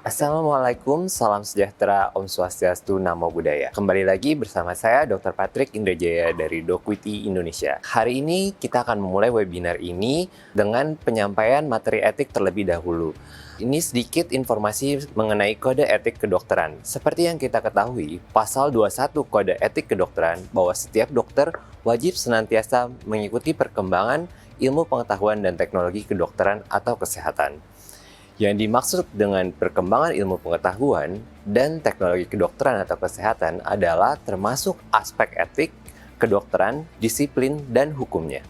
Assalamualaikum, salam sejahtera, Om Swastiastu, Namo Buddhaya. Kembali lagi bersama saya Dr. Patrick Indrajaya dari Dokwiti Indonesia. Hari ini kita akan memulai webinar ini dengan penyampaian materi etik terlebih dahulu. Ini sedikit informasi mengenai kode etik kedokteran. Seperti yang kita ketahui, pasal 21 kode etik kedokteran bahwa setiap dokter wajib senantiasa mengikuti perkembangan ilmu pengetahuan dan teknologi kedokteran atau kesehatan. Yang dimaksud dengan perkembangan ilmu pengetahuan dan teknologi kedokteran atau kesehatan adalah termasuk aspek etik, kedokteran, disiplin, dan hukumnya.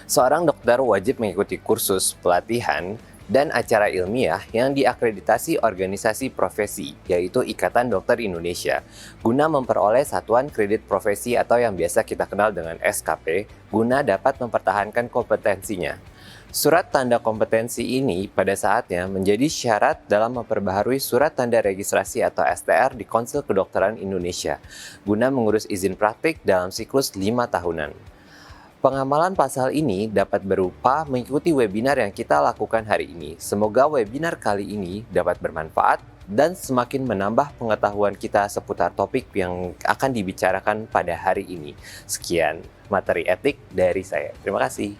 Seorang dokter wajib mengikuti kursus, pelatihan, dan acara ilmiah yang diakreditasi organisasi profesi, yaitu Ikatan Dokter Indonesia, guna memperoleh satuan kredit profesi atau yang biasa kita kenal dengan SKP, guna dapat mempertahankan kompetensinya. Surat tanda kompetensi ini pada saatnya menjadi syarat dalam memperbaharui surat tanda registrasi atau STR di Konsil Kedokteran Indonesia, guna mengurus izin praktik dalam siklus 5 tahunan. Pengamalan pasal ini dapat berupa mengikuti webinar yang kita lakukan hari ini. Semoga webinar kali ini dapat bermanfaat dan semakin menambah pengetahuan kita seputar topik yang akan dibicarakan pada hari ini. Sekian materi etik dari saya. Terima kasih.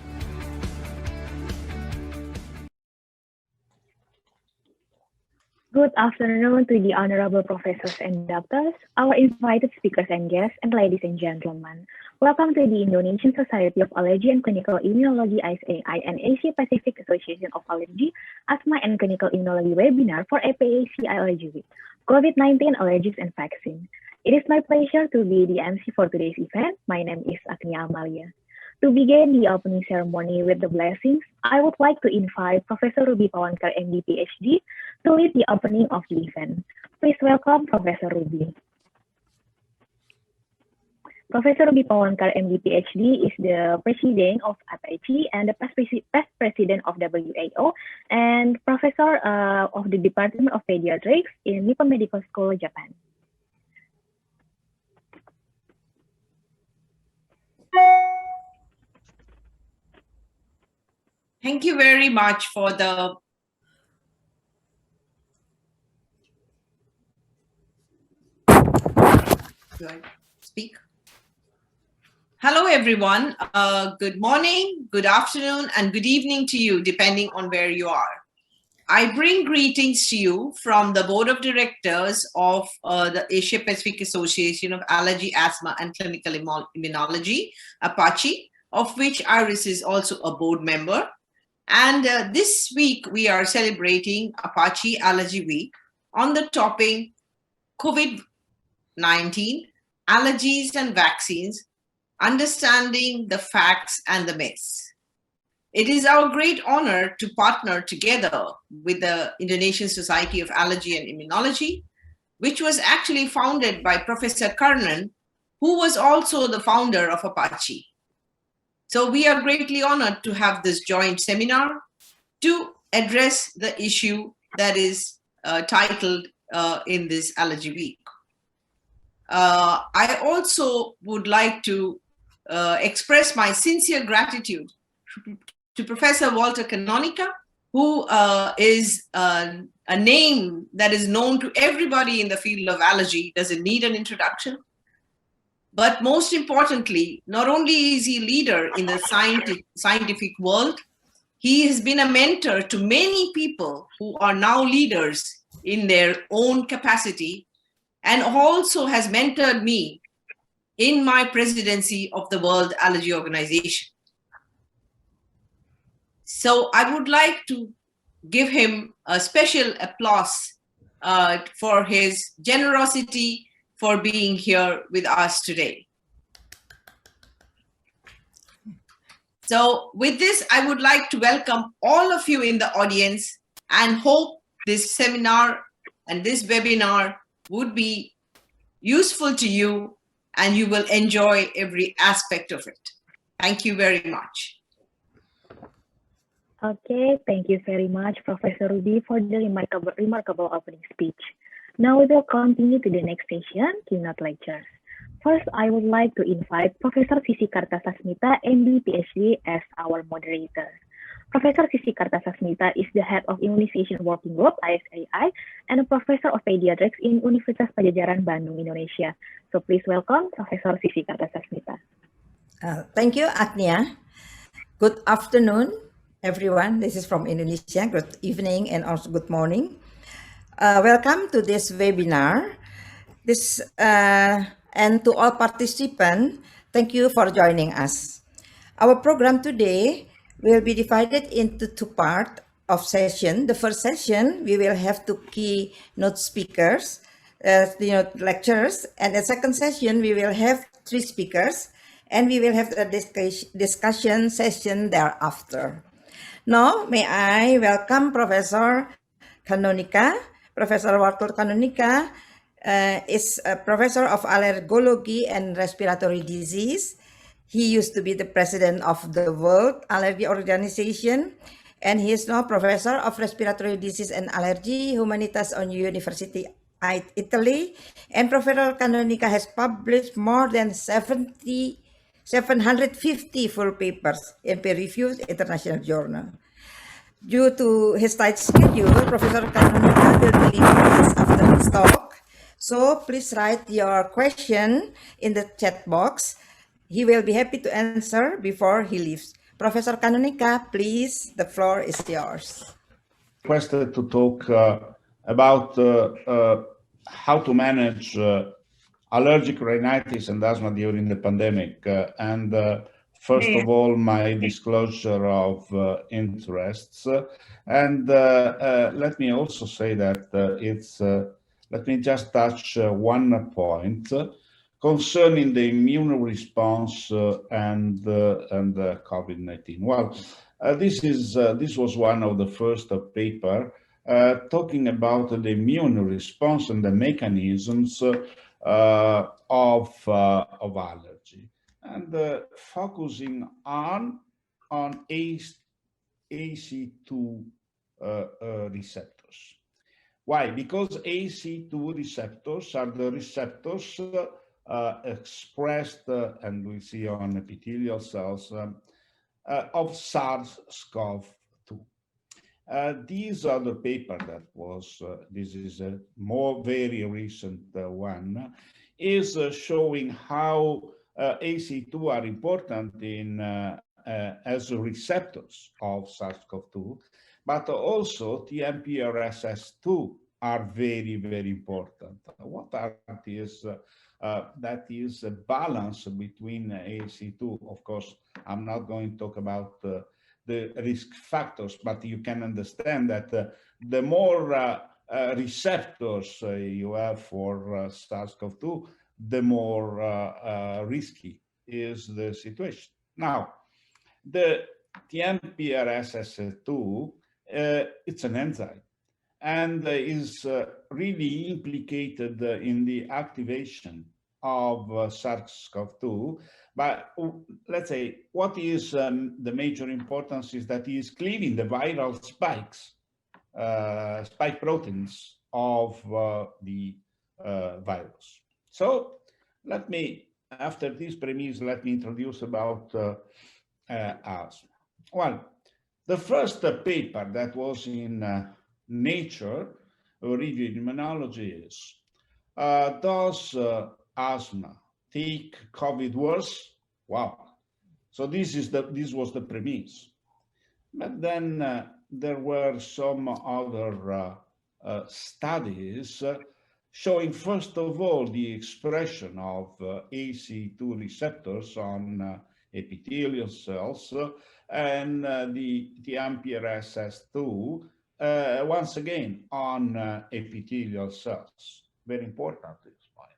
Good afternoon to the honorable professors and doctors, our invited speakers and guests, and ladies and gentlemen. Welcome to the Indonesian Society of Allergy and Clinical Immunology ISAI and Asia Pacific Association of Allergy, Asthma and Clinical Immunology webinar for APAACI Allergy Week, COVID-19 Allergies and Vaccine. It is my pleasure to be the MC for today's event. My name is Agnia Amalia. To begin the opening ceremony with the blessings, I would like to invite Professor Ruby Pawankar, MD, PhD, to lead the opening of the event. Please welcome Professor Ruby. Professor Ruby Pawankar, MD, PhD, is the President of APAACI and the past President of WHO and Professor of the Department of Pediatrics in Nippon Medical School, Japan. Thank you very much for the Do I speak? Hello, everyone. Good morning, good afternoon, and good evening to you, depending on where you are. I bring greetings to you from the Board of Directors of the Asia Pacific Association of Allergy, Asthma, and Clinical Immunology, APAACI, of which Iris is also a board member. And this week, we are celebrating APAACI Allergy Week on the topic COVID-19, allergies and vaccines, understanding the facts and the myths. It is our great honor to partner together with the Indonesian Society of Allergy and Immunology, which was actually founded by Professor Karnan, who was also the founder of APAACI. So we are greatly honored to have this joint seminar to address the issue that is titled in this Allergy Week. I also would like to express my sincere gratitude to Professor Walter Canonica, who is a name that is known to everybody in the field of allergy, doesn't need an introduction. But most importantly, not only is he a leader in the scientific world, he has been a mentor to many people who are now leaders in their own capacity, and also has mentored me in my presidency of the World Allergy Organization. So I would like to give him a special applause for his generosity for being here with us today. So with this, I would like to welcome all of you in the audience and hope this seminar and this webinar would be useful to you and you will enjoy every aspect of it. Thank you very much. Okay, thank you very much, Professor Ruby, for the remarkable opening speech. Now we will continue to the next session, keynote lectures. First, I would like to invite Professor Cissy Kartasasmita, MD, PhD, as our moderator. Professor Cissy Kartasasmita is the head of Immunization Working Group, ISAI, and a professor of pediatrics in Universitas Padjadjaran, Bandung, Indonesia. So please welcome Professor Cissy Kartasasmita. Thank you, Agnia. Good afternoon, everyone. This is from Indonesia. Good evening and also good morning. Welcome to this webinar. And to all participants, thank you for joining us. Our program today will be divided into two parts of session. The first session, we will have two keynote speakers, lecturers, and the second session, we will have three speakers, and we will have a discussion session thereafter. Now, may I welcome Professor Canonica. Professor Rapport Canonica is a professor of allergology and respiratory disease. He used to be the president of the World Allergy Organization, and he is now professor of respiratory disease and allergy, Humanitas on University Italy. And Professor Canonica has published more than 750 full papers in peer-reviewed international journal. Due to his tight schedule, Professor Canonica will be leaving us after his talk. So please write your question in the chat box. He will be happy to answer before he leaves. Professor Canonica, please, the floor is yours. Requested to talk about how to manage allergic rhinitis and asthma during the pandemic. First of all, my disclosure of interests. Let me also say that let me just touch one point concerning the immune response and COVID-19. Well, this was one of the first paper talking about the immune response and the mechanisms of allergy, and focusing on ACE2 receptors. Why? Because ACE2 receptors are the receptors expressed, and we see on epithelial cells, of SARS-CoV-2. These are the paper that was, this is a very recent one, is showing how ACE2 are important in as receptors of SARS-CoV-2, but also TMPRSS2 are very important. What are these? That is a balance between ACE2. Of course, I'm not going to talk about the risk factors, but you can understand that the more receptors you have for SARS-CoV-2, the more risky is the situation. Now, the TMPRSS2, it's an enzyme, and is really implicated in the activation of SARS-CoV-2. But let's say what is the major importance is that it is cleaving the viral spikes, spike proteins of the virus. So let me, after this premise, let me introduce about asthma. Well, the first paper that was in Nature, reviewed Immunology, is does asthma take COVID worse? Wow! So this was the premise. But then there were some other studies showing, first of all, the expression of ACE2 receptors on epithelial cells and the TMPRSS2 once again on epithelial cells. Very important at this point.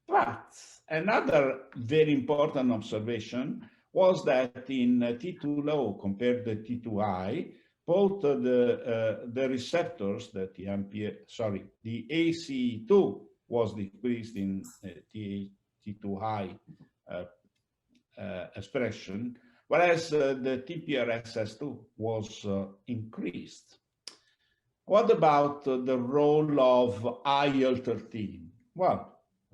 But another very important observation was that in T2 low compared to T2 high, both the receptors, the ACE2 was decreased in T2 high expression, whereas the TMPRSS2 was increased. What about the role of IL-13? Well,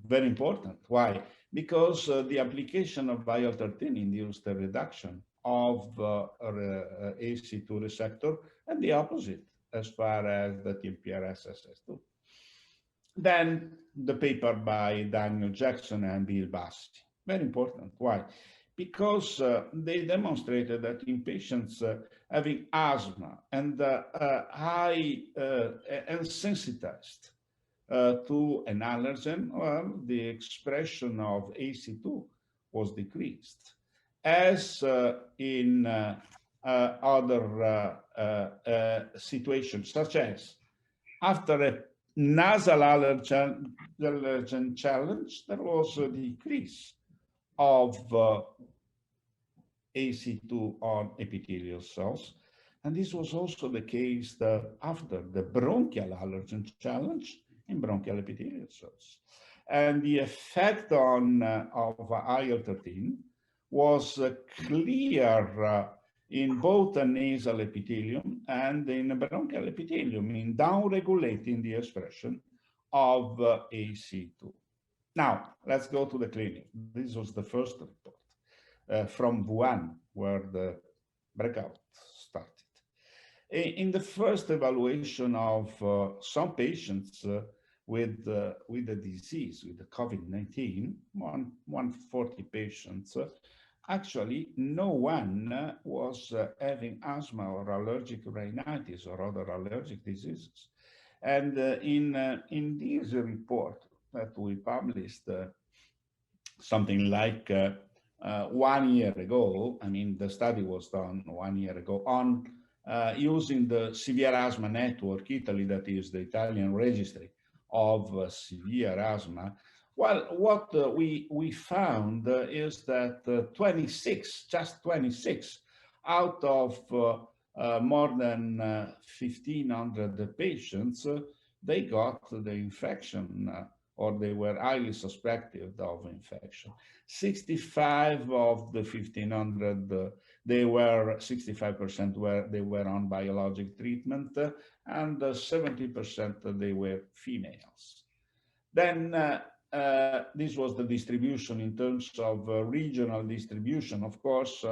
very important. Why? Because the application of IL-13 induced a reduction of ACE2 receptor, and the opposite as far as the TMPRSS2. Then the paper by Daniel Jackson and Bill Bassi. Very important. Why? Because they demonstrated that in patients having asthma and high and sensitized to an allergen, well, the expression of AC2 was decreased. As in other situations, such as after a nasal allergen challenge, there was a decrease of AC2 on epithelial cells. And this was also the case after the bronchial allergen challenge in bronchial epithelial cells. And the effect on of IL-13 was clear in both the nasal epithelium and in the bronchial epithelium in downregulating the expression of AC2. Now, let's go to the clinic. This was the first report from Wuhan, where the breakout started. In the first evaluation of some patients with the disease, with the COVID-19, 140 patients, actually no one was having asthma or allergic rhinitis or other allergic diseases. And in this report that we published something like 1 year ago, I mean, the study was done 1 year ago on using the Severe Asthma Network Italy, that is the Italian registry of severe asthma. Well, what we found is that 26, just 26 out of more than 1,500 patients, they got the infection or they were highly suspected of infection. 65 of the 1,500, they were 65% they were on biologic treatment, and 70% they were females. Then this was the distribution in terms of regional distribution. Of course,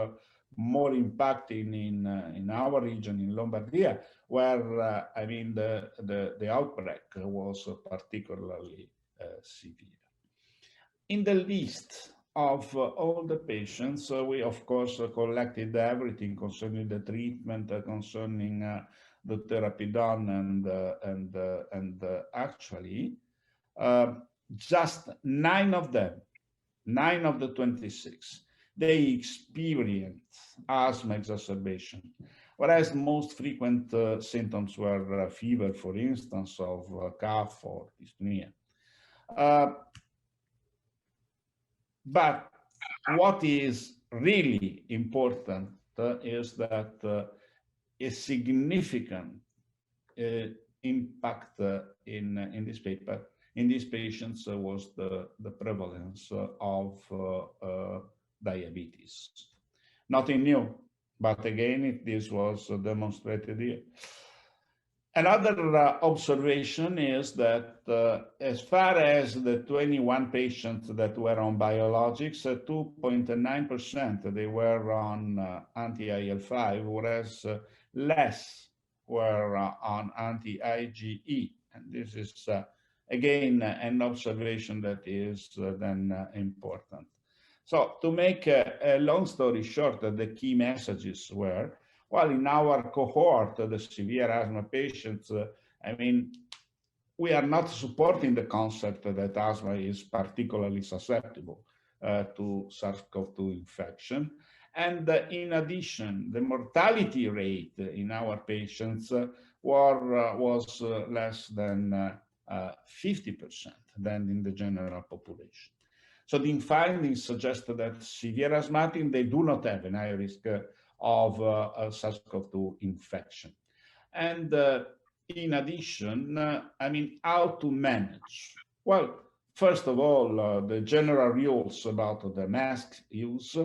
more impacting in our region, in Lombardia, where I mean the outbreak was particularly severe. In the list of all the patients, we of course collected everything concerning the treatment, concerning the therapy done, and actually just 9 of them, 9 of the 26, they experienced asthma exacerbation, whereas most frequent symptoms were fever, for instance, of cough or dyspnea. But what is really important is that a significant impact in this paper, in these patients, was the prevalence of diabetes. Nothing new, but again, this was demonstrated here. Another observation is that as far as the 21 patients that were on biologics, 2.9% they were on anti-IL-5, whereas less were on anti-IgE. And this is, again, an observation that is then important. So to make a long story short, the key messages were, well, in our cohort, the severe asthma patients, I mean, we are not supporting the concept that asthma is particularly susceptible to SARS-CoV-2 infection. And in addition, the mortality rate in our patients was less than 50% than in the general population. So the findings suggest that severe asthmatic, they do not have an high risk of SARS-CoV-2 infection. And in addition, I mean, how to manage? Well, first of all, the general rules about the mask use,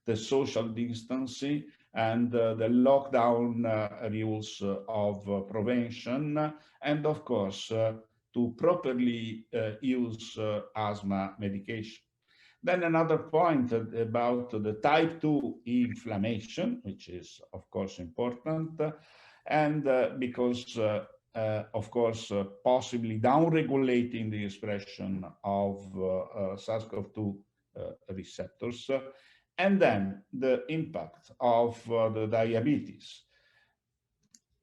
the social distancing, and the lockdown rules of prevention, and of course, to properly use asthma medication. Then another point about the type 2 inflammation, which is of course important, and because of course possibly downregulating the expression of SARS-CoV-2 receptors, and then the impact of the diabetes.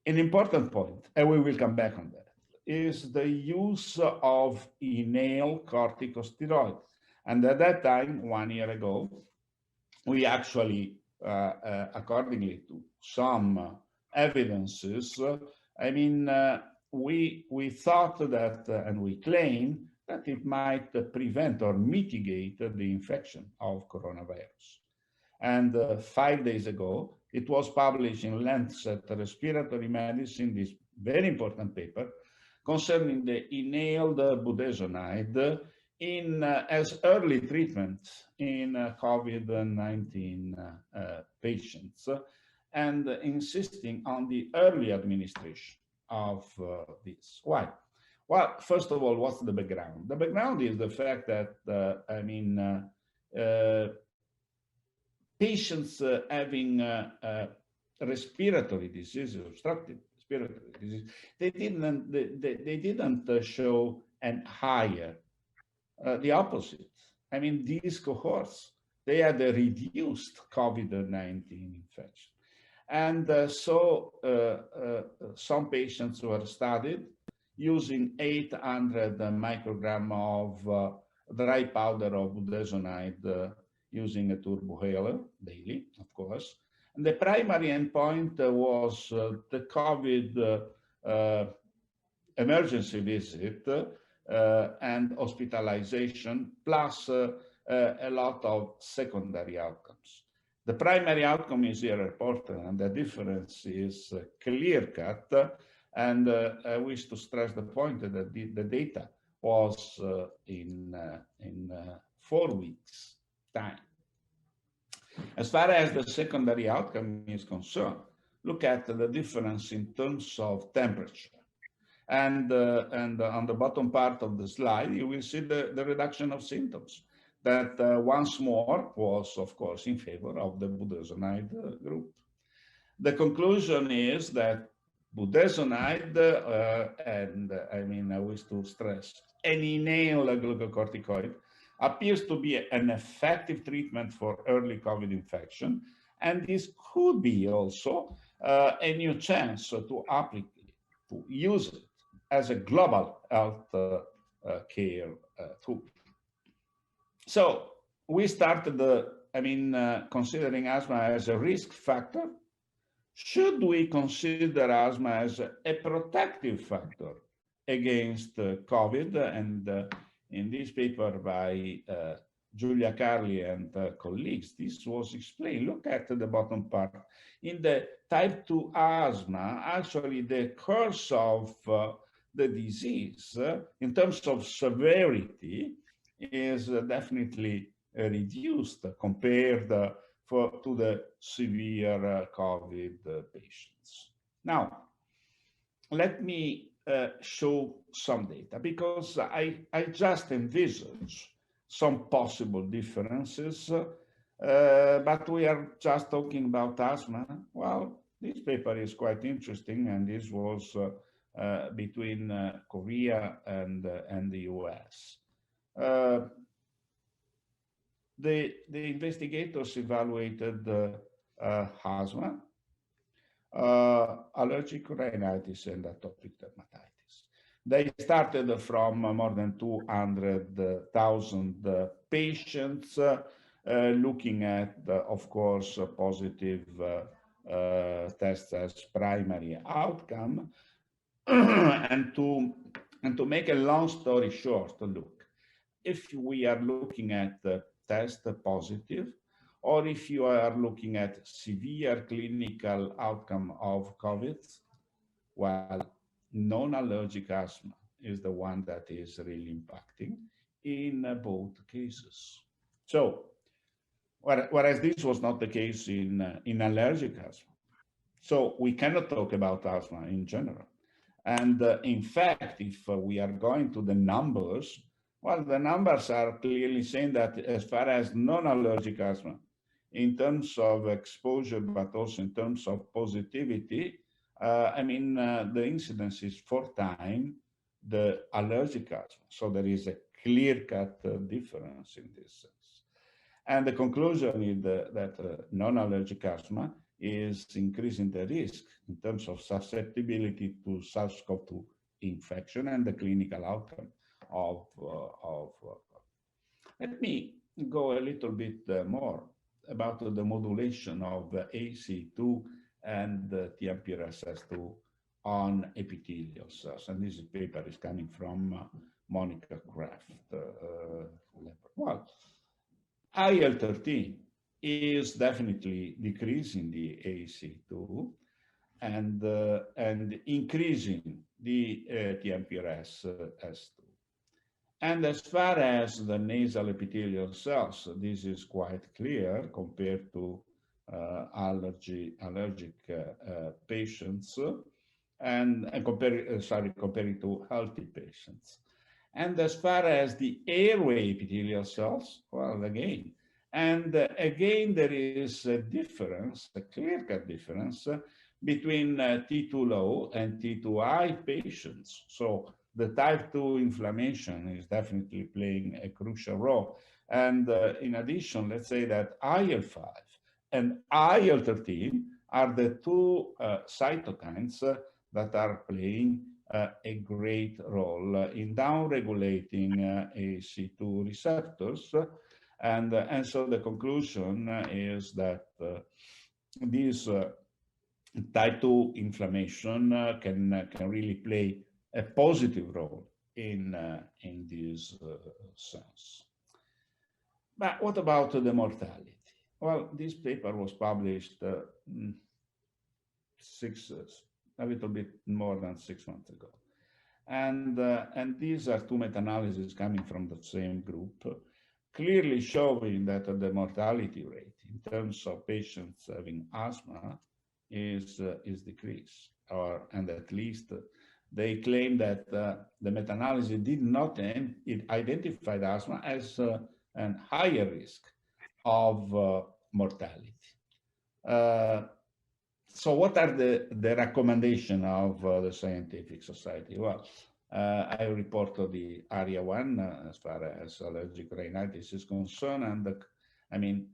An important point, and we will come back on that, is the use of inhaled corticosteroids. And at that time, 1 year ago, we actually, accordingly to some evidences, we thought that, and we claim that it might prevent or mitigate the infection of coronavirus. And 5 days ago, it was published in Lancet Respiratory Medicine, this very important paper, concerning the inhaled budesonide in as early treatment in COVID-19 patients, and insisting on the early administration of this. Why? Well, first of all, what's the background? The background is the fact that, patients having respiratory disease, obstructive respiratory disease, they didn't show an higher, the opposite. These cohorts, they had a reduced COVID-19 infection. And so some patients were studied using 800 microgram of dry powder of budesonide using a turbohaler daily, of course. And the primary endpoint was the COVID emergency visit and hospitalization, plus a lot of secondary outcomes. The primary outcome is here reported, and the difference is clear-cut. And I wish to stress the point that the data was in 4 weeks' time. As far as the secondary outcome is concerned, look at the difference in terms of temperature. And on the bottom part of the slide, you will see the reduction of symptoms that once more was, of course, in favor of the budesonide group. The conclusion is that budesonide, I wish to stress, an inhaled glucocorticoid appears to be an effective treatment for early COVID infection. And this could be also a new chance to use it as a global health care tool. So we started considering asthma as a risk factor. Should we consider asthma as a protective factor against COVID? And in this paper by Giulia Carli and colleagues, this was explained. Look at the bottom part. In the type 2 asthma, actually the course of the disease in terms of severity is definitely reduced compared to the severe COVID patients. Now, let me show some data, because I just envisage some possible differences, but we are just talking about asthma. Well, this paper is quite interesting, and this was between Korea and the US. The investigators evaluated asthma, allergic rhinitis, and atopic dermatitis. They started from more than 200,000 patients, looking at, of course, positive tests as primary outcome. And to make a long story short, look, if we are looking at the test positive, or if you are looking at severe clinical outcome of COVID, well, non-allergic asthma is the one that is really impacting in both cases. So, whereas this was not the case in allergic asthma. So we cannot talk about asthma in general. And in fact, if we are going to the numbers, Well, the numbers are clearly saying that as far as non-allergic asthma, in terms of exposure, but also in terms of positivity, the incidence is 4 times the allergic asthma. So there is a clear-cut difference in this sense. And the conclusion is that non-allergic asthma is increasing the risk in terms of susceptibility to SARS-CoV-2 infection and the clinical outcome of. Let me go a little bit more about the modulation of AC2 and TMPRSS2 on epithelial cells. And this paper is coming from Monica Kraft. Well, IL-13 is definitely decreasing the AC2 and increasing the TMPRSS2. And as far as the nasal epithelial cells, this is quite clear compared to allergic patients and comparing to healthy patients. And as far as the airway epithelial cells, well, again there is a difference, a clear-cut difference between T2 low and T2 high patients. So the type 2 inflammation is definitely playing a crucial role. And in addition, let's say that IL-5 and IL-13 are the two cytokines that are playing a great role in downregulating AC2 receptors. And so the conclusion is that this type 2 inflammation can really play a positive role in this sense. But what about the mortality? Well, this paper was published a little bit more than 6 months ago. And these are two meta-analyses coming from the same group, clearly showing that the mortality rate in terms of patients having asthma is decreased, and at least they claim that the meta-analysis did not identify the asthma as a higher risk of mortality. So what are the recommendations of the scientific society? Well, I reported the ARIA-1 as far as allergic rhinitis is concerned, and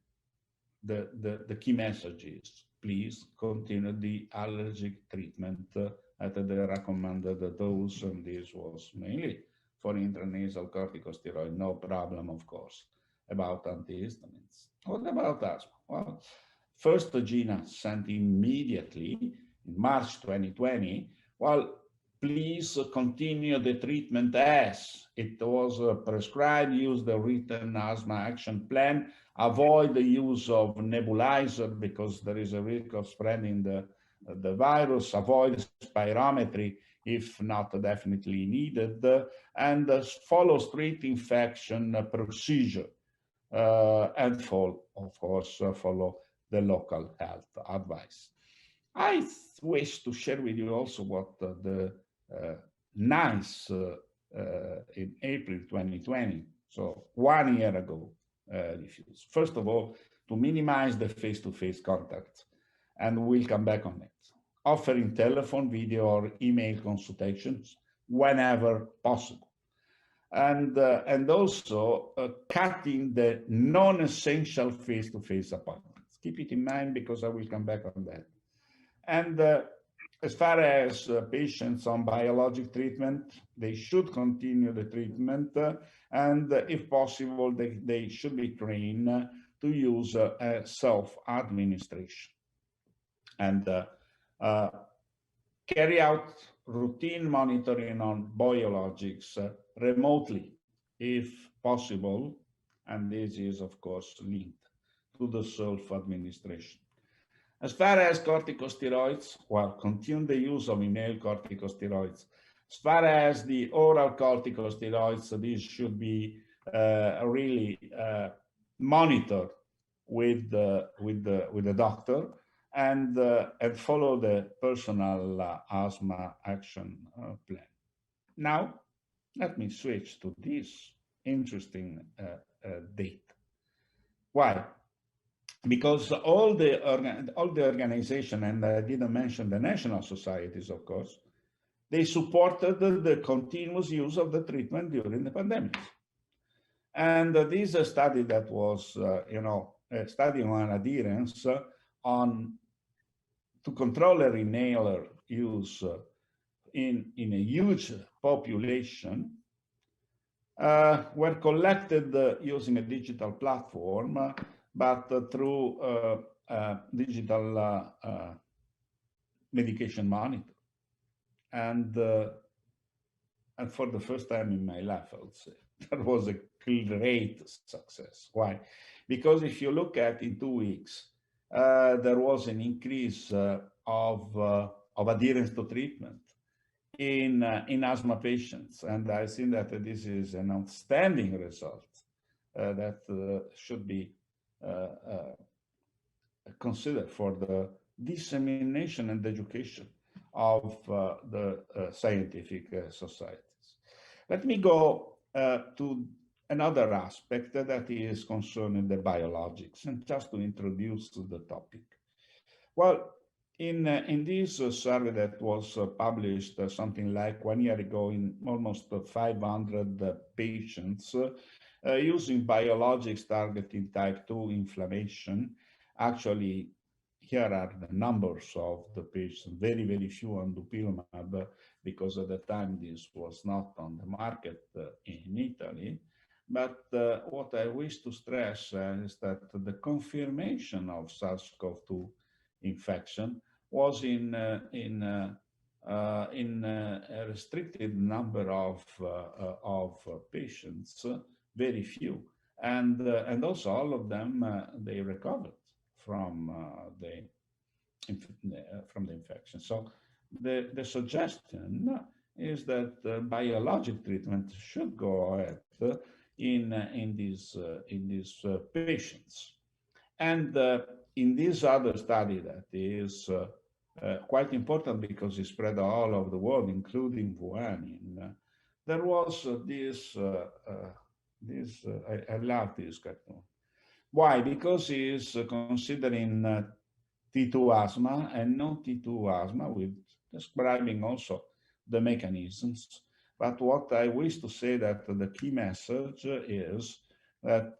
the key message is please continue the allergic treatment at the recommended dose, and this was mainly for intranasal corticosteroid, no problem, of course, about antihistamines. What about asthma? Well, first GINA sent immediately in March 2020, well, please continue the treatment as it was prescribed, use the written asthma action plan, avoid the use of nebulizer because there is a risk of spreading the virus, avoid spirometry if not definitely needed, and follow strict infection procedure, and of course, follow the local health advice. I wish to share with you also what the NICE in April 2020, so 1 year ago, diffused. First of all, to minimize the face-to-face contact, and we'll come back on it. Offering telephone, video, or email consultations whenever possible. And also cutting the non-essential face-to-face appointments. Keep it in mind because I will come back on that. And as far as patients on biologic treatment, they should continue the treatment, and if possible, they should be trained to use self-administration. And carry out routine monitoring on biologics remotely, if possible, and this is, of course, linked to the self-administration. As far as corticosteroids, well, continue the use of inhaled corticosteroids. As far as the oral corticosteroids, this should be really monitored with the doctor, and follow the personal asthma action plan. Now, let me switch to this interesting data. Why? Because all the organization, and I didn't mention the national societies, of course, they supported the continuous use of the treatment during the pandemic. And this is a study that was, a study on adherence to controller inhaler use in a huge population, were collected using a digital platform, but through digital medication monitor. And for the first time in my life, I would say, that was a great success. Why? Because if you look at in 2 weeks, there was an increase of adherence to treatment in asthma patients. And I think that this is an outstanding result that should be considered for the dissemination and education of the scientific societies. Let me go to another aspect that is concerning the biologics, and just to introduce the topic. Well, in this survey that was published something like 1 year ago in almost 500 patients using biologics targeting type 2 inflammation. Actually, here are the numbers of the patients, very, very few on dupilumab, because at the time this was not on the market in Italy. But what I wish to stress is that the confirmation of SARS-CoV-2 infection was in a restricted number of patients, very few, and also all of them they recovered from the infection. So the suggestion is that biologic treatment should go ahead in these patients. And in this other study that is quite important because it spread all over the world, including Wuhan, there was I love this cartoon. Why? Because it's considering T2 asthma and non-T2 asthma, with describing also the mechanisms. But what I wish to say that the key message is that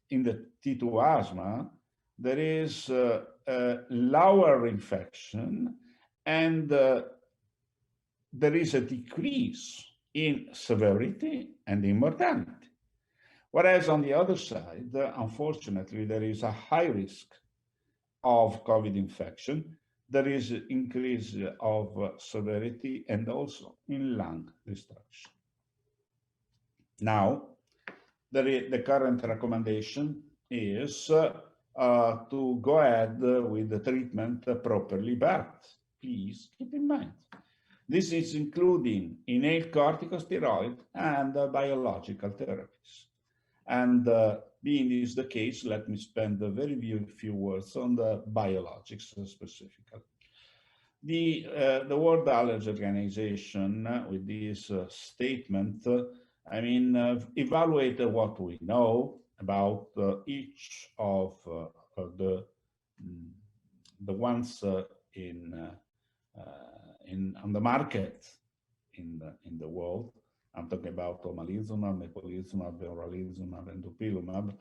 in the T2 asthma, there is a lower infection and there is a decrease in severity and in mortality. Whereas on the other side, unfortunately, there is a high risk of COVID infection. There is an increase of severity and also in lung destruction. Now, the current recommendation is to go ahead with the treatment properly, but please keep in mind, this is including inhaled corticosteroid and biological therapies. And being this the case, let me spend a very few words on the biologics specifically. The World Allergy Organization, with this statement, evaluate what we know about each of the ones on the market in the world. I'm talking about omalizumab, mepolizumab, oralizumab, and dupilumab.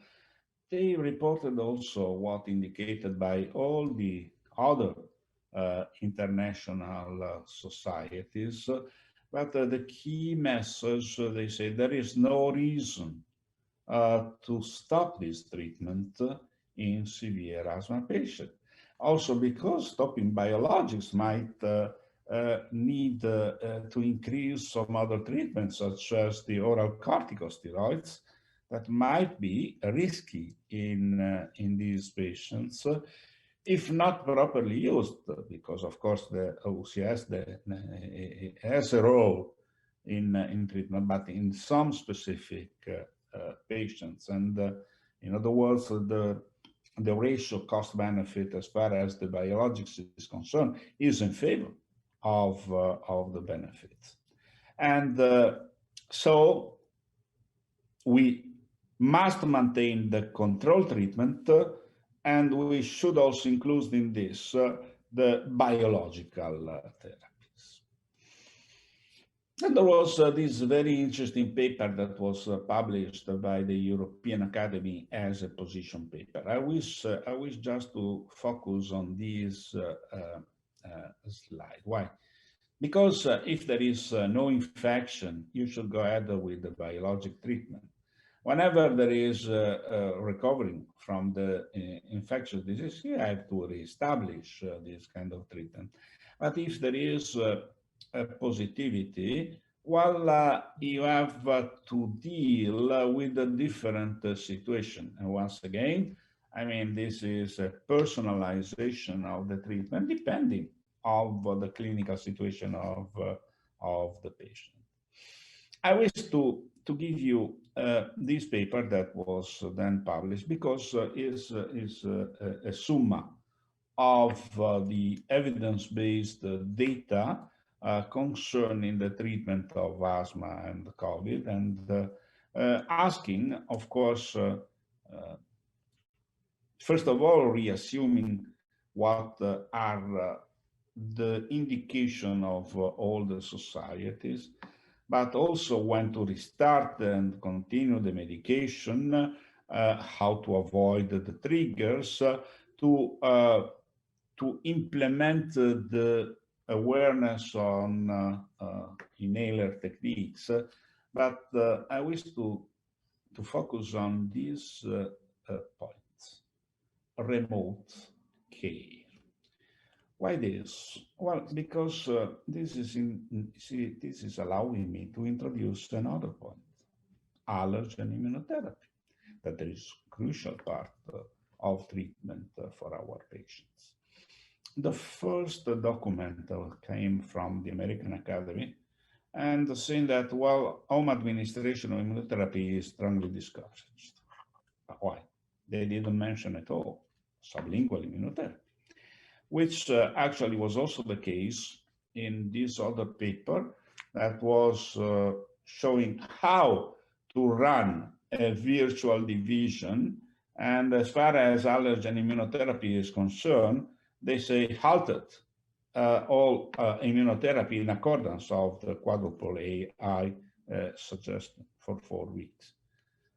They reported also what indicated by all the other international societies. But the key message, they say, there is no reason to stop this treatment in severe asthma patients. Also because stopping biologics might need to increase some other treatments, such as the oral corticosteroids, that might be risky in these patients, if not properly used, because of course the OCS has a role in treatment, but in some specific patients. And in other words, the ratio cost-benefit as far as the biologics is concerned is in favor of the benefit. And So we must maintain the control treatment, and we should also include in this the biological therapies. And there was this very interesting paper that was published by the European Academy as a position paper. I wish just to focus on this slide. Why? Because if there is no infection, you should go ahead with the biologic treatment. Whenever there is recovering from the infectious disease, you have to reestablish this kind of treatment. But if there is a positivity, well, you have to deal with a different situation. And once again, I mean, this is a personalization of the treatment depending on the clinical situation of the patient. I wish to give you this paper that was then published because is a summa of the evidence-based data concerning the treatment of asthma and COVID, and asking, of course, first of all, reassuming what are the indication of all the societies, but also when to restart and continue the medication, how to avoid the triggers, to implement the awareness on inhaler techniques. But I wish to focus on these points. Remote care. Why this? Well, because this is allowing me to introduce another point, allergen immunotherapy, that is a crucial part of treatment for our patients. The first document came from the American Academy and saying that, well, home administration of immunotherapy is strongly discouraged. Why? They didn't mention at all sublingual immunotherapy, which actually was also the case in this other paper that was showing how to run a virtual division. And as far as allergen immunotherapy is concerned, they say halted all immunotherapy in accordance of the quadruple AI suggestion for 4 weeks.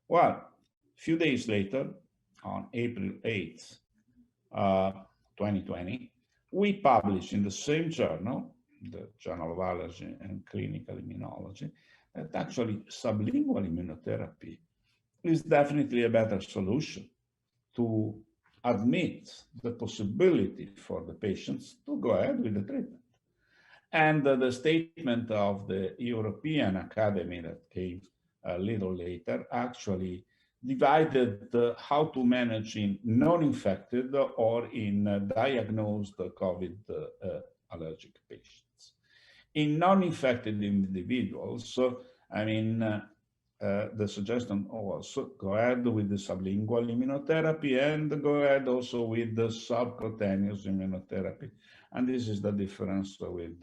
Well, a few days later, on April 8th, 2020, we published in the same journal, the Journal of Allergy and Clinical Immunology, that actually sublingual immunotherapy is definitely a better solution to admit the possibility for the patients to go ahead with the treatment. And the statement of the European Academy that came a little later actually divided how to manage in non-infected or in diagnosed COVID allergic patients. In non-infected individuals, I mean, the suggestion was go ahead with the sublingual immunotherapy and go ahead also with the subcutaneous immunotherapy. And this is the difference with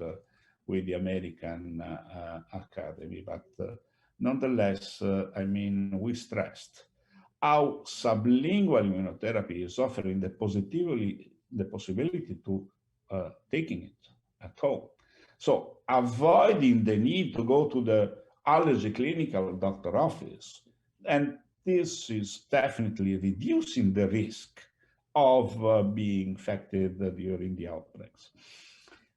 the American Academy. But nonetheless, I mean, we stressed how sublingual immunotherapy is offering the possibility to taking it at home. So avoiding the need to go to the allergy clinical doctor office. And this is definitely reducing the risk of being infected during the outbreaks.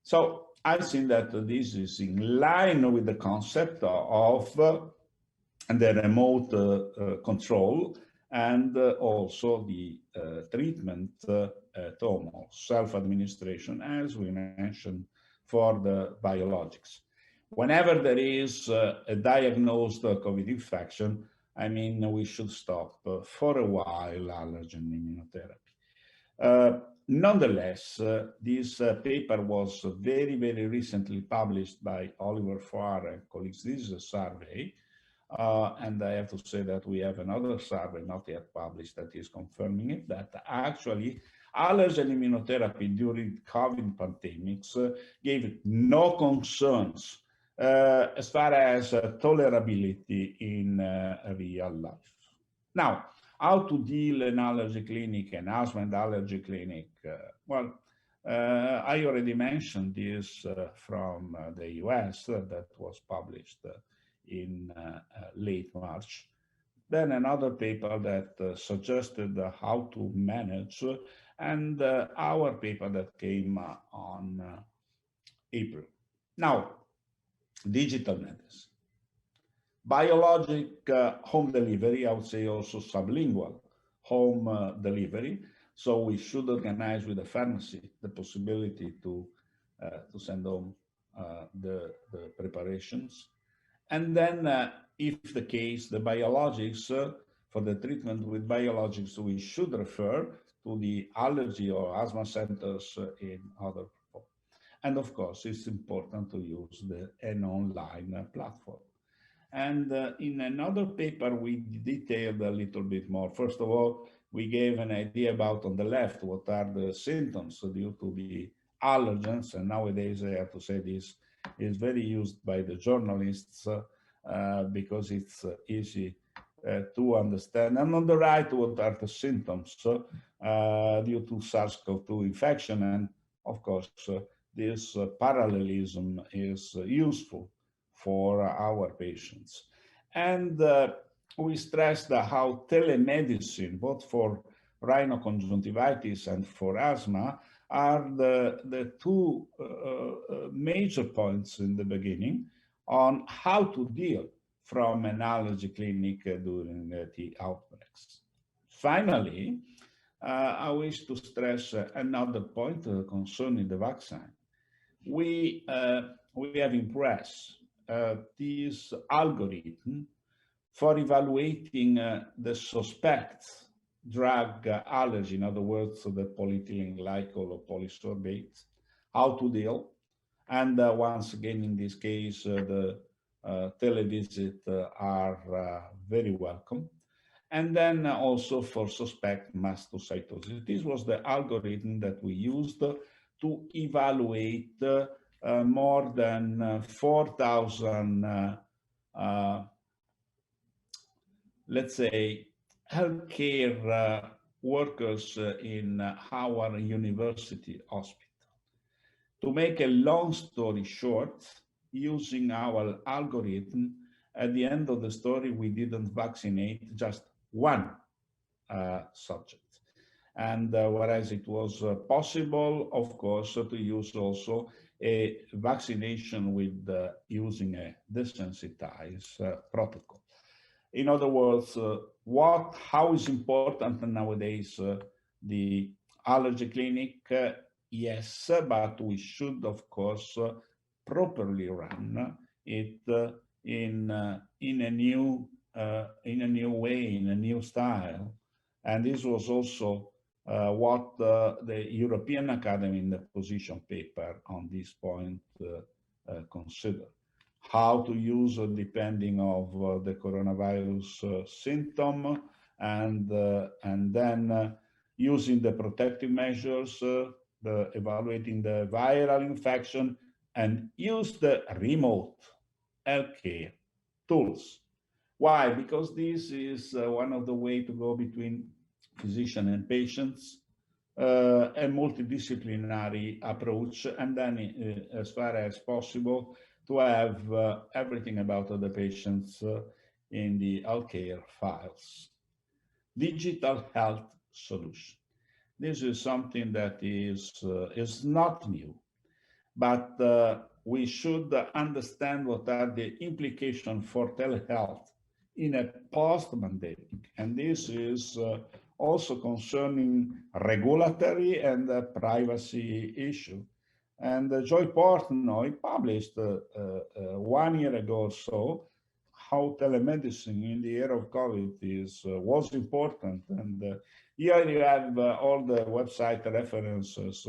So I think that this is in line with the concept of the remote control and also the treatment at home, self-administration, as we mentioned for the biologics. Whenever there is a diagnosed COVID infection, I mean, we should stop for a while allergen immunotherapy. Nonetheless, this paper was very, very recently published by Oliver Farr and colleagues. This is a survey, and I have to say that we have another survey not yet published that is confirming it, that actually allergen immunotherapy during COVID pandemics gave no concerns as far as tolerability in real life. Now, how to deal an allergy clinic, an asthma and allergy clinic? I already mentioned this from the US that was published in late March. Then another paper that suggested how to manage, and our paper that came on April. Now, digital medicine. Biologic home delivery, I would say also sublingual home delivery. So we should organize with the pharmacy the possibility to send home the preparations. And then if the case, the biologics, for the treatment with biologics, we should refer to the allergy or asthma centers in other. And of course, it's important to use an online platform. And in another paper, we detailed a little bit more. First of all, we gave an idea about, on the left, what are the symptoms due to the allergens. And nowadays, I have to say this is very used by the journalists because it's easy to understand. And on the right, what are the symptoms due to SARS-CoV-2 infection. And of course, this parallelism is useful for our patients. And we stressed how telemedicine, both for rhinoconjunctivitis and for asthma, are the two major points in the beginning on how to deal from an allergy clinic during the outbreaks. Finally, I wish to stress another point concerning the vaccine. We have impressed this algorithm for evaluating the suspect drug allergy, in other words, the polyethylene glycol or polysorbate, how to deal. And once again, in this case, the televisit are very welcome. And then also for suspect mastocytosis. This was the algorithm that we used to evaluate more than 4,000, let's say, healthcare workers in our university hospital. To make a long story short, using our algorithm, at the end of the story, we didn't vaccinate just one subject. And whereas it was possible, of course, to use also a vaccination with using a desensitized protocol. In other words, how is important nowadays the allergy clinic? Yes, but we should, of course, properly run it in a new way, in a new style. And this was also what the European Academy in the position paper on this point considered. How to use depending of the coronavirus symptom, and then using the protective measures, evaluating the viral infection, and use the remote healthcare tools. Why? Because this is one of the ways to go between physician and patients, a multidisciplinary approach, and then as far as possible to have everything about the patients in the healthcare files. Digital health solution. This is something that is not new, but we should understand what are the implications for telehealth in a post-pandemic. And this is also concerning regulatory and privacy issue. And Joy Portnoy published 1 year ago or so how telemedicine in the year of COVID was important. And here you have all the website references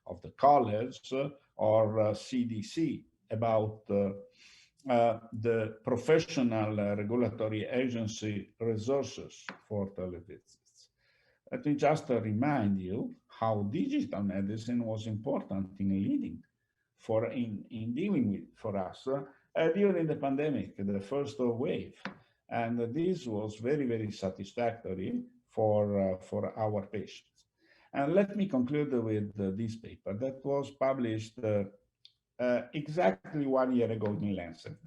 of the college or CDC about the professional regulatory agency resources for televisits. Let me just remind you how digital medicine was important in leading in dealing with for us during the pandemic, the first wave. And this was very, very satisfactory for our patients. And let me conclude with this paper that was published exactly 1 year ago in Lancet,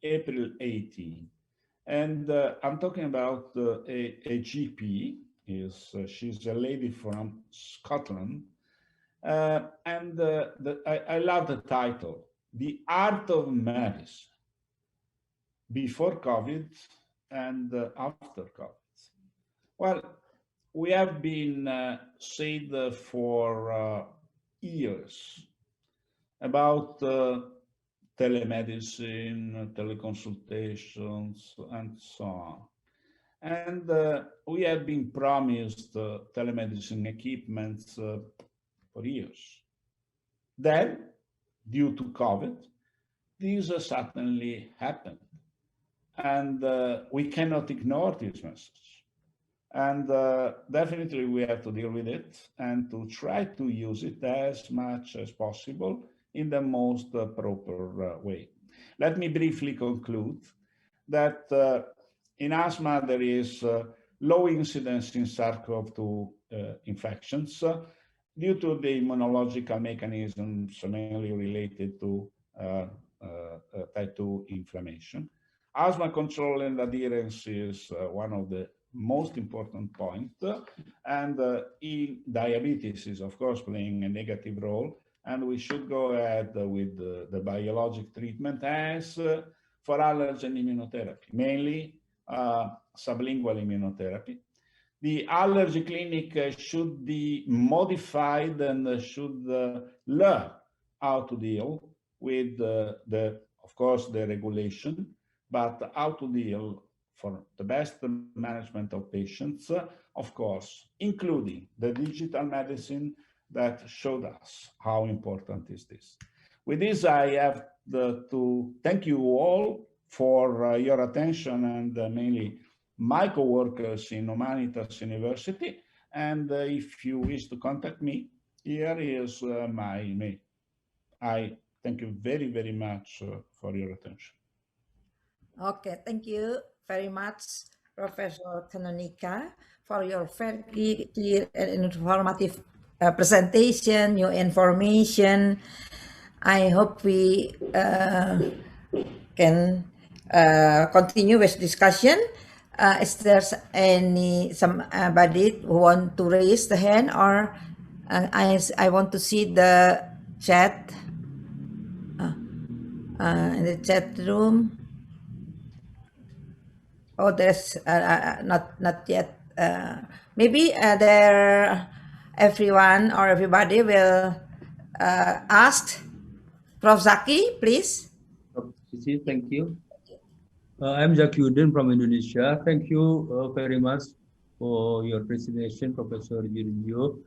April 18. And I'm talking about a GP. She's a lady from Scotland. I love the title, The Art of Medicine, Before COVID and After COVID. Well, we have been said for years about telemedicine, teleconsultations, and so on. And we have been promised telemedicine equipment for years. Then, due to COVID, this suddenly happened. And we cannot ignore this message. And definitely we have to deal with it and to try to use it as much as possible in the most proper way. Let me briefly conclude that in asthma there is low incidence in SARS-CoV-2 infections due to the immunological mechanisms mainly related to type 2 inflammation. Asthma control and adherence is one of the most important points, and in diabetes is of course playing a negative role, and we should go ahead with the biologic treatment as for allergen immunotherapy, mainly sublingual immunotherapy. The allergy clinic should be modified and should learn how to deal with of course, the regulation, but how to deal for the best management of patients, of course, including the digital medicine that showed us how important is this. With this, I have to thank you all for your attention and mainly my co-workers in Humanitas University. And if you wish to contact me, here is my mail. I thank you very, very much for your attention. Okay, thank you very much, Professor Canonica, for your very clear and informative presentation, new information. I hope we can continue with discussion. Is there somebody who want to raise the hand, or I want to see the chat in the chat room. Oh, there's not yet. Maybe everyone or everybody will ask. Prof. Zaki, please. Cissy, thank you. I'm Saifuddin from Indonesia. Thank you very much for your presentation, Professor Giorgio.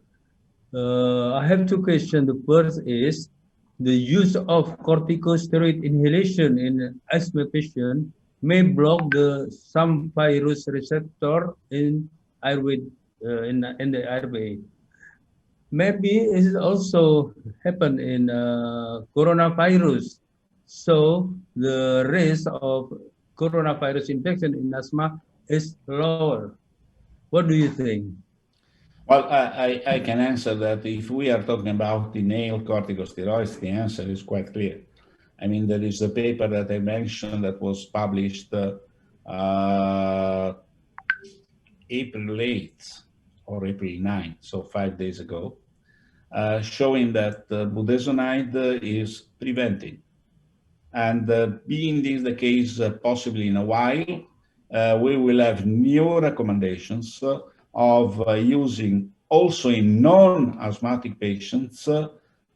I have two questions. The first is the use of corticosteroid inhalation in asthma patient may block some virus receptor in airway in the airway. Maybe it also happened in coronavirus. So the risk of coronavirus infection in asthma is lower. What do you think? Well, I can answer that. If we are talking about inhaled corticosteroids, the answer is quite clear. I mean, there is a paper that I mentioned that was published April 8th or April 9th, so 5 days ago, showing that budesonide is preventing. And being this the case possibly in a while, we will have new recommendations of using also in non-asthmatic patients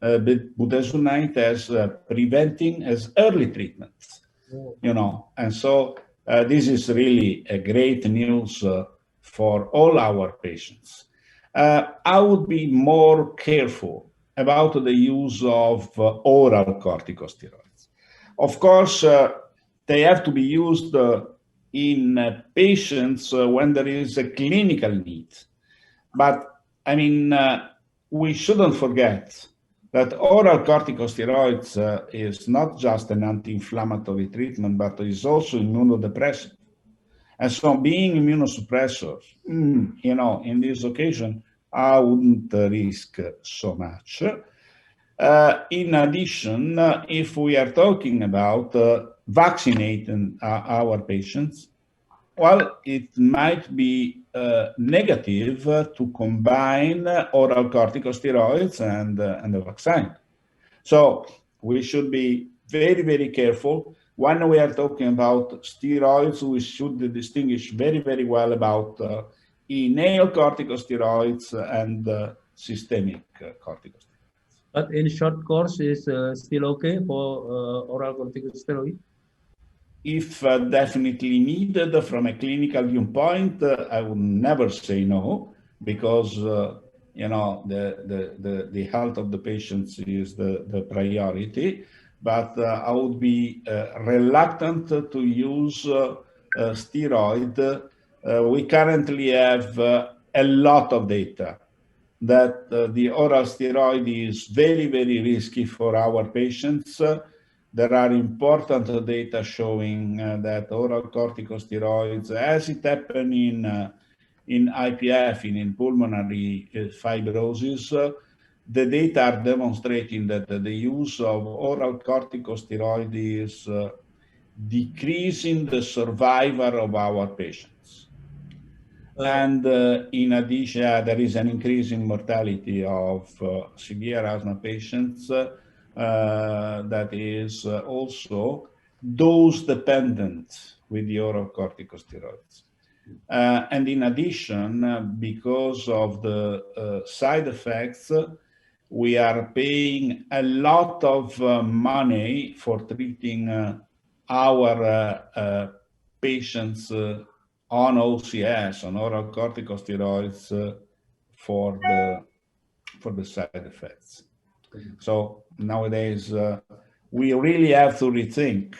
budesonide as preventing as early treatment, you know. And so this is really a great news for all our patients. I would be more careful about the use of oral corticosteroids. Of course, they have to be used in patients when there is a clinical need. But I mean, we shouldn't forget that oral corticosteroids is not just an anti-inflammatory treatment, but is also immunodepressant. And so being immunosuppressor, in this occasion, I wouldn't risk so much. In addition, if we are talking about vaccinating our patients, well, it might be negative to combine oral corticosteroids and the vaccine. So we should be very, very careful. When we are talking about steroids, we should distinguish very, very well about inhaled corticosteroids and systemic corticosteroids. But in short course is still okay for oral corticosteroid? If definitely needed from a clinical viewpoint, I would never say no, because the health of the patients is the priority. But I would be reluctant to use steroid. We currently have a lot of data that the oral steroid is very, very risky for our patients. There are important data showing that oral corticosteroids, as it happened in IPF, in pulmonary fibrosis, the data are demonstrating that the use of oral corticosteroid is decreasing the survival of our patients. And in addition, there is an increase in mortality of severe asthma patients that is also dose dependent with the oral corticosteroids. And in addition, because of the side effects, we are paying a lot of money for treating our patients on OCS, on oral corticosteroids, for the side effects. So nowadays, we really have to rethink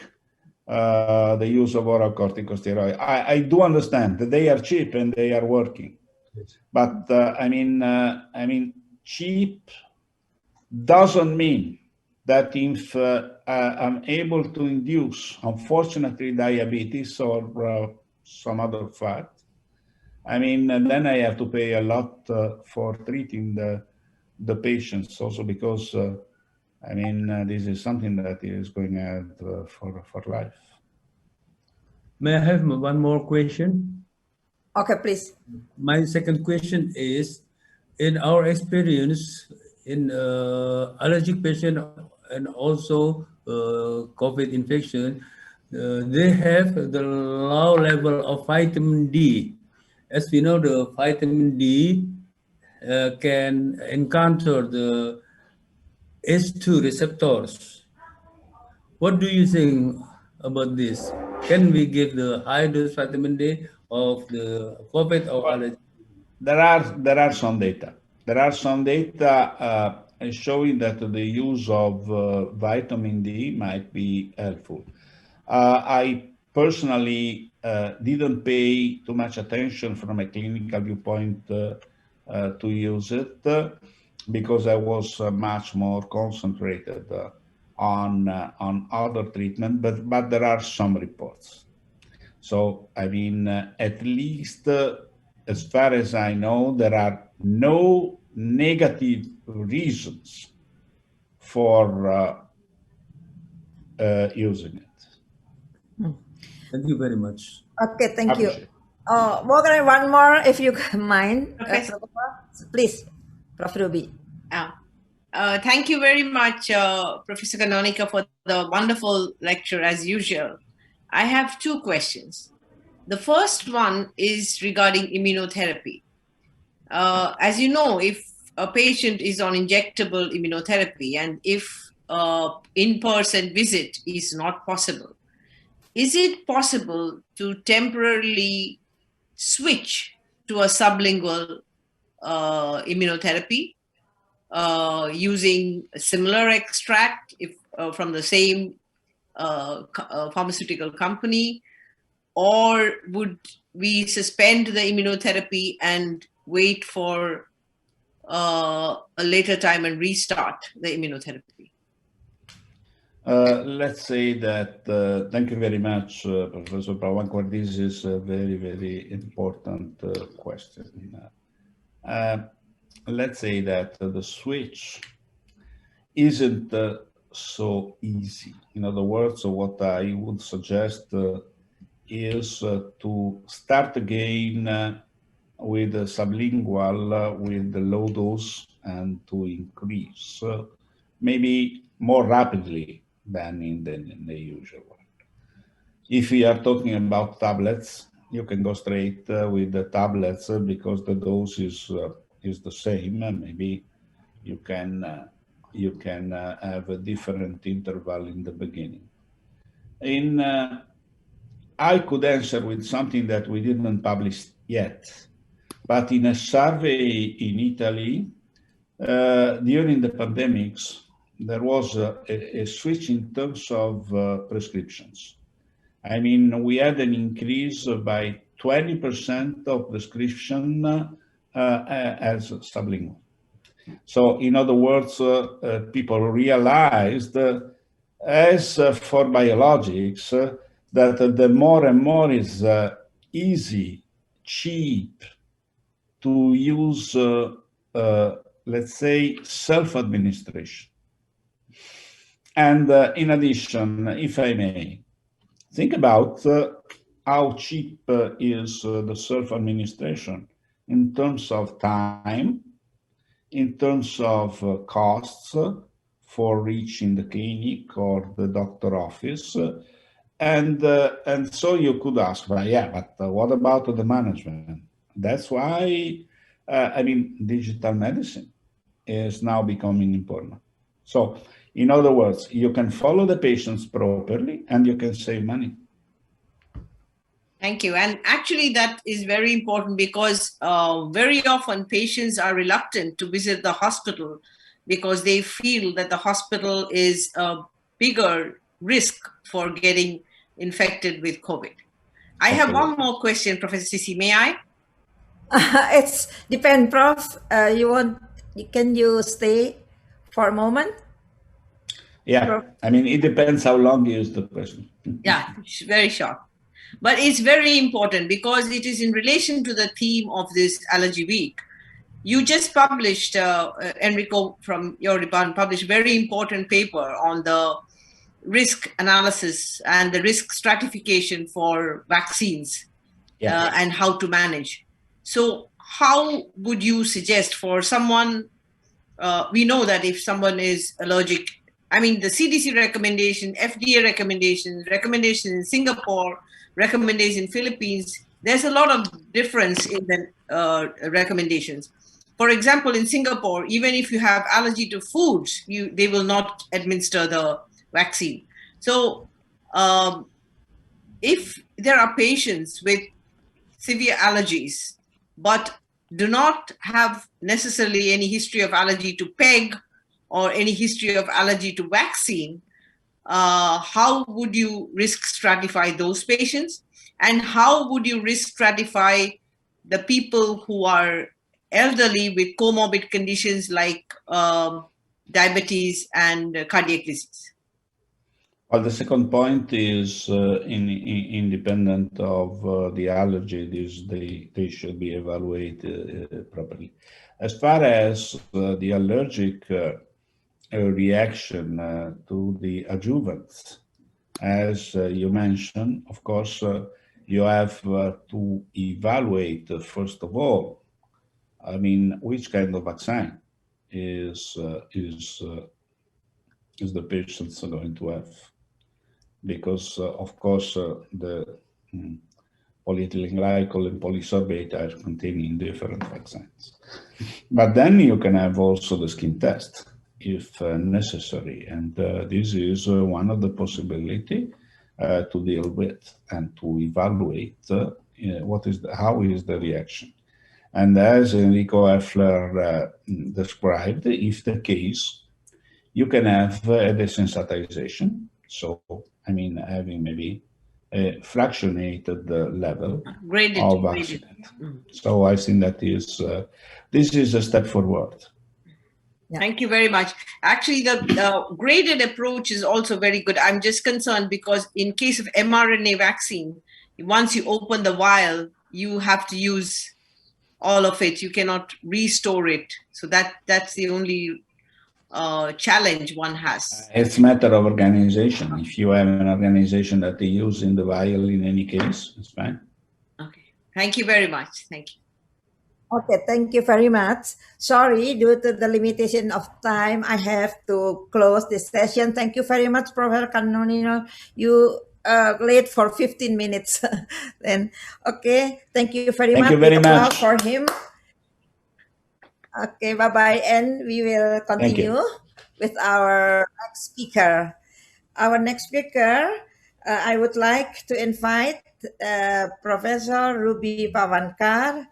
the use of oral corticosteroid. I do understand that they are cheap and they are working, but I mean, cheap doesn't mean that if I'm able to induce, unfortunately, diabetes or some other fat, I mean, then I have to pay a lot for treating the patients also, because I mean, this is something that is going ahead for life. May I have one more question? Okay, please. My second question is, in our experience in allergic patient and also COVID infection, they have the low level of vitamin D. As we know, the vitamin D can encounter the H2 receptors. What do you think about this? Can we give the high dose vitamin D of the COVID or allergy? There are some data. There are some data showing that the use of vitamin D might be helpful. I personally didn't pay too much attention from a clinical viewpoint to use it because I was much more concentrated on other treatment, but there are some reports. So, I mean, at least as far as I know, there are no negative reasons for using it. Thank you very much. Okay, thank you. Morgan, one more, if you mind. Please, Prof. Ruby. Thank you very much, Professor Canonica, for the wonderful lecture as usual. I have two questions. The first one is regarding immunotherapy. As you know, if a patient is on injectable immunotherapy and if in-person visit is not possible, is it possible to temporarily switch to a sublingual immunotherapy using a similar extract from the same pharmaceutical company? Or would we suspend the immunotherapy and wait for a later time and restart the immunotherapy? Let's say that, thank you very much, Professor Pawankar. This is a very, very important question. Let's say that the switch isn't so easy. In other words, what I would suggest is to start again with sublingual, with the low dose, and to increase maybe more rapidly than in the usual one. If we are talking about tablets, you can go straight with the tablets because the dose is the same. Maybe you can have a different interval in the beginning. I could answer with something that we didn't publish yet, but in a survey in Italy during the pandemics, there was a switch in terms of prescriptions. I mean, we had an increase by 20% of prescription as sublingual. So, in other words, people realized, as for biologics, that the more and more is easy, cheap to use, let's say, self-administration. And in addition, if I may, think about how cheap is the self-administration in terms of time, in terms of costs for reaching the clinic or the doctor office. And so you could ask, well, yeah, but what about the management? That's why, I mean, digital medicine is now becoming important. So, in other words, you can follow the patients properly and you can save money. Thank you. And actually, that is very important because very often patients are reluctant to visit the hospital because they feel that the hospital is a bigger risk for getting infected with COVID. I have one more question, Professor Cissy. May I? It's depend, Prof. Can you stay for a moment? Yeah, Prof. I mean, it depends how long is the question. Yeah, very short. But it's very important because it is in relation to the theme of this Allergy Week. You just published, Enrico from your department published a very important paper on the risk analysis and the risk stratification for vaccines and how to manage. So how would you suggest for someone, we know that if someone is allergic, I mean, the CDC recommendation, FDA recommendations in Singapore, recommendation in Philippines, there's a lot of difference in the recommendations. For example, in Singapore, even if you have allergy to foods, they will not administer the vaccine. So if there are patients with severe allergies, but do not have necessarily any history of allergy to PEG or any history of allergy to vaccine, how would you risk stratify those patients? And how would you risk stratify the people who are elderly with comorbid conditions like diabetes and cardiac disease? Well, the second point is independent of the allergy, they should be evaluated properly. As far as the allergic reaction to the adjuvants, as you mentioned, of course, you have to evaluate, first of all, I mean, which kind of vaccine is the patients going to have. Because, of course, the polyethylene glycol and polysorbate are containing different vaccines. But then you can have also the skin test if necessary. And this is one of the possibilities to deal with and to evaluate how is the reaction. And as Enrico Effler described, if the case, you can have a desensitization. So, I mean, having maybe a fractionated level Graded. of vaccinate. So I think that is this is a step forward. Yeah. Thank you very much. Actually, the graded approach is also very good. I'm just concerned because in case of mRNA vaccine, once you open the vial, you have to use all of it. You cannot restore it. So that's the only challenge one has. It's a matter of organization. If you have an organization that they use in the vial in any case, it's fine. Okay. Thank you very much. Thank you. Okay, thank you very much. Sorry, due to the limitation of time, I have to close this session. Thank you very much, Professor Canonica. You late for 15 minutes. Then, okay, thank you very much. Thank you very Big applause much. for him. Okay, bye-bye. And we will continue with our next speaker. Our next speaker, I would like to invite Professor Ruby Pawankar.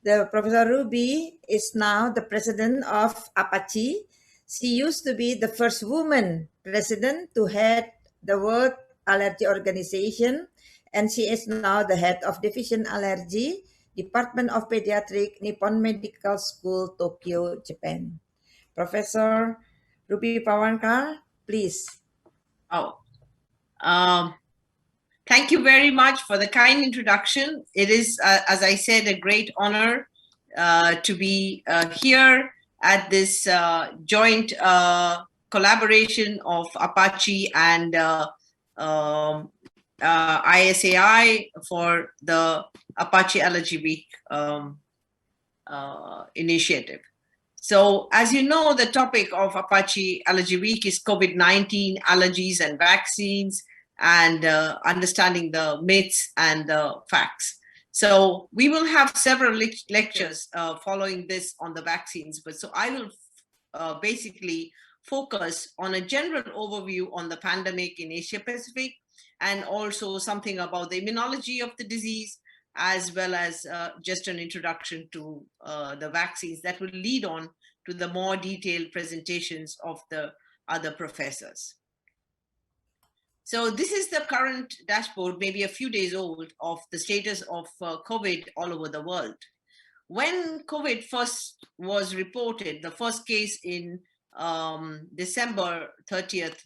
The Professor Ruby is now the president of APAACI. She used to be the first woman president to head the World Allergy Organization, and she is now the head of Division Allergy, Department of Pediatric, Nippon Medical School, Tokyo, Japan. Professor Ruby Pawankar, please. Oh, thank you very much for the kind introduction. It is, as I said, a great honor to be here at this joint collaboration of APAACI and ISAI for the APAACI Allergy Week initiative. So as you know, the topic of APAACI Allergy Week is COVID-19, allergies and vaccines, and understanding the myths and the facts. So we will have several lectures following this on the vaccines, but so I will basically focus on a general overview on the pandemic in Asia Pacific, and also something about the immunology of the disease, as well as just an introduction to the vaccines that will lead on to the more detailed presentations of the other professors. So this is the current dashboard, maybe a few days old, of the status of COVID all over the world. When COVID first was reported, the first case in December 30th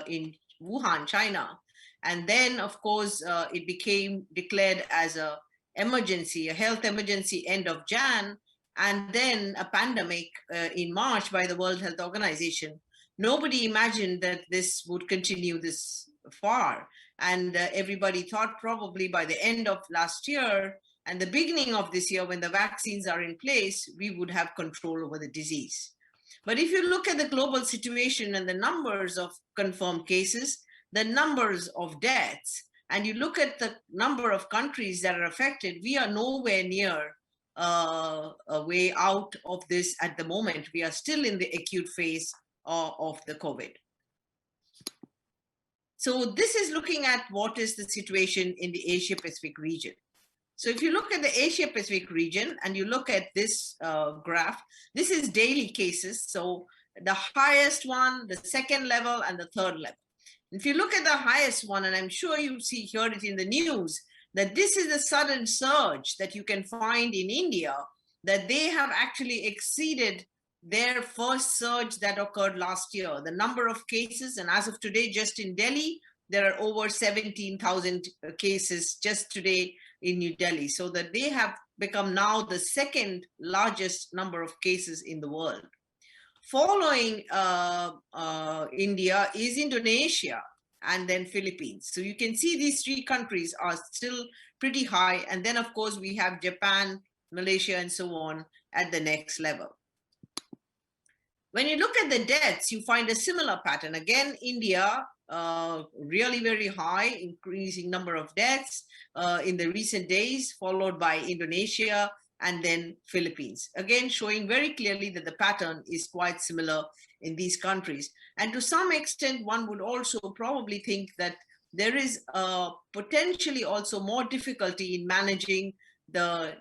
in Wuhan, China, and then of course it became declared as a emergency, a health emergency end of Jan, and then a pandemic in March by the World Health Organization. Nobody imagined that this would continue this far. And everybody thought probably by the end of last year and the beginning of this year, when the vaccines are in place, we would have control over the disease. But if you look at the global situation and the numbers of confirmed cases, the numbers of deaths, and you look at the number of countries that are affected, we are nowhere near a way out of this at the moment. We are still in the acute phase of the COVID. So this is looking at what is the situation in the Asia Pacific region. So if you look at the Asia Pacific region and you look at this graph, this is daily cases. So the highest one, the second level, and the third level. If you look at the highest one, and I'm sure you heard it in the news, that this is the sudden surge that you can find in India, that they have actually exceeded their first surge that occurred last year. The number of cases, and as of today, just in Delhi, there are over 17,000 cases just today in New Delhi. So that they have become now the second largest number of cases in the world. Following India is Indonesia and then Philippines. So you can see these three countries are still pretty high. And then of course we have Japan, Malaysia, and so on at the next level. When you look at the deaths, you find a similar pattern. Again, India, really very high, increasing number of deaths in the recent days, followed by Indonesia and then Philippines. Again, showing very clearly that the pattern is quite similar in these countries. And to some extent, one would also probably think that there is potentially also more difficulty in managing the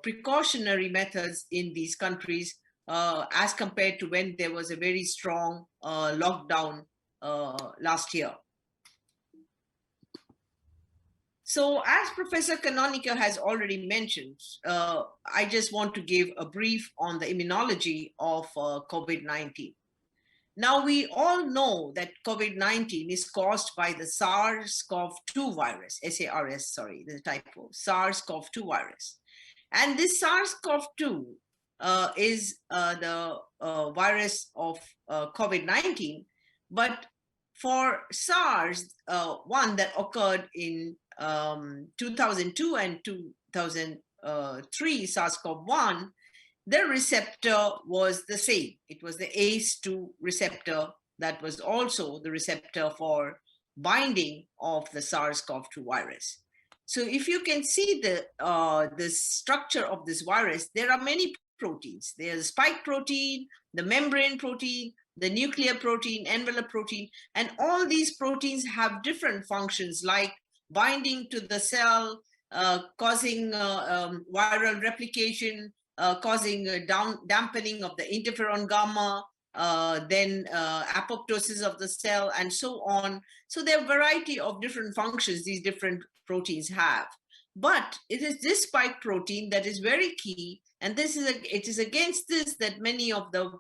precautionary methods in these countries as compared to when there was a very strong lockdown last year. So as Professor Canonica has already mentioned, I just want to give a brief on the immunology of COVID-19. Now, we all know that COVID-19 is caused by the SARS-CoV-2 virus, SARS, sorry, the typo, SARS-CoV-2 virus. And this SARS-CoV-2 is the virus of COVID-19, but for SARS, one that occurred in 2002 and 2003, SARS-CoV-1, the receptor was the same. It was the ACE2 receptor that was also the receptor for binding of the SARS-CoV-2 virus. So if you can see the structure of this virus, there are many proteins. There's the spike protein, the membrane protein, the nuclear protein, envelope protein, and all these proteins have different functions like binding to the cell, causing viral replication, causing dampening of the interferon gamma, then apoptosis of the cell, and so on. So there are a variety of different functions these different proteins have. But it is this spike protein that is very key, and it is against this that many of the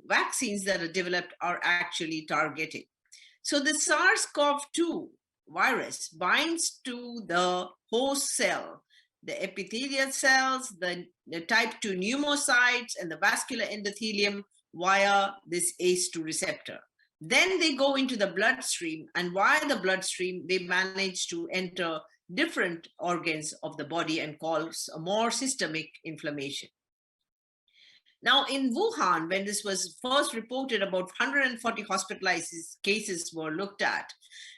vaccines that are developed are actually targeted. So the SARS-CoV-2 virus binds to the host cell, the epithelial cells, the type 2 pneumocytes, and the vascular endothelium via this ACE2 receptor. Then they go into the bloodstream, and via the bloodstream, they manage to enter different organs of the body and cause a more systemic inflammation. Now, in Wuhan, when this was first reported, about 140 hospitalized cases were looked at.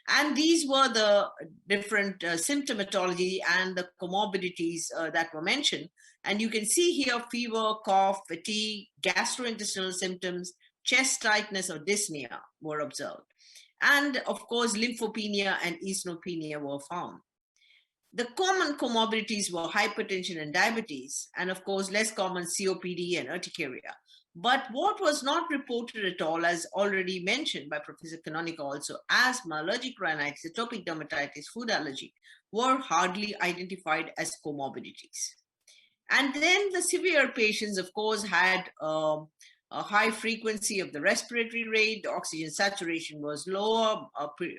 And these were the different symptomatology and the comorbidities that were mentioned. And you can see here fever, cough, fatigue, gastrointestinal symptoms, chest tightness or dyspnea were observed. And of course, lymphopenia and eosinopenia were found. The common comorbidities were hypertension and diabetes, and of course, less common COPD and urticaria. But what was not reported at all, as already mentioned by Professor Canonica also, asthma, allergic rhinitis, atopic dermatitis, food allergy, were hardly identified as comorbidities. And then the severe patients, of course, had a high frequency of the respiratory rate, the oxygen saturation was lower,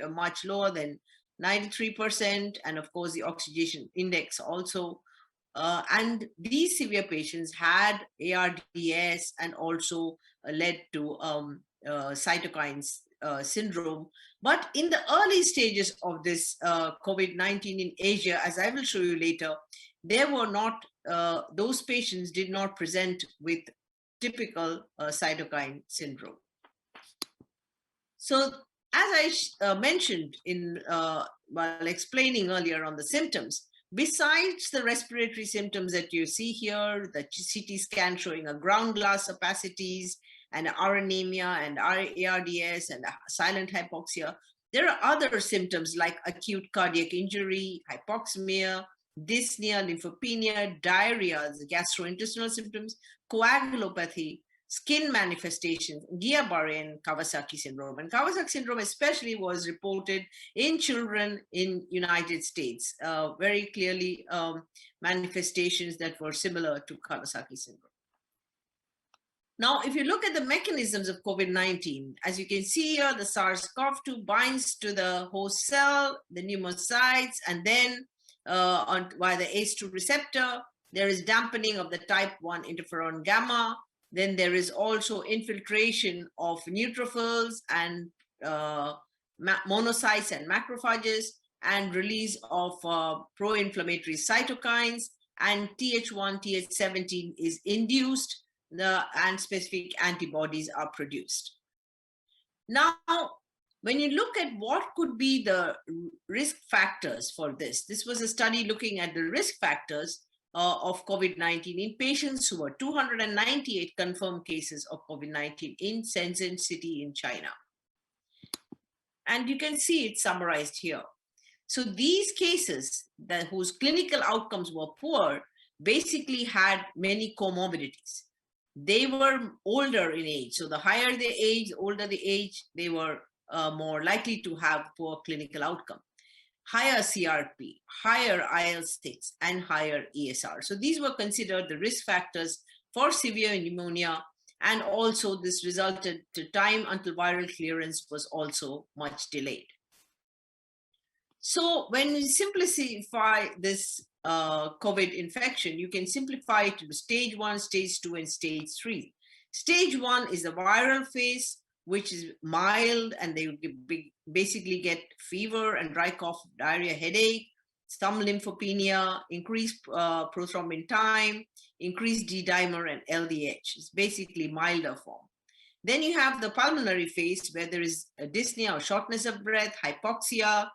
much lower than 93%, and of course the oxygenation index also. And these severe patients had ARDS and also led to cytokines syndrome. But in the early stages of this COVID-19 in Asia, as I will show you later, there were not, those patients did not present with typical cytokine syndrome. So as I mentioned while explaining earlier on the symptoms, besides the respiratory symptoms that you see here, the CT scan showing a ground glass opacities and anemia and ARDS and silent hypoxia, there are other symptoms like acute cardiac injury, hypoxemia, dyspnea, lymphopenia, diarrhea, the gastrointestinal symptoms, coagulopathy, skin manifestations, Guillain-Barré and Kawasaki syndrome. And Kawasaki syndrome especially was reported in children in United States, very clearly manifestations that were similar to Kawasaki syndrome. Now, if you look at the mechanisms of COVID-19, as you can see here, the SARS-CoV-2 binds to the host cell, the pneumocytes, and then via the ACE2 receptor, there is dampening of the type 1 interferon gamma. Then there is also infiltration of neutrophils and monocytes and macrophages, and release of pro-inflammatory cytokines, and Th1, Th17 is induced, and specific antibodies are produced. Now, when you look at what could be the risk factors for this was a study looking at the risk factors of COVID-19 in patients who were 298 confirmed cases of COVID-19 in Shenzhen city in China. And you can see it summarized here. So these cases whose clinical outcomes were poor basically had many comorbidities. They were older in age. So the higher the age, older the age, they were more likely to have poor clinical outcome. higher CRP, higher IL-6, and higher ESR. So these were considered the risk factors for severe pneumonia, and also this resulted to time until viral clearance was also much delayed. So when we simplify this COVID infection, you can simplify it to stage 1, stage 2, and stage 3. Stage 1 is the viral phase, which is mild, and they basically get fever and dry cough, diarrhea, headache, some lymphopenia, increased prothrombin time, increased D-dimer, and LDH. It's basically milder form. Then you have the pulmonary phase, where there is a dyspnea or shortness of breath, hypoxia,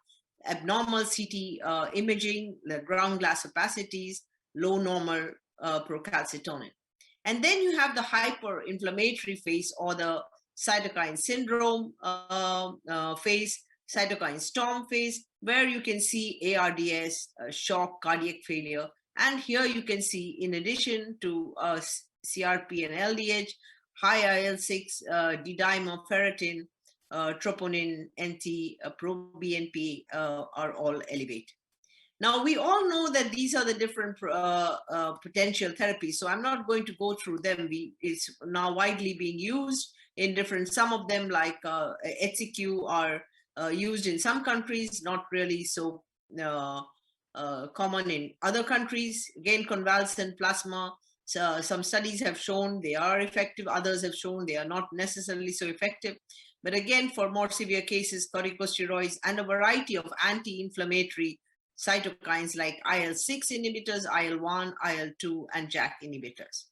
abnormal CT imaging, the ground glass opacities, low normal procalcitonin. And then you have the hyperinflammatory phase, or the cytokine syndrome phase, cytokine storm phase, where you can see ARDS, shock, cardiac failure. And here you can see, in addition to CRP and LDH, high IL-6, D-dimer, ferritin, troponin, NT, pro-BNP are all elevated. Now, we all know that these are the different potential therapies, so I'm not going to go through them. It's now widely being used in different, some of them like HCQ are used in some countries, not really so common in other countries. Again, convalescent plasma, so some studies have shown they are effective, others have shown they are not necessarily so effective. But again, for more severe cases, corticosteroids and a variety of anti-inflammatory cytokines like IL-6 inhibitors, IL-1, IL-2, and JAK inhibitors.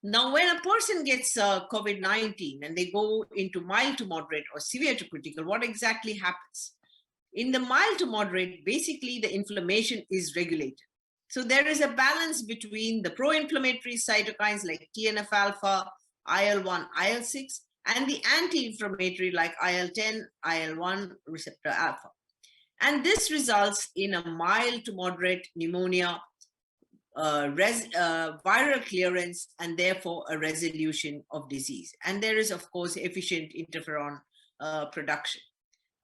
Now, when a person gets COVID-19 and they go into mild to moderate or severe to critical, what exactly happens? In the mild to moderate, basically the inflammation is regulated. So there is a balance between the pro-inflammatory cytokines like TNF-alpha, IL-1, IL-6, and the anti-inflammatory like IL-10, IL-1 receptor alpha. And this results in a mild to moderate pneumonia, viral clearance, and therefore a resolution of disease. And there is, of course, efficient interferon production.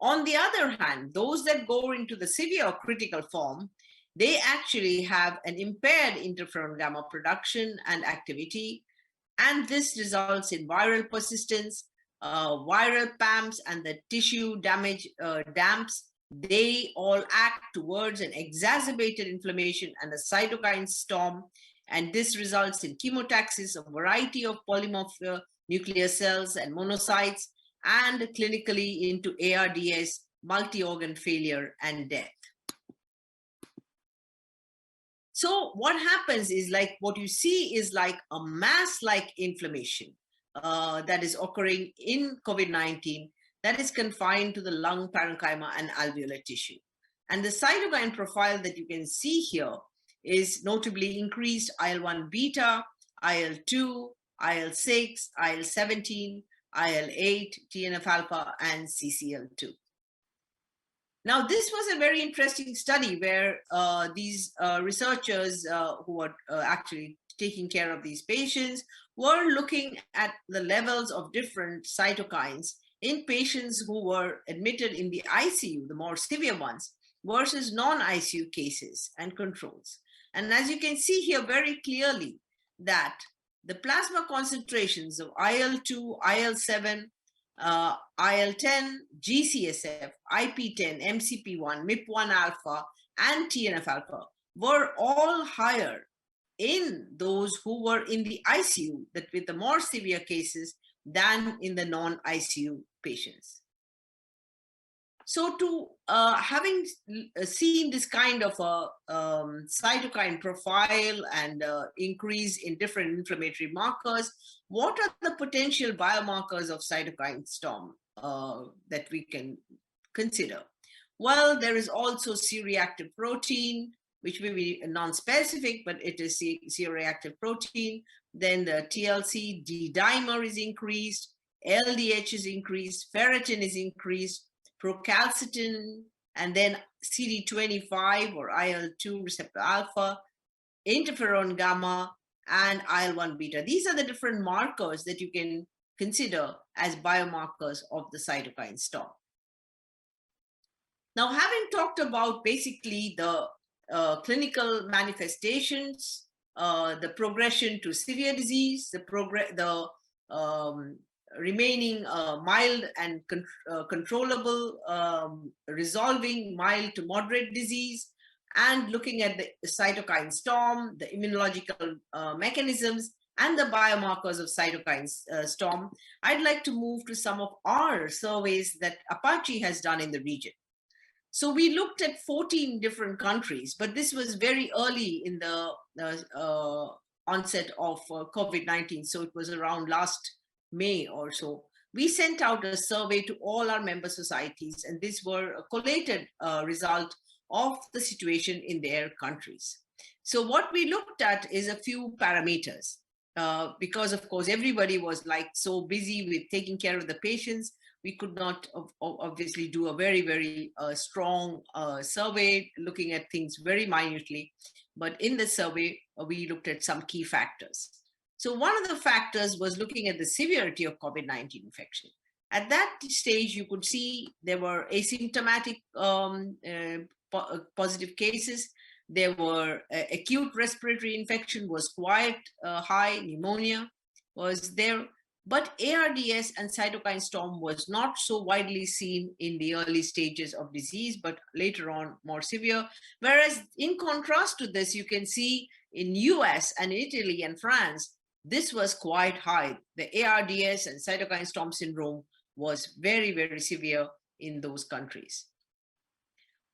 On the other hand, those that go into the severe or critical form, they actually have an impaired interferon gamma production and activity. And this results in viral persistence, viral PAMPs, and the tissue damage DAMPs. They all act towards an exacerbated inflammation and a cytokine storm. And this results in chemotaxis, a variety of polymorph nuclear cells and monocytes, and clinically into ARDS, multi-organ failure, and death. So what happens is, like, what you see is like a mass-like inflammation that is occurring in COVID-19 that is confined to the lung, parenchyma, and alveolar tissue. And the cytokine profile that you can see here is notably increased IL-1 beta, IL-2, IL-6, IL-17, IL-8, TNF-alpha, and CCL2. Now, this was a very interesting study where these researchers who were actually taking care of these patients were looking at the levels of different cytokines in patients who were admitted in the ICU, the more severe ones, versus non-ICU cases and controls. And as you can see here very clearly, that the plasma concentrations of IL-2, IL-7, IL-10, GCSF, IP-10, MCP-1, MIP-1 alpha, and TNF-alpha were all higher in those who were in the ICU, that with the more severe cases, than in the non-ICU patients. So to having seen this kind of a cytokine profile and increase in different inflammatory markers, what are the potential biomarkers of cytokine storm that we can consider? Well, there is also C-reactive protein, which may be non-specific, but it is C-reactive protein. Then the TLC, D-dimer is increased, LDH is increased, ferritin is increased, procalcitonin, and then CD25 or IL-2 receptor alpha, interferon gamma, and IL-1 beta. These are the different markers that you can consider as biomarkers of the cytokine storm. Now, having talked about basically the clinical manifestations, the progression to severe disease, the remaining mild and controllable, resolving mild to moderate disease, and looking at the cytokine storm, the immunological mechanisms, and the biomarkers of cytokine storm, I'd like to move to some of our surveys that APAAACI has done in the region. So we looked at 14 different countries, but this was very early in the onset of COVID-19. So it was around last May or so. We sent out a survey to all our member societies, and these were a collated result of the situation in their countries. So what we looked at is a few parameters, because of course everybody was like so busy with taking care of the patients. We could not obviously do a very, very strong survey looking at things very minutely. But in the survey, we looked at some key factors. So one of the factors was looking at the severity of COVID-19 infection. At that stage, you could see there were asymptomatic positive cases. There were acute respiratory infection was quite high, pneumonia was there. But ARDS and cytokine storm was not so widely seen in the early stages of disease, but later on more severe. Whereas in contrast to this, you can see in US and Italy and France, this was quite high. The ARDS and cytokine storm syndrome was very, very severe in those countries.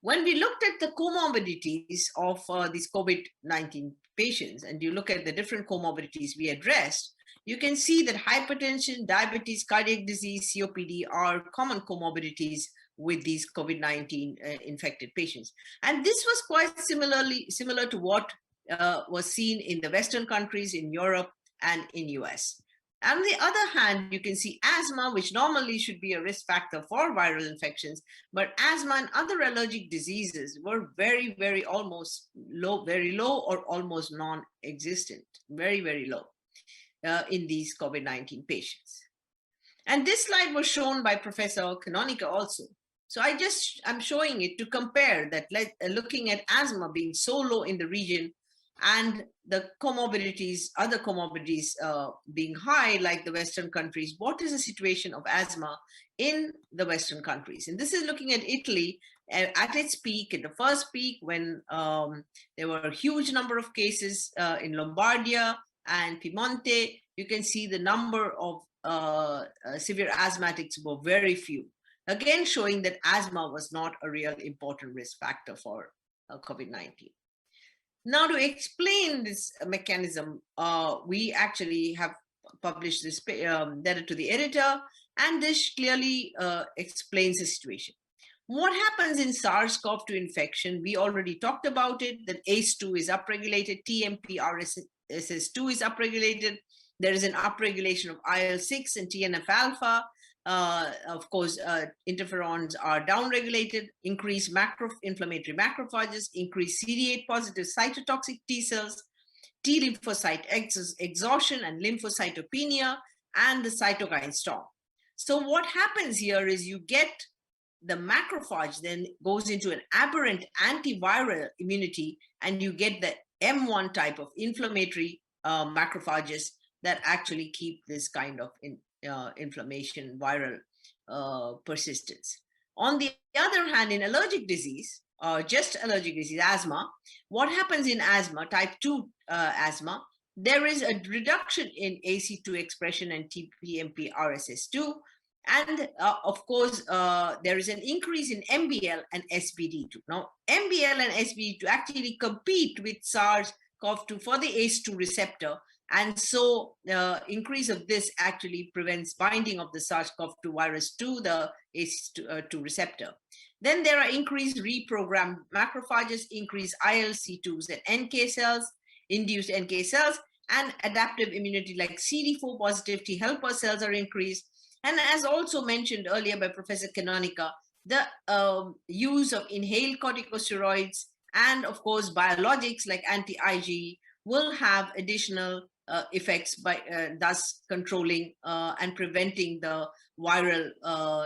When we looked at the comorbidities of these COVID-19 patients, and you look at the different comorbidities we addressed, you can see that hypertension, diabetes, cardiac disease, COPD are common comorbidities with these COVID-19 infected patients. And this was quite similar to what was seen in the Western countries, in Europe and in US. On the other hand, you can see asthma, which normally should be a risk factor for viral infections, but asthma and other allergic diseases were very, very almost low, very low or almost non-existent, very, very low in these COVID-19 patients. And this slide was shown by Professor Canonica also. So I'm showing it to compare that, looking at asthma being so low in the region and the comorbidities, other comorbidities being high, like the Western countries. What is the situation of asthma in the Western countries? And this is looking at Italy at its peak, in the first peak, when there were a huge number of cases in Lombardia and Piemonte. You can see the number of severe asthmatics were very few. Again, showing that asthma was not a real important risk factor for COVID-19. Now, to explain this mechanism, we actually have published this letter to the editor, and this clearly explains the situation. What happens in SARS-CoV-2 infection? We already talked about it, that ACE2 is upregulated, TMP-RSS2 is upregulated. There is an upregulation of IL-6 and TNF-alpha. Of course, interferons are downregulated, increased inflammatory macrophages, increased CD8 positive cytotoxic T cells, T lymphocyte exhaustion and lymphocytopenia, and the cytokine storm. So what happens here is you get the macrophage then goes into an aberrant antiviral immunity, and you get the M1 type of inflammatory macrophages that actually keep this kind of inflammation, viral persistence. On the other hand, in allergic disease, just allergic disease, asthma, what happens in asthma, type 2 asthma, there is a reduction in AC2 expression and TPMP-RSS2. And of course, there is an increase in MBL and SBD2. Now, MBL and SBD2 actually compete with SARS-CoV-2 for the ACE2 receptor. And so increase of this actually prevents binding of the SARS-CoV-2 virus to the ACE2 receptor. Then there are increased reprogrammed macrophages, increased ILC2s and NK cells, induced NK cells, and adaptive immunity like CD4 positive T helper cells are increased. And as also mentioned earlier by Professor Canonica, the use of inhaled corticosteroids and of course biologics like anti-IgE will have additional effects by thus controlling and preventing the viral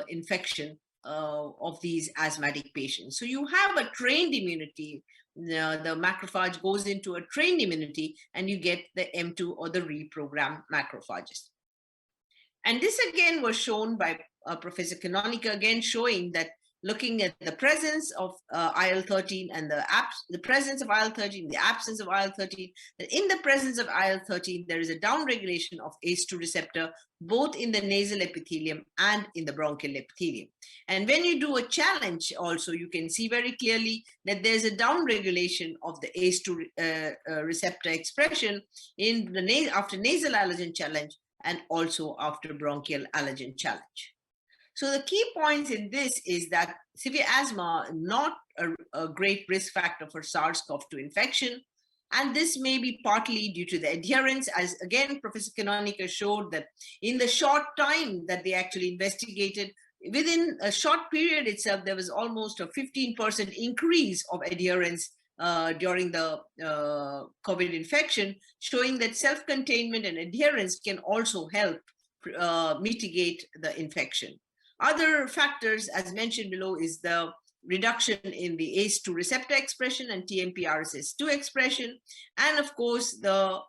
infection of these asthmatic patients. So you have a trained immunity. The macrophage goes into a trained immunity, and you get the M2 or the reprogrammed macrophages. And this again was shown by Professor Canonica, again showing that looking at the presence of IL-13 and the presence of IL-13, the absence of IL-13, that in the presence of IL-13, there is a downregulation of ACE2 receptor, both in the nasal epithelium and in the bronchial epithelium. And when you do a challenge also, you can see very clearly that there's a downregulation of the ACE2 receptor expression in the after nasal allergen challenge and also after bronchial allergen challenge. So the key points in this is that severe asthma is not a great risk factor for SARS-CoV-2 infection. And this may be partly due to the adherence, as again, Professor Canonica showed that in the short time that they actually investigated, within a short period itself, there was almost a 15% increase of adherence during the COVID infection, showing that self-containment and adherence can also help mitigate the infection. Other factors, as mentioned below, is the reduction in the ACE2 receptor expression and TMPRSS2 expression, and of course, the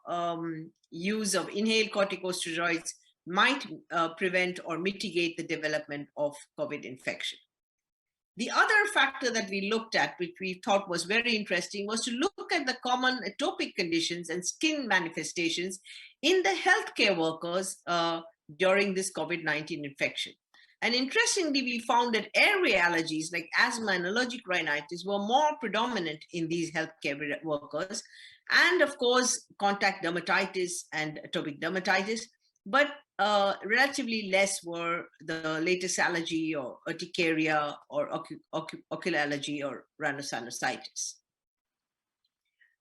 use of inhaled corticosteroids might prevent or mitigate the development of COVID infection. The other factor that we looked at, which we thought was very interesting, was to look at the common atopic conditions and skin manifestations in the healthcare workers during this COVID-19 infection. And interestingly, we found that airway allergies like asthma and allergic rhinitis were more predominant in these healthcare workers, and of course, contact dermatitis and atopic dermatitis, but relatively less were the latest allergy or urticaria or ocular allergy or rhinosinusitis.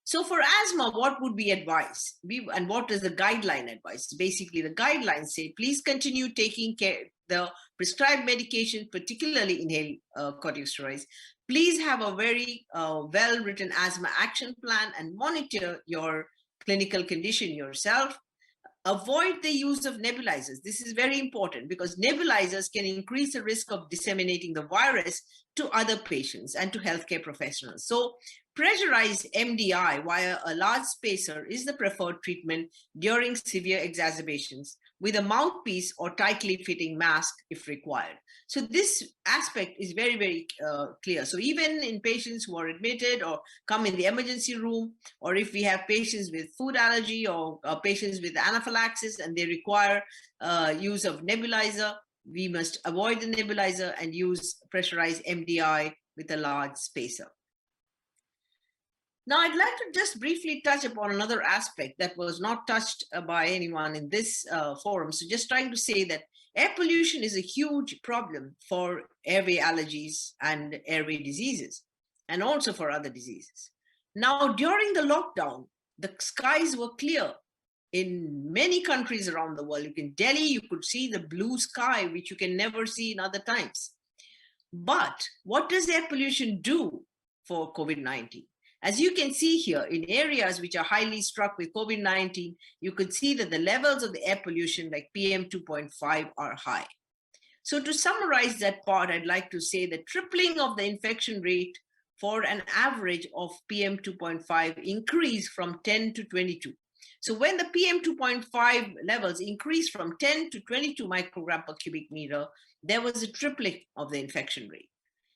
So for asthma, what would we advise? And what is the guideline advice? Basically, the guidelines say, please continue taking care the prescribed medication, particularly inhaled corticosteroids. Please have a very well-written asthma action plan and monitor your clinical condition yourself. Avoid the use of nebulizers. This is very important because nebulizers can increase the risk of disseminating the virus to other patients and to healthcare professionals. So pressurized MDI via a large spacer is the preferred treatment during severe exacerbations, with a mouthpiece or tightly fitting mask if required. So this aspect is very, very clear. So even in patients who are admitted or come in the emergency room, or if we have patients with food allergy or patients with anaphylaxis and they require use of nebulizer, we must avoid the nebulizer and use pressurized MDI with a large spacer. Now, I'd like to just briefly touch upon another aspect that was not touched by anyone in this forum. So just trying to say that air pollution is a huge problem for airway allergies and airway diseases, and also for other diseases. Now, during the lockdown, the skies were clear in many countries around the world. In Delhi, you could see the blue sky, which you can never see in other times. But what does air pollution do for COVID-19? As you can see here, in areas which are highly struck with COVID-19, you could see that the levels of the air pollution like PM2.5 are high. So to summarize that part, I'd like to say the tripling of the infection rate for an average of PM2.5 increased from 10 to 22. So when the PM2.5 levels increased from 10 to 22 microgram per cubic meter, there was a tripling of the infection rate.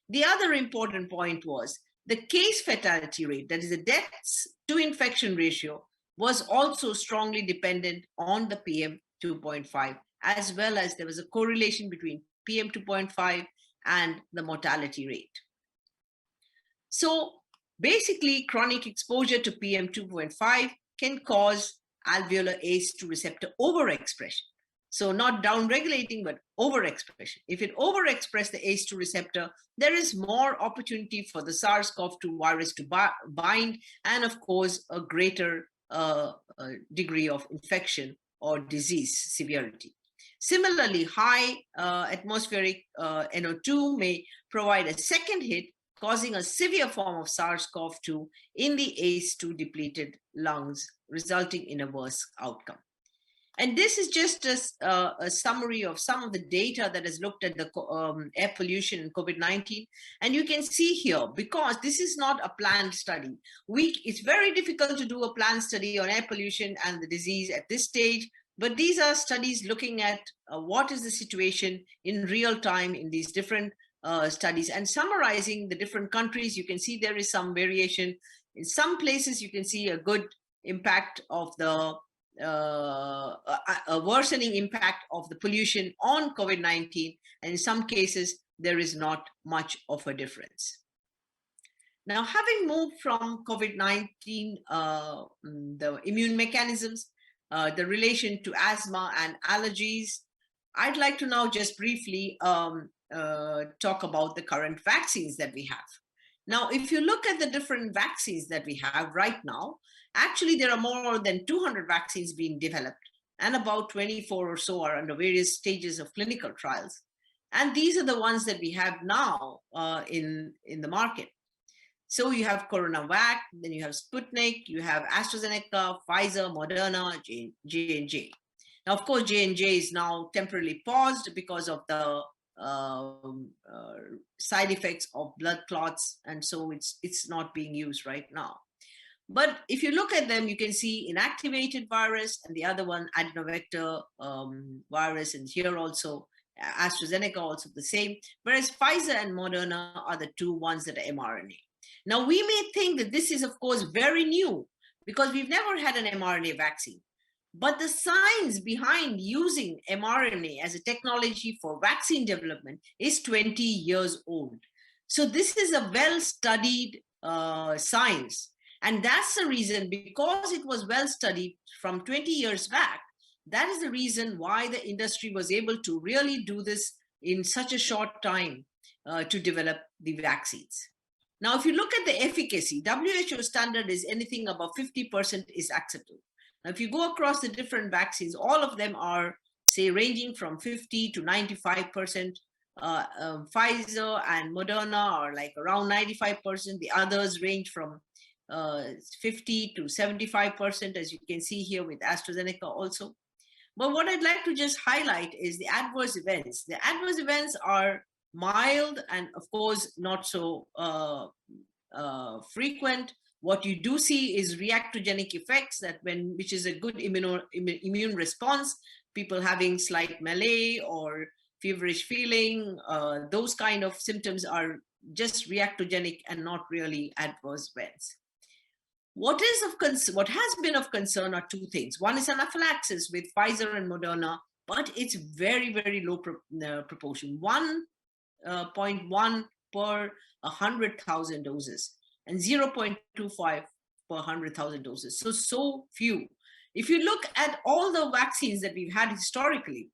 The other important point was the case fatality rate, that is the deaths to infection ratio, was also strongly dependent on the PM2.5, as well as there was a correlation between PM2.5 and the mortality rate. So basically, chronic exposure to PM2.5 can cause alveolar ACE2 receptor overexpression. So not downregulating, but overexpression. If it overexpresses the ACE2 receptor, there is more opportunity for the SARS-CoV-2 virus to bind, and of course, a greater degree of infection or disease severity. Similarly, high atmospheric NO2 may provide a second hit, causing a severe form of SARS-CoV-2 in the ACE2 depleted lungs, resulting in a worse outcome. And this is just a summary of some of the data that has looked at the air pollution in COVID-19. And you can see here, because this is not a planned study, it's very difficult to do a planned study on air pollution and the disease at this stage. But these are studies looking at what is the situation in real time in these different studies and summarizing the different countries. You can see there is some variation. In some places, you can see a good impact of the a worsening impact of the pollution on COVID-19, and in some cases there is not much of a difference. Now, having moved from COVID-19, the immune mechanisms, the relation to asthma and allergies, I'd like to now just briefly talk about the current vaccines that we have. Now, if you look at the different vaccines that we have right now, actually, there are more than 200 vaccines being developed, and about 24 or so are under various stages of clinical trials. And these are the ones that we have now in the market. So you have CoronaVac, then you have Sputnik, you have AstraZeneca, Pfizer, Moderna, J&J. Now, of course, J&J is now temporarily paused because of the side effects of blood clots, and so it's not being used right now. But if you look at them, you can see inactivated virus and the other one adenovector virus, and here also AstraZeneca also the same, whereas Pfizer and Moderna are the two ones that are mRNA. Now, we may think that this is, of course, very new because we've never had an mRNA vaccine. But the science behind using mRNA as a technology for vaccine development is 20 years old. So this is a well-studied science. And that's the reason, because it was well-studied from 20 years back, that is the reason why the industry was able to really do this in such a short time to develop the vaccines. Now, if you look at the efficacy, WHO standard is anything above 50% is acceptable. Now, if you go across the different vaccines, all of them are, say, ranging from 50 to 95%. Pfizer and Moderna are like around 95%. The others range from 50 to 75%, as you can see here with AstraZeneca also. But what I'd like to just highlight is the adverse events. The adverse events are mild and, of course, not so frequent. What you do see is reactogenic effects, which is a good immune response, people having slight malaise or feverish feeling, those kind of symptoms are just reactogenic and not really adverse events. What has been of concern are two things. One is anaphylaxis with Pfizer and Moderna, but it's very, very low proportion, 1.1 per 100,000 doses. And 0.25 per 100,000 doses. So few. If you look at all the vaccines that we've had historically,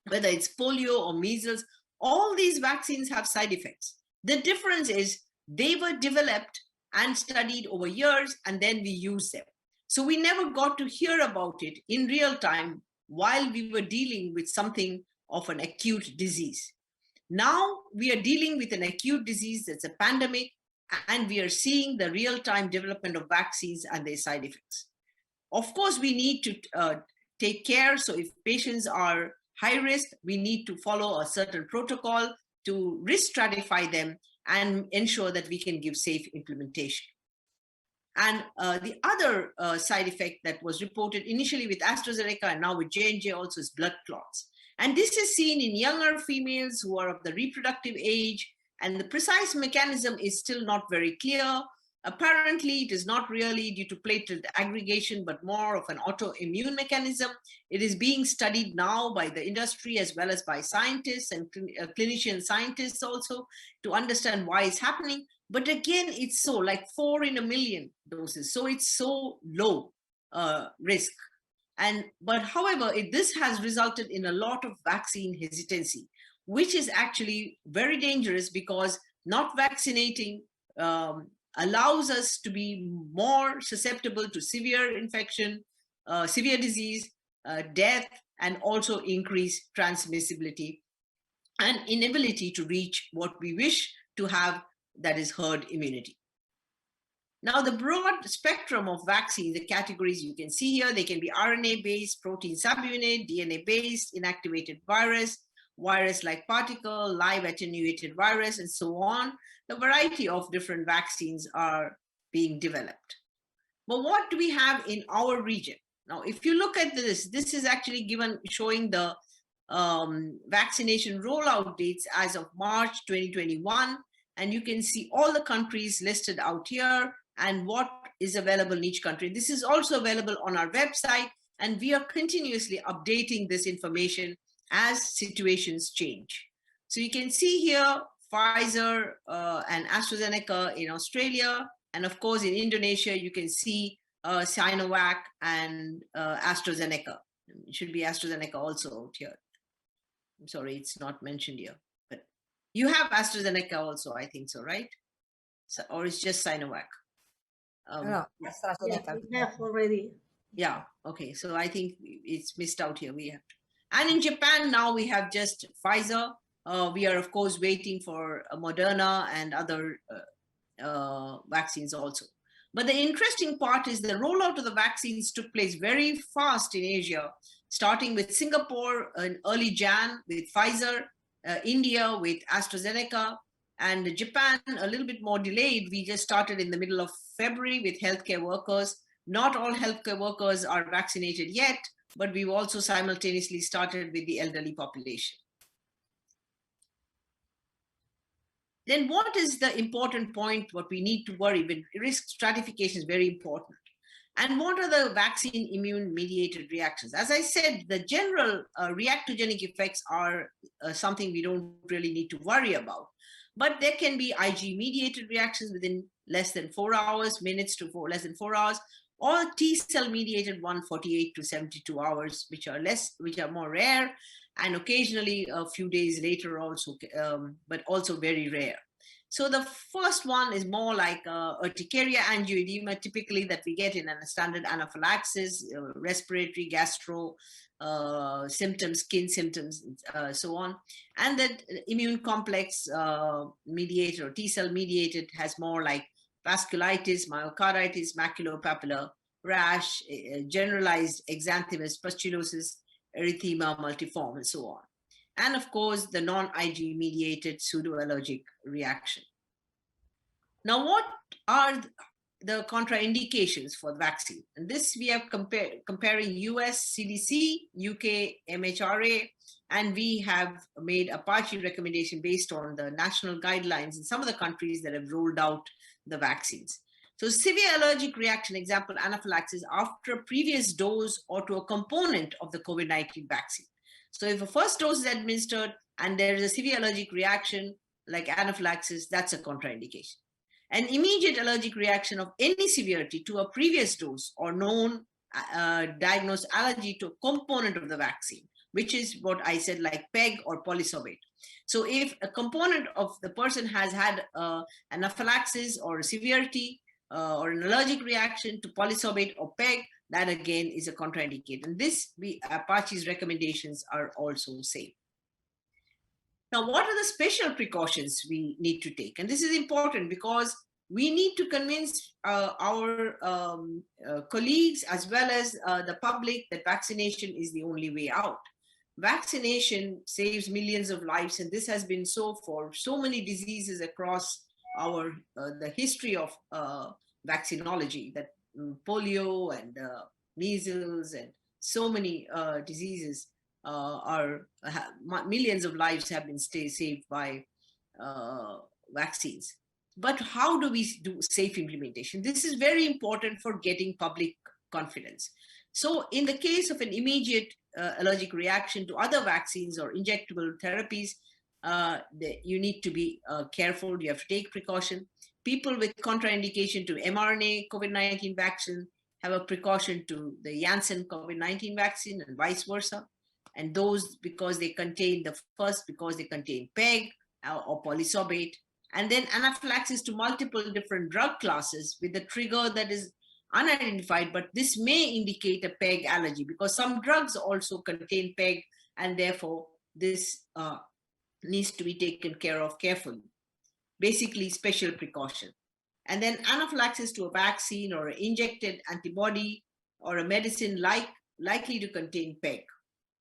whether it's polio or measles, all these vaccines have side effects. The difference is they were developed and studied over years, and then we use them. So we never got to hear about it in real time while we were dealing with something of an acute disease. Now we are dealing with an acute disease that's a pandemic, and we are seeing the real-time development of vaccines and their side effects. Of course, we need to take care. So if patients are high risk, we need to follow a certain protocol to risk stratify them and ensure that we can give safe implementation. And the other side effect that was reported initially with AstraZeneca and now with J&J also is blood clots. And this is seen in younger females who are of the reproductive age, and the precise mechanism is still not very clear. Apparently, it is not really due to platelet aggregation, but more of an autoimmune mechanism. It is being studied now by the industry as well as by scientists and clinician scientists also to understand why it's happening. But again, it's so like 4 in a million doses. So it's so low risk. But however, this has resulted in a lot of vaccine hesitancy, which is actually very dangerous because not vaccinating allows us to be more susceptible to severe infection, severe disease, death, and also increased transmissibility and inability to reach what we wish to have, that is herd immunity. Now, the broad spectrum of vaccines, the categories you can see here, they can be RNA-based, protein subunit, DNA-based, inactivated virus, virus-like particle, live attenuated virus, and so on. A variety of different vaccines are being developed. But what do we have in our region? Now, if you look at this, this is actually showing the vaccination rollout dates as of March 2021. And you can see all the countries listed out here and what is available in each country. This is also available on our website, and we are continuously updating this information as situations change. So you can see here Pfizer and AstraZeneca in Australia, and of course in Indonesia you can see Sinovac and AstraZeneca. It should be AstraZeneca also out here. I'm sorry, it's not mentioned here, but you have AstraZeneca also, I think so, right? So, or it's just Sinovac? No, AstraZeneca. We have already. Yeah, okay, so I think it's missed out here. We have to. And in Japan now we have just Pfizer. We are of course waiting for Moderna and other vaccines also. But the interesting part is the rollout of the vaccines took place very fast in Asia, starting with Singapore in early Jan with Pfizer, India with AstraZeneca, and Japan a little bit more delayed. We just started in the middle of February with healthcare workers. Not all healthcare workers are vaccinated yet, but we've also simultaneously started with the elderly population. Then what is the important point, what we need to worry with risk stratification is very important. And what are the vaccine immune mediated reactions? As I said, the general reactogenic effects are something we don't really need to worry about. But there can be IG mediated reactions within less than 4 hours, minutes to less than 4 hours, or T cell mediated 148 to 72 hours, which are more rare, and occasionally a few days later also, but also very rare. So the first one is more like urticaria angioedema, typically that we get in a standard anaphylaxis, respiratory, gastro symptoms, skin symptoms, so on. And that immune complex mediated or T cell mediated has more like vasculitis, myocarditis, maculopapular rash, generalized exanthemus, pustulosis, erythema multiforme, and so on. And of course, the non-IG mediated pseudoallergic reaction. Now, what are the contraindications for the vaccine? And this we have comparing US CDC, UK MHRA, and we have made APAAACI recommendation based on the national guidelines in some of the countries that have rolled out the vaccines. So severe allergic reaction, example, anaphylaxis after a previous dose or to a component of the COVID-19 vaccine. So if a first dose is administered and there is a severe allergic reaction like anaphylaxis, that's a contraindication. An immediate allergic reaction of any severity to a previous dose or known diagnosed allergy to a component of the vaccine, which is what I said, like PEG or polysorbate. So if a component of the person has had anaphylaxis or a severity or an allergic reaction to polysorbate or PEG, that again is a contraindicator. And this, APAACI's recommendations are also same. Now, what are the special precautions we need to take? And this is important because we need to convince our colleagues as well as the public that vaccination is the only way out. Vaccination saves millions of lives, and this has been so for so many diseases across our the history of vaccinology, that polio and measles and so many diseases millions of lives have been saved by vaccines. But how do we do safe implementation? This is very important for getting public confidence. So in the case of an immediate allergic reaction to other vaccines or injectable therapies, you need to be careful. You have to take precaution. People with contraindication to mRNA COVID-19 vaccine have a precaution to the Janssen COVID-19 vaccine and vice versa. And those because they contain because they contain PEG or polysorbate. And then anaphylaxis to multiple different drug classes with a trigger that is unidentified, but this may indicate a PEG allergy because some drugs also contain PEG, and therefore this needs to be taken care of carefully. Basically, special precaution. And then anaphylaxis to a vaccine or an injected antibody or a medicine likely to contain PEG,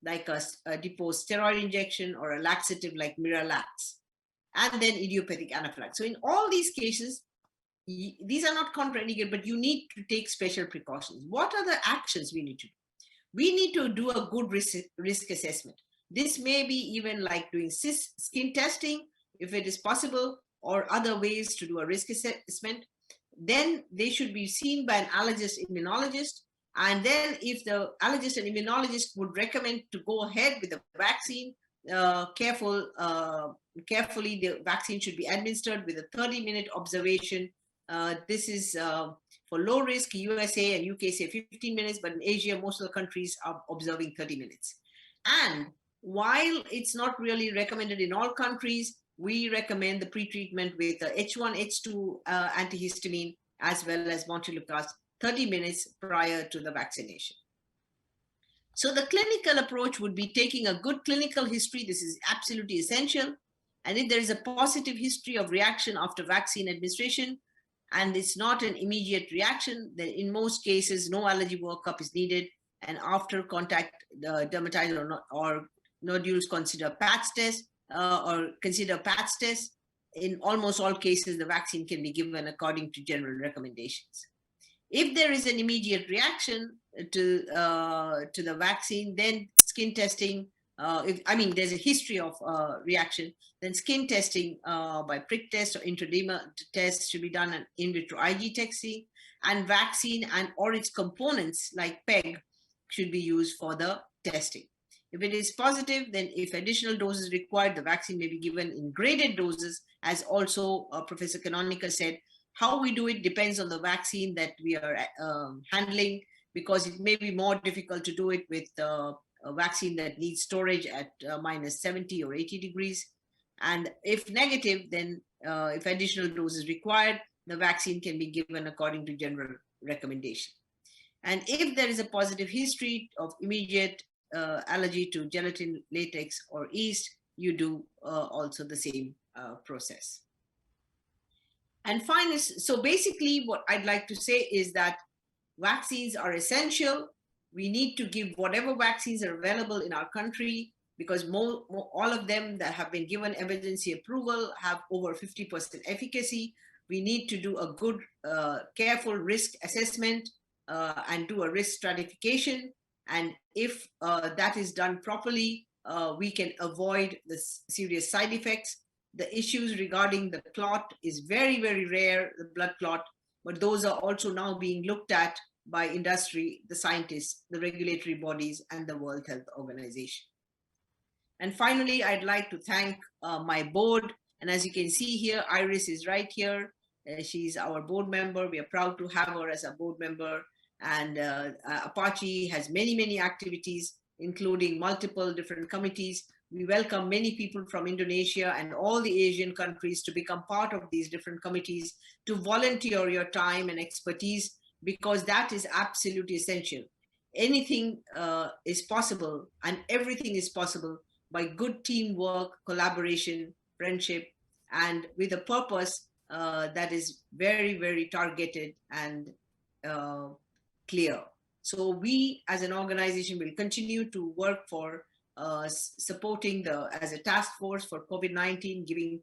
like a deposed steroid injection or a laxative like Miralax, and then idiopathic anaphylaxis. So in all these cases, these are not contraindicated, but you need to take special precautions. What are the actions we need to do? We need to do a good risk assessment. This may be even like doing skin testing, if it is possible, or other ways to do a risk assessment. Then they should be seen by an allergist immunologist. And then if the allergist and immunologist would recommend to go ahead with the vaccine, carefully the vaccine should be administered with a 30-minute observation. This is for low risk. USA and UK say 15 minutes, but in Asia, most of the countries are observing 30 minutes. And while it's not really recommended in all countries, we recommend the pre-treatment with H1, H2 antihistamine as well as montelukast 30 minutes prior to the vaccination. So the clinical approach would be taking a good clinical history. This is absolutely essential. And if there is a positive history of reaction after vaccine administration, and it's not an immediate reaction, then in most cases, no allergy workup is needed. And after contact dermatitis or nodules, consider PATS test or consider PATS test. In almost all cases, the vaccine can be given according to general recommendations. If there is an immediate reaction to the vaccine, then skin testing, there's a history of reaction, then skin testing by prick test or intradermal test should be done, and in vitro IG testing, and vaccine and or its components like PEG should be used for the testing. If it is positive, then if additional doses required, the vaccine may be given in graded doses, as also Professor Canonica said. How we do it depends on the vaccine that we are handling, because it may be more difficult to do it with a vaccine that needs storage at minus 70 or 80 degrees. And if negative, then if additional dose is required, the vaccine can be given according to general recommendation. And if there is a positive history of immediate allergy to gelatin, latex, or yeast, you do also the same process. And finally, so basically what I'd like to say is that vaccines are essential. We need to give whatever vaccines are available in our country, because all of them that have been given emergency approval have over 50% efficacy. We need to do a good, careful risk assessment and do a risk stratification. And if that is done properly, we can avoid the serious side effects. The issues regarding the clot is very, very rare, the blood clot, but those are also now being looked at by industry, the scientists, the regulatory bodies, and the World Health Organization. And finally, I'd like to thank my board. And as you can see here, Iris is right here. She's our board member. We are proud to have her as a board member. And APAACI has many, many activities, including multiple different committees. We welcome many people from Indonesia and all the Asian countries to become part of these different committees, to volunteer your time and expertise, because that is absolutely essential. Anything is possible, and everything is possible by good teamwork, collaboration, friendship, and with a purpose that is very, very targeted and clear. So we as an organization will continue to work for supporting as a task force for COVID-19, giving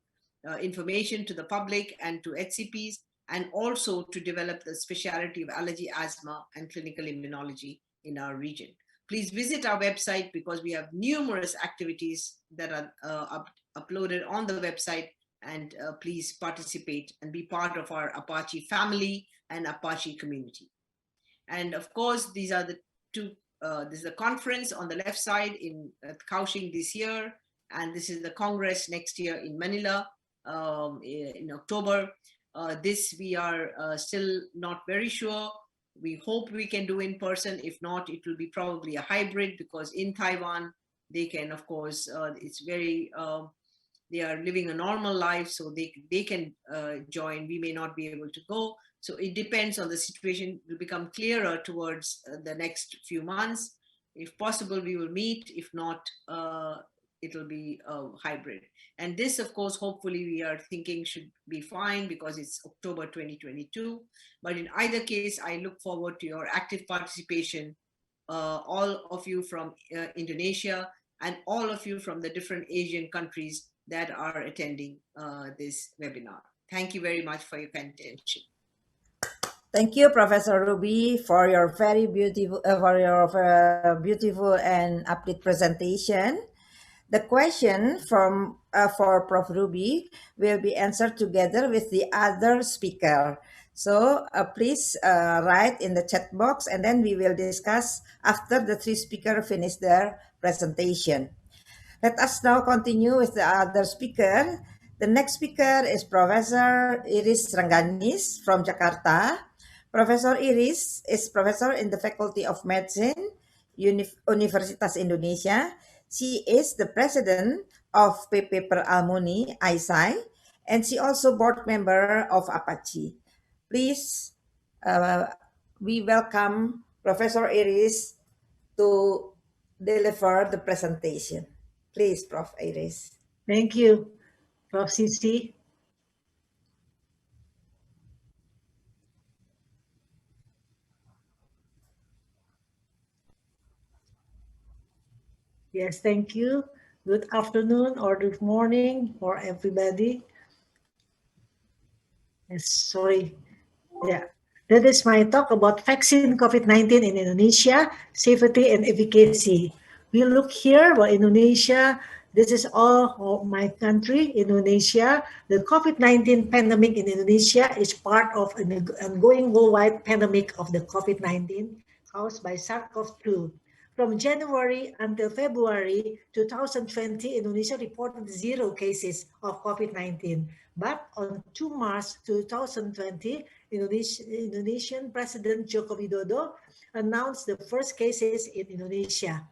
information to the public and to HCPs, and also to develop the specialty of allergy, asthma, and clinical immunology in our region. Please visit our website, because we have numerous activities that are uploaded on the website, and please participate and be part of our APAACI family and APAACI community. And of course, these are the two. This is the conference on the left side in Kaohsiung this year, and this is the Congress next year in Manila in October. This we are still not very sure. We hope we can do in person. If not, it will be probably a hybrid, because in Taiwan, they can, of course, it's very, they are living a normal life, so they can join. We may not be able to go. So it depends on the situation. It will become clearer towards the next few months. If possible, we will meet. If not, it'll be hybrid. And this, of course, hopefully we are thinking should be fine because it's October 2022. But in either case, I look forward to your active participation, all of you from Indonesia and all of you from the different Asian countries that are attending this webinar. Thank you very much for your attention. Thank you, Professor Ruby, for your very beautiful, beautiful and update presentation. The question from for Prof. Ruby will be answered together with the other speaker. So please write in the chat box, and then we will discuss after the three speakers finish their presentation. Let us now continue with the other speaker. The next speaker is Professor Iris Rengganis from Jakarta. Professor Iris is professor in the Faculty of Medicine, Universitas Indonesia. She is the president of PP Per Almuni, ISAI, and she also board member of APAAACI. Please, we welcome Professor Iris to deliver the presentation. Please, Prof. Iris. Thank you, Prof. Cissy. Yes, thank you. Good afternoon or good morning for everybody. Yes, sorry. Yeah, that is my talk about vaccine COVID-19 in Indonesia, safety and efficacy. We look here, well, Indonesia, this is all of my country, Indonesia. The COVID-19 pandemic in Indonesia is part of an ongoing worldwide pandemic of the COVID-19 caused by SARS-CoV-2. From January until February 2020, Indonesia reported 0 cases of COVID-19. But on 2 March 2020, Indonesian President Joko Widodo announced the first cases in Indonesia.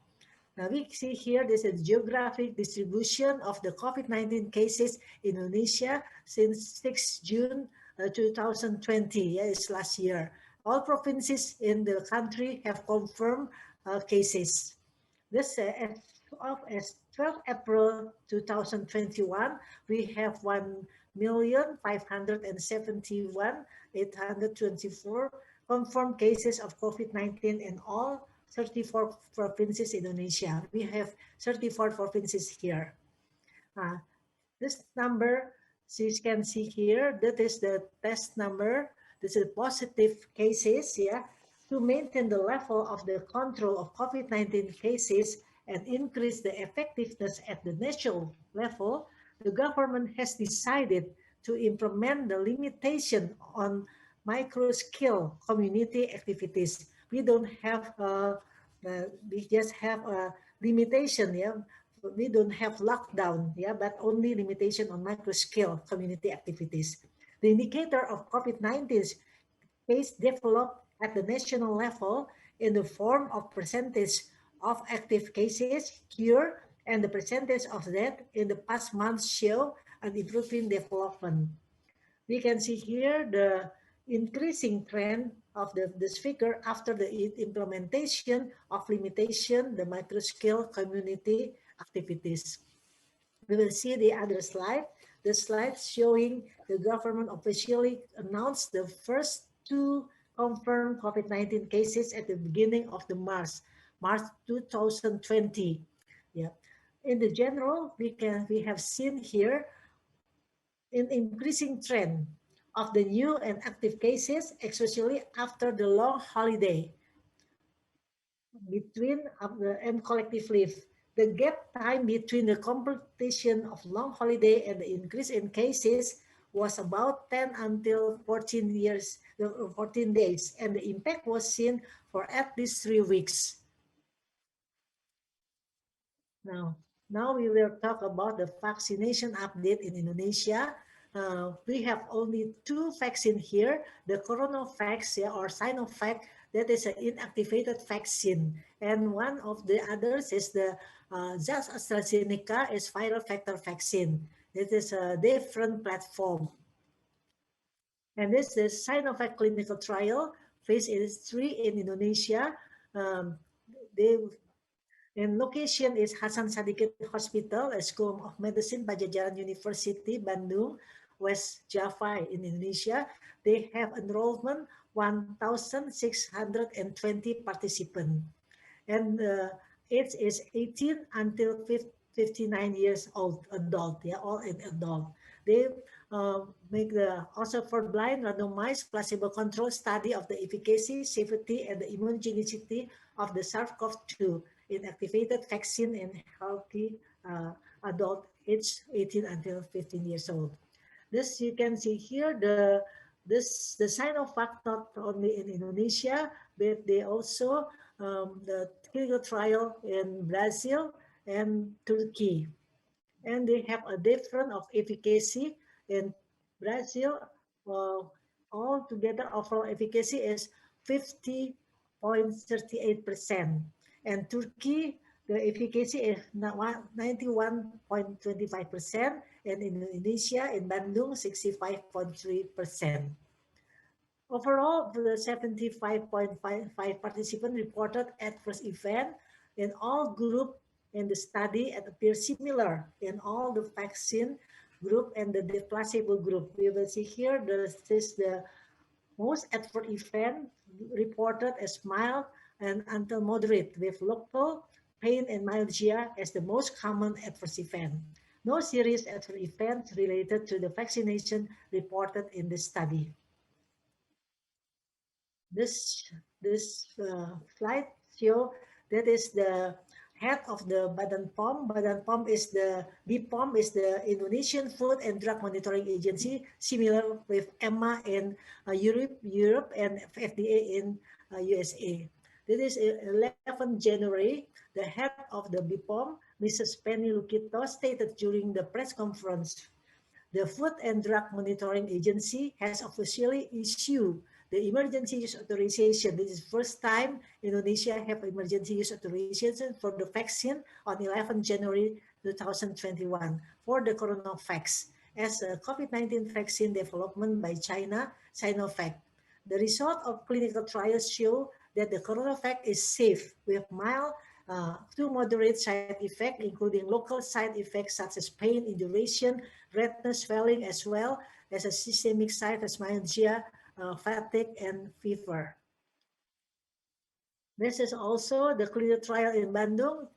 Now we see here this is geographic distribution of the COVID-19 cases in Indonesia since 6 June 2020, yes, last year. All provinces in the country have confirmed cases. This as of 12 April 2021, we have 1,571,824 confirmed cases of COVID-19 in all 34 provinces in Indonesia. We have 34 provinces here. This number, as you can see here, that is the test number. This is positive cases, yeah. To maintain the level of the control of COVID-19 cases and increase the effectiveness at the national level, the government has decided to implement the limitation on micro-scale community activities. We don't have, we just have a limitation, yeah. We don't have lockdown, yeah, but only limitation on micro-scale community activities. The indicator of COVID-19 case developed at the national level in the form of percentage of active cases, cure, and the percentage of death in the past months show an improving development. We can see here the increasing trend of this figure after the implementation of limitation, the micro-scale community activities. We will see the other slide. The slide showing the government officially announced the first 2 confirmed COVID-19 cases at the beginning of the March 2020. Yeah. In the general, we have seen here an increasing trend of the new and active cases, especially after the long holiday between and collective leave. The gap time between the completion of long holiday and the increase in cases was about 10 until 14 days, and the impact was seen for at least 3 weeks. Now we will talk about the vaccination update in Indonesia. We have only 2 vaccines here, the Coronavac, or Sinovac, that is an inactivated vaccine, and one of the others is the just AstraZeneca is viral vector vaccine. It is a different platform. And this is Sinovac clinical trial, phase 3 in Indonesia. And location is Hasan Sadikin Hospital, a School of Medicine, Pajajaran University, Bandung, West Java in Indonesia. They have enrollment 1,620 participants. And age is 18 until 59 years old, adult, yeah, all in adult. They make the also for blind randomized placebo control study of the efficacy, safety, and the immunogenicity of the SARS-CoV-2 inactivated vaccine in healthy adult age 18 until 15 years old. This you can see here the Sinovac not only in Indonesia, but they also the clinical trial in Brazil and Turkey. And they have a difference of efficacy in Brazil. All together, overall efficacy is 50.38%. And Turkey, the efficacy is 91.25%. And in Indonesia, in Bandung, 65.3%. Overall, the 75.55 participants reported adverse event in all groups in the study and appear similar in all the vaccine group and the placebo group. We will see here this is the most adverse event reported as mild and until moderate with local pain and myalgia as the most common adverse event. No serious adverse events related to the vaccination reported in the study. This slide show that is the head of the Badan POM. Badan POM is the BPOM is the Indonesian Food and Drug Monitoring Agency, similar with EMA in Europe and FDA in USA. This is 11 January. The head of the BPOM, Mrs. Penny Lukito, stated during the press conference, the Food and Drug Monitoring Agency has officially issued the emergency use authorization. This is the first time Indonesia have emergency use authorization for the vaccine on 11 January 2021 for the CoronaVax as a COVID-19 vaccine development by China, Sinovac. The result of clinical trials show that the CoronaVac is safe with mild to moderate side effects, including local side effects such as pain, induration, redness, swelling, as well as a systemic side as myalgia, fatigue, and fever. This is also the clinical trial in Bandung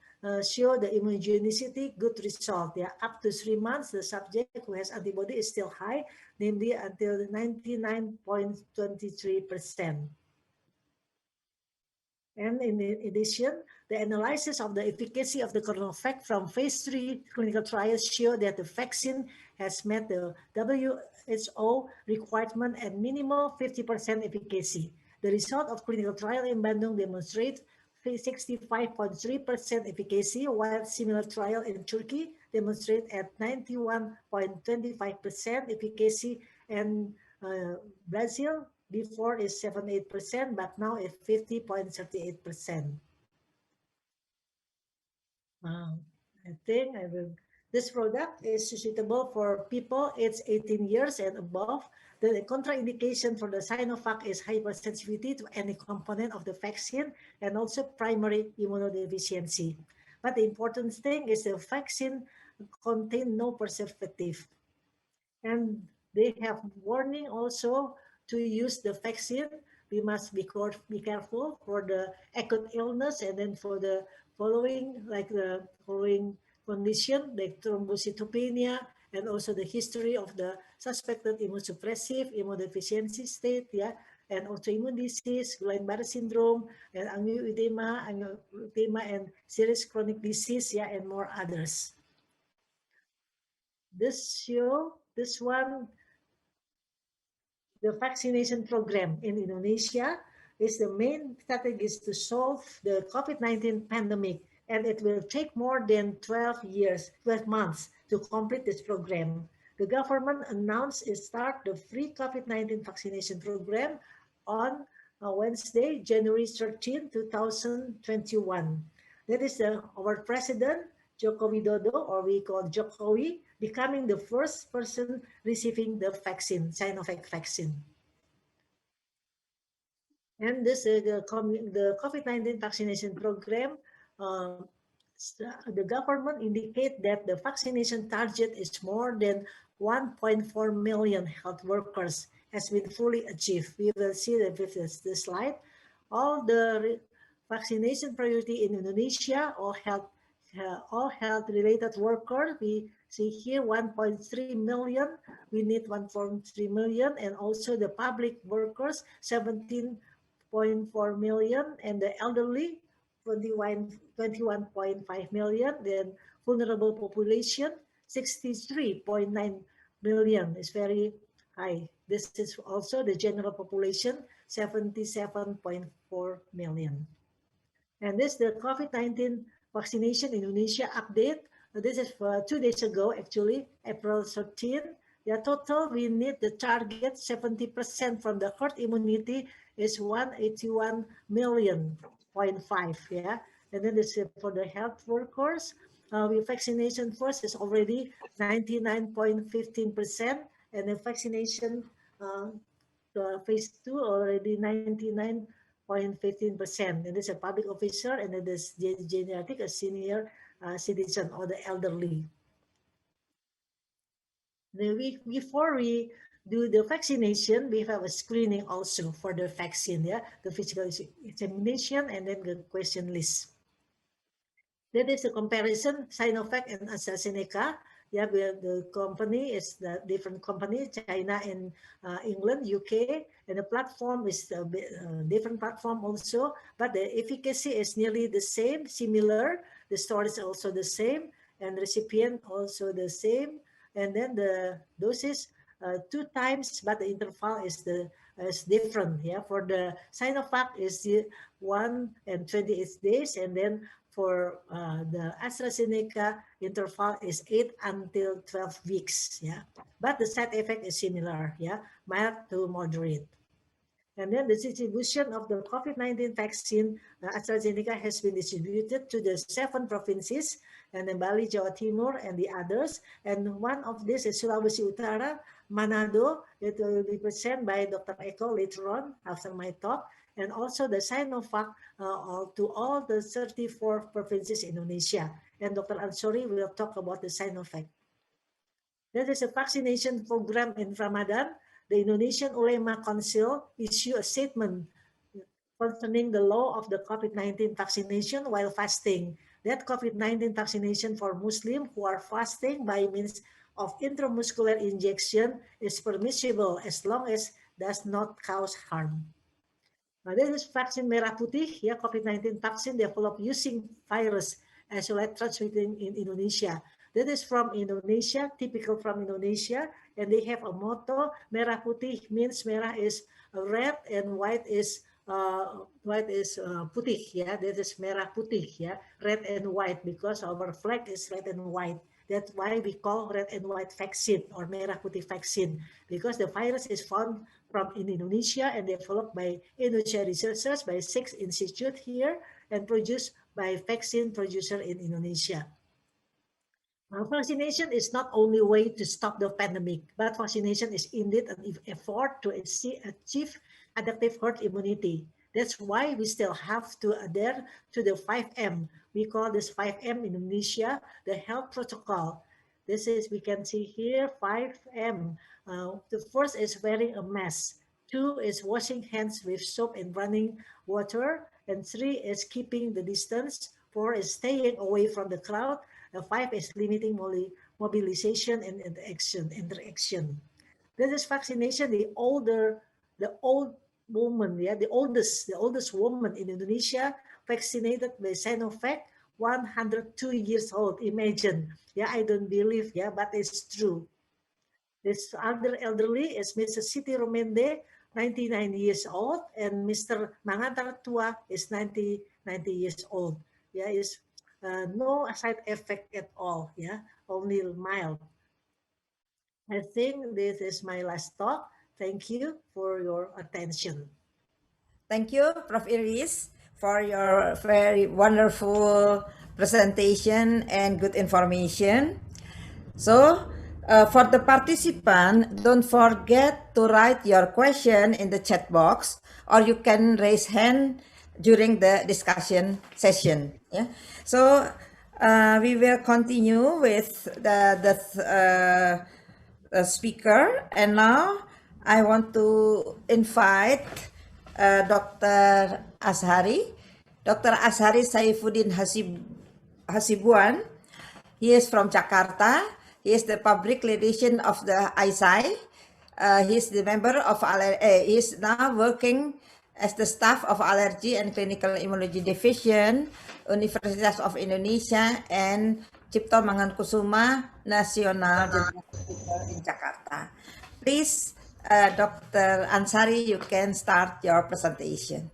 show the immunogenicity good result. Yeah, up to 3 months, the subject who has antibody is still high, namely until 99.23%. And in addition, the analysis of the efficacy of the CoronaVac from phase 3 clinical trials show that the vaccine has met the WHO requirement at minimal 50% efficacy. The result of clinical trial in Bandung demonstrates 65.3% efficacy, while similar trial in Turkey demonstrate at 91.25% efficacy, and Brazil before is 78%, but now it's 50.38%. I think this product is suitable for people aged 18 years and above. The contraindication for the Sinovac is hypersensitivity to any component of the vaccine and also primary immunodeficiency. But the important thing is the vaccine contains no preservative. And they have warning also to use the vaccine. We must be careful for the acute illness, and then for the following condition like thrombocytopenia, and also the history of the suspected immunosuppressive immunodeficiency state, yeah, and autoimmune disease, Guillain-Barré syndrome, and angioedema, and serious chronic disease, yeah, and more others. This one, the vaccination program in Indonesia is the main strategy to solve the COVID-19 pandemic, and it will take more than 12 months to complete this program. The government announced it start the free COVID-19 vaccination program on Wednesday, January 13, 2021. That is our president, Joko Widodo, or we call Jokowi, becoming the first person receiving the vaccine, Sinovac vaccine. And this the COVID-19 vaccination program the government indicate that the vaccination target is more than 1.4 million health workers has been fully achieved. We will see the slide. All the vaccination priority in Indonesia, all health related workers, we see here 1.3 million. We need 1.3 million, and also the public workers 17.4 million, and the elderly 21.5 million. Then vulnerable population 63.9 million is very high. This is also the general population 77.4 million. And this is the COVID-19 vaccination in Indonesia update. This is for 2 days ago, actually, April 13. Yeah, total we need the target 70% from the herd immunity is 181 million. 0.5, yeah. And then this is for the health workers. We vaccination first is already 99.15%, and the vaccination phase 2 already 99.15%. And this is a public officer, and then this geriatric, a senior citizen or the elderly. The week before we do the vaccination, we have a screening also for the vaccine, yeah, the physical examination, and then the question list. That is a comparison, Sinovac and AstraZeneca. Yeah, the company is the different company, China and England, UK, and the platform is a different platform also, but the efficacy is nearly the same, similar. The storage is also the same, and recipient also the same. And then the doses 2 times, but the interval is different. Yeah, for the Sinovac is 1 and 28 days, and then for the AstraZeneca interval is 8 until 12 weeks. Yeah, but the side effect is similar. Yeah, mild to moderate. And then the distribution of the COVID-19 vaccine, AstraZeneca has been distributed to the 7 provinces, and then Bali, Jawa Timur, and the others. And one of this is Sulawesi Utara, Manado. It will be presented by Dr. Eko later on after my talk. And also the Sinovac to all the 34 provinces in Indonesia. And Dr. Ansari will talk about the Sinovac. That is a vaccination program in Ramadan. The Indonesian Ulema Council issued a statement concerning the law of the COVID-19 vaccination while fasting. That COVID-19 vaccination for Muslims who are fasting by means of intramuscular injection is permissible as long as does not cause harm. Now, this is vaccine merah putih, yeah, COVID-19 vaccine developed using virus as well as transmitting in Indonesia. That is from Indonesia, typical from Indonesia, and they have a motto, merah putih means merah is red and white is putih, yeah, that is merah putih, yeah, red and white, because our flag is red and white. That's why we call red and white vaccine or merah putih vaccine, because the virus is found from in Indonesia and developed by Indonesia researchers by 6 institutes here and produced by vaccine producer in Indonesia. Vaccination is not only a way to stop the pandemic, but vaccination is indeed an effort to achieve adaptive herd immunity. That's why we still have to adhere to the 5M. We call this 5M in Indonesia, the health protocol. This is, we can see here, 5M. The first is wearing a mask. 2 is washing hands with soap and running water. And 3 is keeping the distance. 4 is staying away from the crowd. 5 is limiting mobilization and interaction. This is vaccination. The old woman, yeah, the oldest woman in Indonesia vaccinated by Sinovac, 102 years old. Imagine, yeah, I don't believe, yeah, but it's true. This other elderly is Mrs. Siti Romende, 99 years old, and Mr. Mangantar Tua is 90 years old. Yeah, is no side effect at all, yeah, only mild. I think this is my last talk. Thank you for your attention. Thank you, Prof. Iris, for your very wonderful presentation and good information. So, for the participant, don't forget to write your question in the chat box, or you can raise hand during the discussion session. Yeah. So, We will continue with the speaker, and now I want to invite Dr. Ansari. Dr. Ansari Saifuddin Hasibuan. He is from Jakarta. He is the public relation of the ISAI. He is the member of he is now working as the staff of Allergy and Clinical Immunology Division, Universitas of Indonesia, and Cipto Mangunkusumo National General Hospital in Jakarta. Please, Dr. Ansari, you can start your presentation.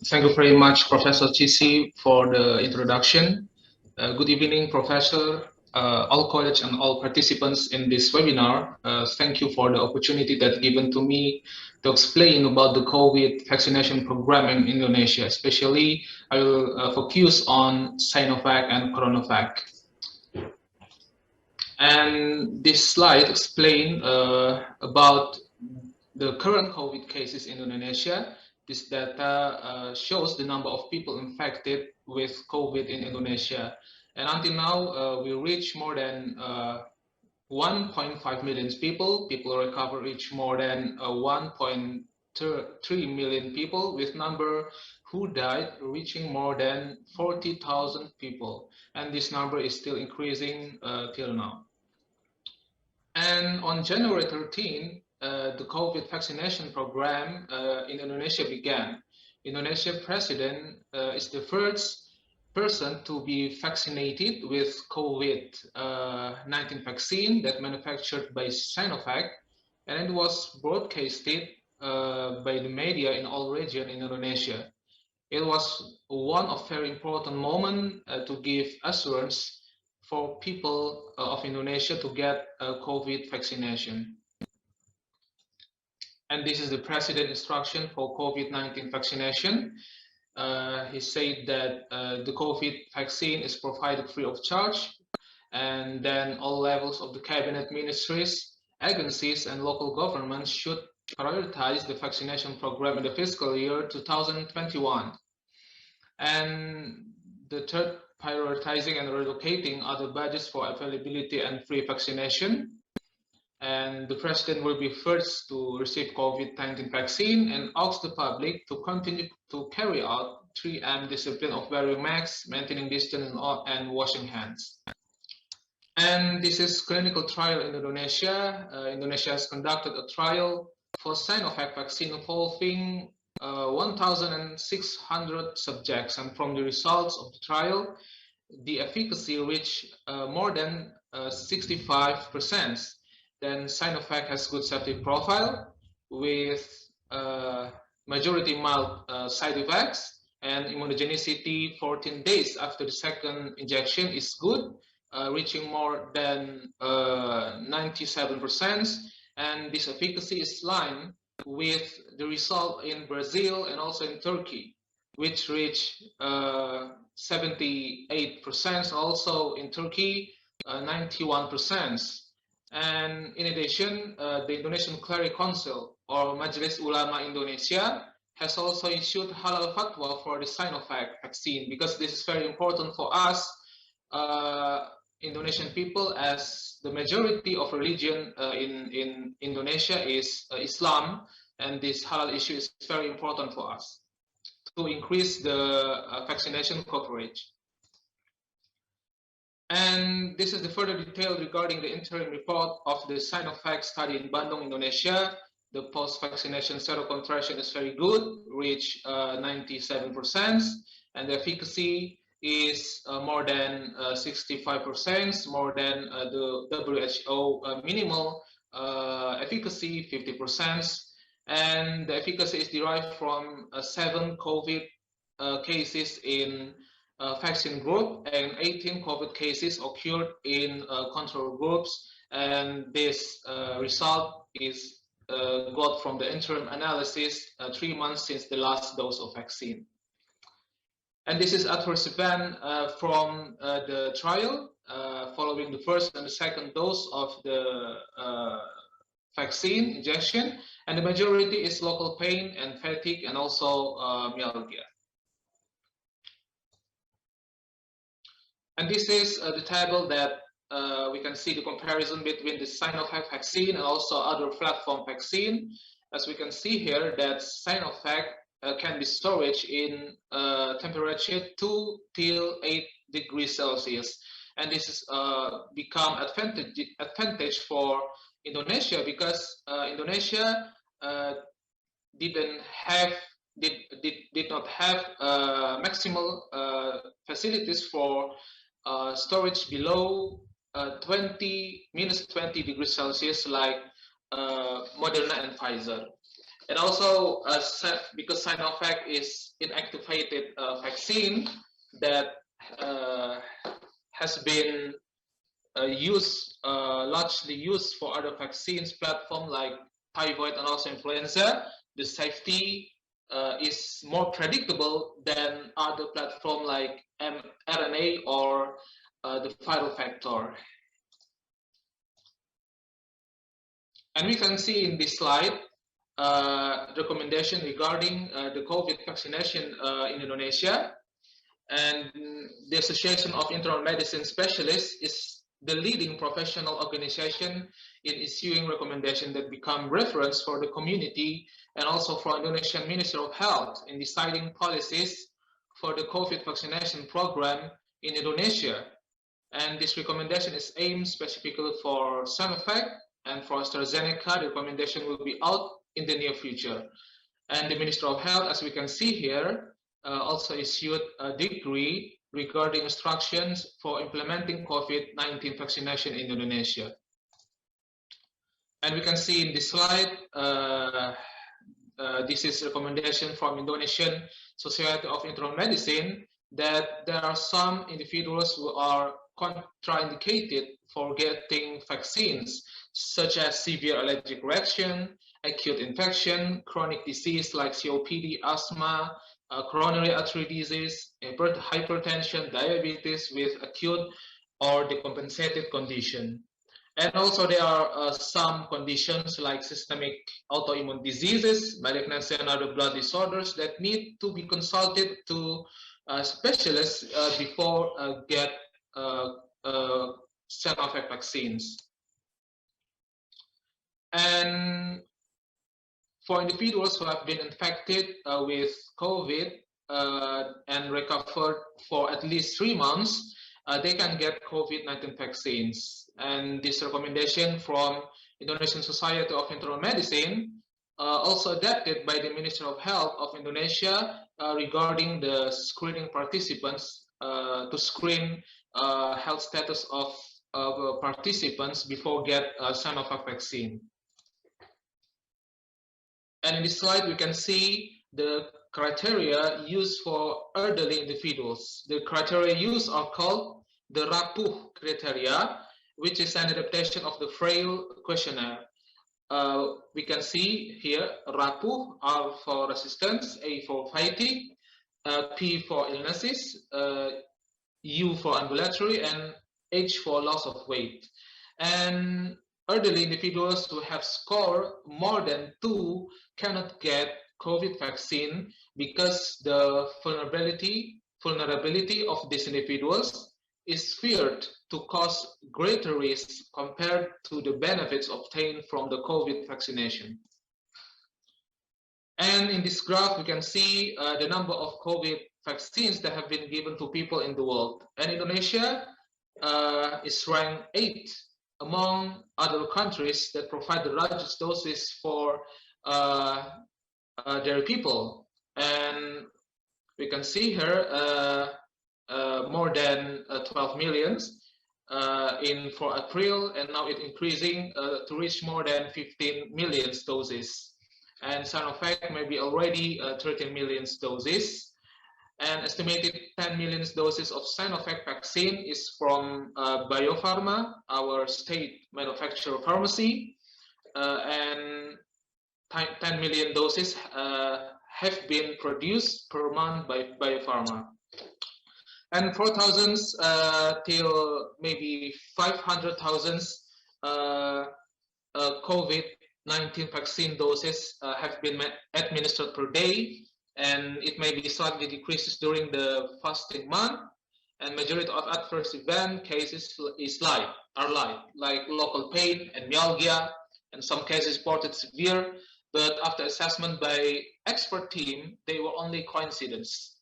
Thank you very much, Professor Cissy, for the introduction. Good evening, Professor, all colleagues and all participants in this webinar. Thank you for the opportunity that given to me to explain about the COVID vaccination program in Indonesia. Especially, I will focus on Sinovac and CoronaVac. And this slide explains about the current COVID cases in Indonesia. This data shows the number of people infected with COVID in Indonesia. And until now, we reach more than 1.5 million people. People recover reach more than 1.3 million people, with number who died reaching more than 40,000 people. And this number is still increasing till now. And on January 13, the COVID vaccination program in Indonesia began. Indonesia president is the first person to be vaccinated with COVID-19 vaccine that manufactured by Sinovac, and it was broadcasted by the media in all regions in Indonesia. It was one of very important moment to give assurance for people of Indonesia to get a COVID vaccination. And this is the president instruction for COVID-19 vaccination. He said that the COVID vaccine is provided free of charge, and then all levels of the cabinet ministries, agencies, and local governments should prioritize the vaccination program in the fiscal year 2021. And the third, prioritizing and relocating other budgets for availability and free vaccination. And the president will be first to receive COVID-19 vaccine and ask the public to continue to carry out 3M discipline of wearing masks, maintaining distance, and washing hands. And this is clinical trial in Indonesia. Indonesia has conducted a trial for Sinovac vaccine involving 1,600 subjects, and from the results of the trial, the efficacy reached more than 65%. Then Sinovac has good safety profile with majority mild side effects, and immunogenicity 14 days after the second injection is good, reaching more than 97%, and this efficacy is in line with the result in Brazil and also in Turkey, which reached 78%, also in Turkey 91%. And in addition, the Indonesian Cleric Council, or Majelis Ulama Indonesia, has also issued halal fatwa for the Sinovac vaccine, because this is very important for us Indonesian people, as the majority of religion in Indonesia is Islam, and this halal issue is very important for us to increase the vaccination coverage. And this is the further detail regarding the interim report of the Sinovac study in Bandung, Indonesia. The post-vaccination seroconversion is very good, reach 97%, and the efficacy is more than 65%, more than the WHO minimal efficacy, 50%. And the efficacy is derived from 7 COVID cases in vaccine group, and 18 COVID cases occurred in control groups. And this result is got from the interim analysis 3 months since the last dose of vaccine. And this is adverse event from the trial following the first and the second dose of the vaccine injection, and the majority is local pain and fatigue and also myalgia. And this is the table that we can see the comparison between the Sinovac vaccine and also other platform vaccine. As we can see here, that Sinovac can be stored in temperature 2 till 8 degrees Celsius. And this is become advantage for Indonesia because Indonesia did not have maximal facilities for storage below minus 20 degrees Celsius like Moderna and Pfizer. And also because Sinovac is inactivated vaccine that has been largely used for other vaccines platform like typhoid and also influenza, the safety is more predictable than other platform like mRNA or the viral vector. And we can see in this slide recommendation regarding the COVID vaccination in Indonesia. And the Association of Internal Medicine Specialists is the leading professional organization in issuing recommendations that become reference for the community and also for Indonesian Ministry of Health in deciding policies for the COVID vaccination program in Indonesia. And this recommendation is aimed specifically for Sinovac, and for AstraZeneca, the recommendation will be out in the near future. And the Ministry of Health, as we can see here, also issued a decree regarding instructions for implementing COVID-19 vaccination in Indonesia. And we can see in this slide, this is recommendation from Indonesian Society of Internal Medicine that there are some individuals who are contraindicated for getting vaccines, such as severe allergic reaction, acute infection, chronic disease like COPD, asthma, coronary artery disease, hypertension, diabetes with acute or decompensated condition. And also there are some conditions like systemic autoimmune diseases, malignancy and other blood disorders that need to be consulted to specialists before get Sinovac vaccines. And for individuals who have been infected with COVID and recovered for at least 3 months, they can get COVID-19 vaccines. And this recommendation from Indonesian Society of Internal Medicine also adapted by the Ministry of Health of Indonesia regarding the screening participants to screen health status of participants before get Sinovac vaccine. And in this slide, we can see the criteria used for elderly individuals. The criteria used are called the Rapport Criteria, which is an adaptation of the Frail questionnaire. We can see here Rapport, R for resistance, A for fatigue, P for illnesses, U for ambulatory, and H for loss of weight. And elderly individuals who have scored more than 2 cannot get COVID vaccine because the vulnerability of these individuals is feared to cause greater risk compared to the benefits obtained from the COVID vaccination. And in this graph, we can see the number of COVID vaccines that have been given to people in the world. And Indonesia is ranked 8 among other countries that provide the largest doses for their people. And we can see here more than 12 millions for April, and now it's increasing to reach more than 15 million doses. And Sinovac may be already 13 million doses. And estimated 10 million doses of Sinovac vaccine is from Biopharma, our state manufacturer pharmacy, and 10 million doses have been produced per month by Biopharma. And 4,000 till maybe 500,000 COVID COVID-19 vaccine doses have been administered per day, and it may be slightly decreases during the fasting month. And majority of adverse event cases are light, like local pain and myalgia, and some cases reported severe. But after assessment by expert team, they were only coincidence.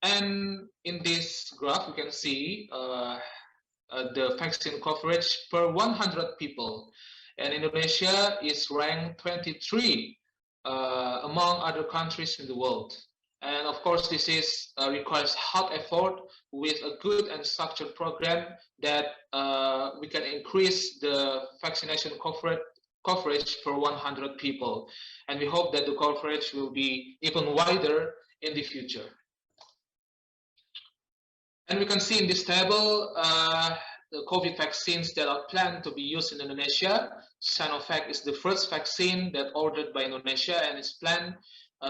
And in this graph, we can see the vaccine coverage per 100 people. And Indonesia is ranked 23 among other countries in the world. And of course, this is requires hard effort with a good and structured program that we can increase the vaccination coverage per 100 people. And we hope that the coverage will be even wider in the future. And we can see in this table the COVID vaccines that are planned to be used in Indonesia. Sinovac is the first vaccine that ordered by Indonesia and is planned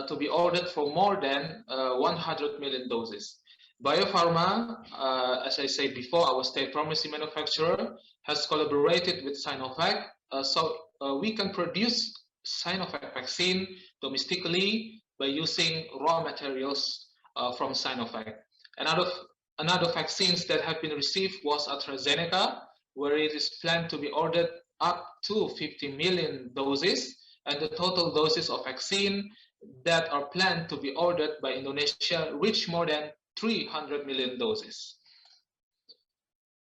to be ordered for more than 100 million doses. Bio Farma, as I said before, our state pharmacy manufacturer, has collaborated with Sinovac, so we can produce Sinovac vaccine domestically by using raw materials from Sinovac. Another vaccines that have been received was AstraZeneca, where it is planned to be ordered up to 50 million doses, and the total doses of vaccine that are planned to be ordered by Indonesia reach more than 300 million doses.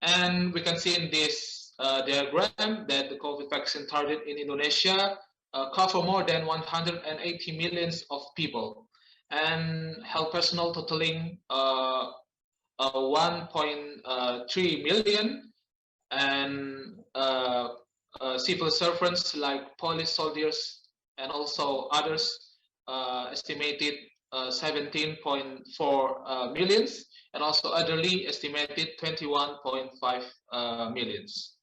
And we can see in this diagram that the COVID vaccine target in Indonesia cover more than 180 millions of people, and health personnel totaling 1.3 million, and civil servants like police, soldiers, and also others estimated 17.4 millions, and also elderly estimated 21.5 millions.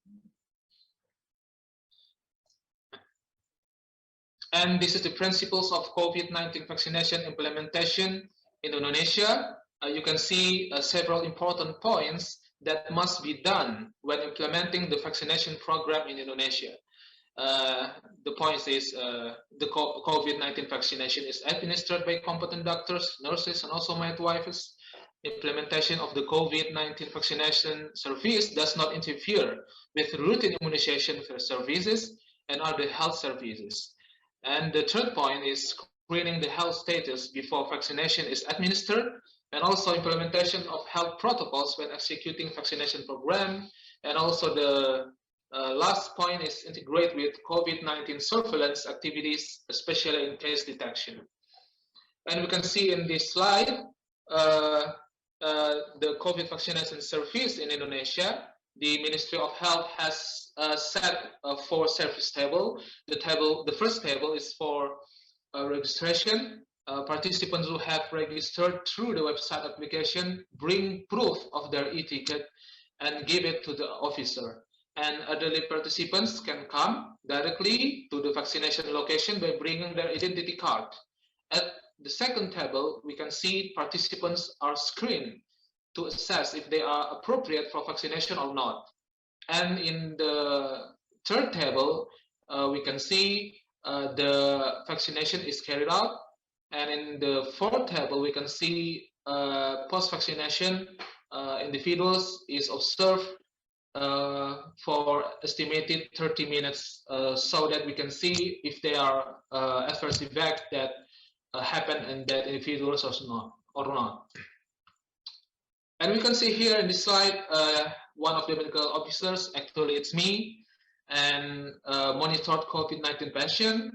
And this is the principles of COVID-19 vaccination implementation in Indonesia. You can see several important points that must be done when implementing the vaccination program in Indonesia. The point is the COVID-19 vaccination is administered by competent doctors, nurses, and also midwives. Implementation of the COVID-19 vaccination service does not interfere with routine immunization services and other health services. And the third point is screening the health status before vaccination is administered, and also implementation of health protocols when executing vaccination program. And also the last point is integrate with COVID-19 surveillance activities, especially in case detection. And we can see in this slide the COVID vaccination service in Indonesia. The Ministry of Health has set 4 service tables. The first table is for registration. Participants who have registered through the website application bring proof of their e-ticket and give it to the officer. And elderly participants can come directly to the vaccination location by bringing their identity card. At the second table, we can see participants are screened to assess if they are appropriate for vaccination or not. And in the third table, we can see the vaccination is carried out. And in the fourth table, we can see post-vaccination individuals is observed for estimated 30 minutes so that we can see if there are adverse events that happen in that individuals or not. And we can see here in this slide, one of the medical officers, actually it's me, and monitored COVID-19 patient.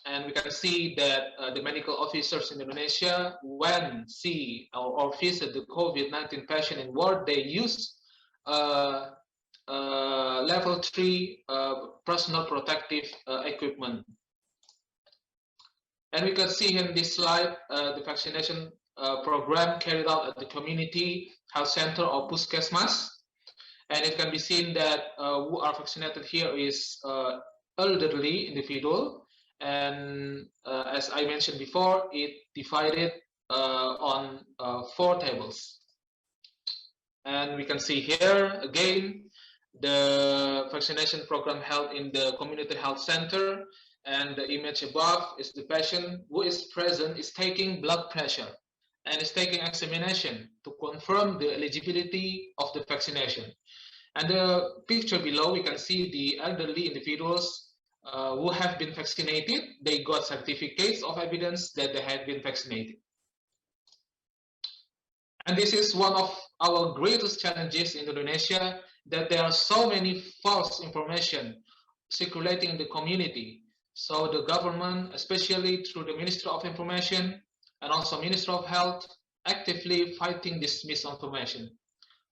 And we can see that the medical officers in Indonesia, when see or visit the COVID-19 patient in ward, they use level 3 personal protective equipment. And we can see in this slide the vaccination program carried out at the community health center or puskesmas. And it can be seen that who are vaccinated here is elderly individual. And as I mentioned before, it divided on 4 tables. And we can see here again the vaccination program held in the community health center, and the image above is the patient who is present, is taking blood pressure and is taking examination to confirm the eligibility of the vaccination. And the picture below, we can see the elderly individuals who have been vaccinated. They got certificates of evidence that they had been vaccinated. And this is one of our greatest challenges in Indonesia, that there are so many false information circulating in the community. So the government, especially through the Ministry of Information and also Ministry of Health, actively fighting this misinformation.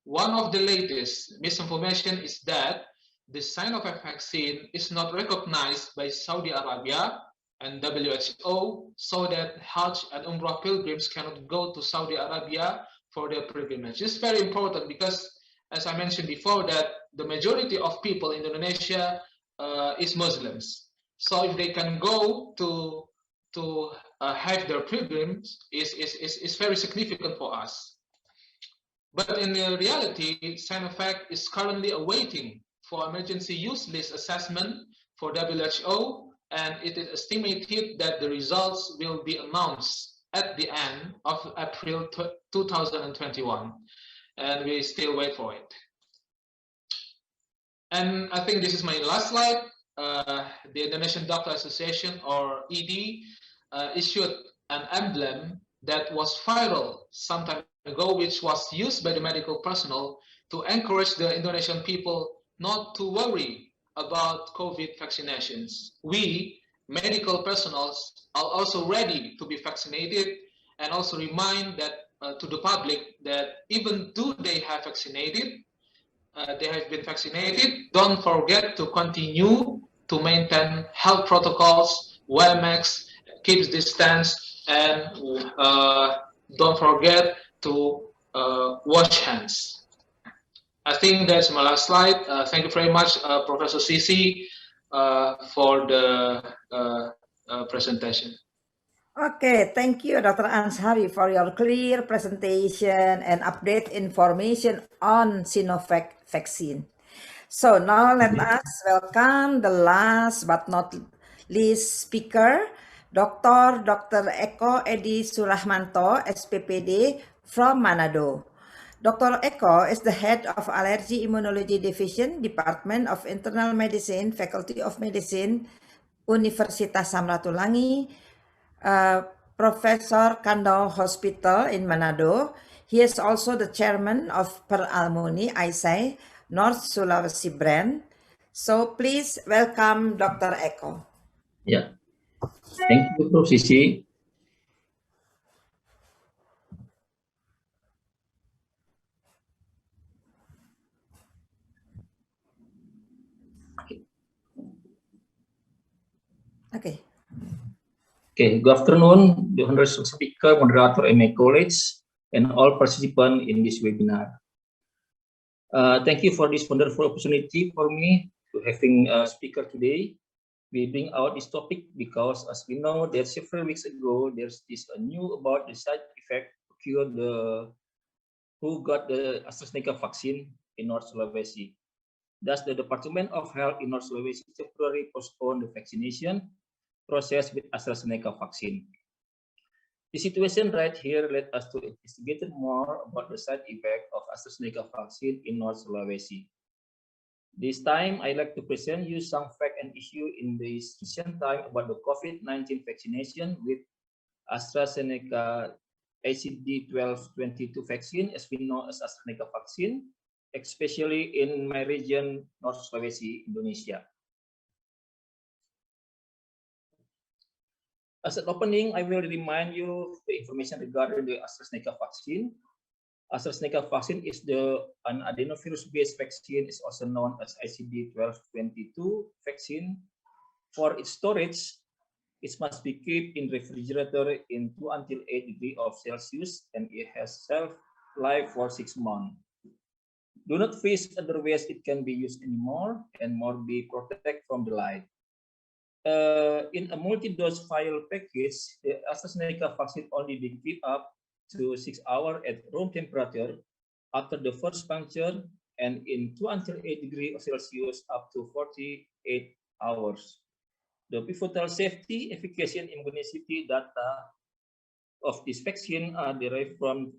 One of the latest misinformation is that the Sinovac vaccine is not recognized by Saudi Arabia and WHO, so that Hajj and Umrah pilgrims cannot go to Saudi Arabia for their pilgrimage. It's very important because, as I mentioned before, that the majority of people in Indonesia is Muslims. So if they can go to have their pilgrims is very significant for us. But in reality, Sinovac is currently awaiting for emergency use list assessment for WHO, and it is estimated that the results will be announced at the end of April 2021, and we still wait for it. And I think this is my last slide. The Indonesian Doctor Association, or ED, issued an emblem that was viral some time ago, which was used by the medical personnel to encourage the Indonesian people not to worry about COVID vaccinations. We, medical personnel, are also ready to be vaccinated, and also remind that to the public that even though they have been vaccinated, don't forget to continue to maintain health protocols, wear masks, keep distance, and don't forget to wash hands. I think that's my last slide. Thank you very much, Professor Cissy, for the presentation. Okay, thank you, Dr. Ansari, for your clear presentation and update information on Sinovac vaccine. So now let us welcome the last but not least speaker, Dr. Eko Surachmanto, SPPD from Manado. Dr. Eko is the head of Allergy Immunology Division, Department of Internal Medicine, Faculty of Medicine, Universitas Samratulangi, Professor Kando Hospital in Manado. He is also the chairman of Per Almuni ISAI, North Sulawesi branch. So please welcome Dr. Eko. Yeah, thank you, Prof. Cissy. Okay. Okay, good afternoon, the honorable speaker, moderator, and my colleagues, and all participants in this webinar. Thank you for this wonderful opportunity for me to having a speaker today. We bring out this topic because, as we know, that several weeks ago there's this new about the side effect occurred who got the AstraZeneca vaccine in North Sulawesi. Thus, the Department of Health in North Sulawesi temporarily postponed the vaccination process with AstraZeneca vaccine. The situation right here led us to investigate more about the side effect of AstraZeneca vaccine in North Sulawesi. This time, I'd like to present you some fact and issue in this recent time about the COVID-19 vaccination with AstraZeneca ACD1222 vaccine, as we know as AstraZeneca vaccine, especially in my region, North Sulawesi, Indonesia. As an opening, I will remind you the information regarding the AstraZeneca vaccine. AstraZeneca vaccine is an adenovirus-based vaccine, is also known as ACD1222 vaccine. For its storage, it must be kept in refrigerator in 2 until 8 degrees of Celsius, and it has shelf life for 6 months. Do not freeze, otherwise it can be used anymore and more be protected from the light. In a multi-dose vial package, the AstraZeneca vaccine only be kept up to 6 hours at room temperature after the first puncture and in 208 degrees Celsius up to 48 hours. The pivotal safety, efficacy, and immunogenicity data of this vaccine are derived from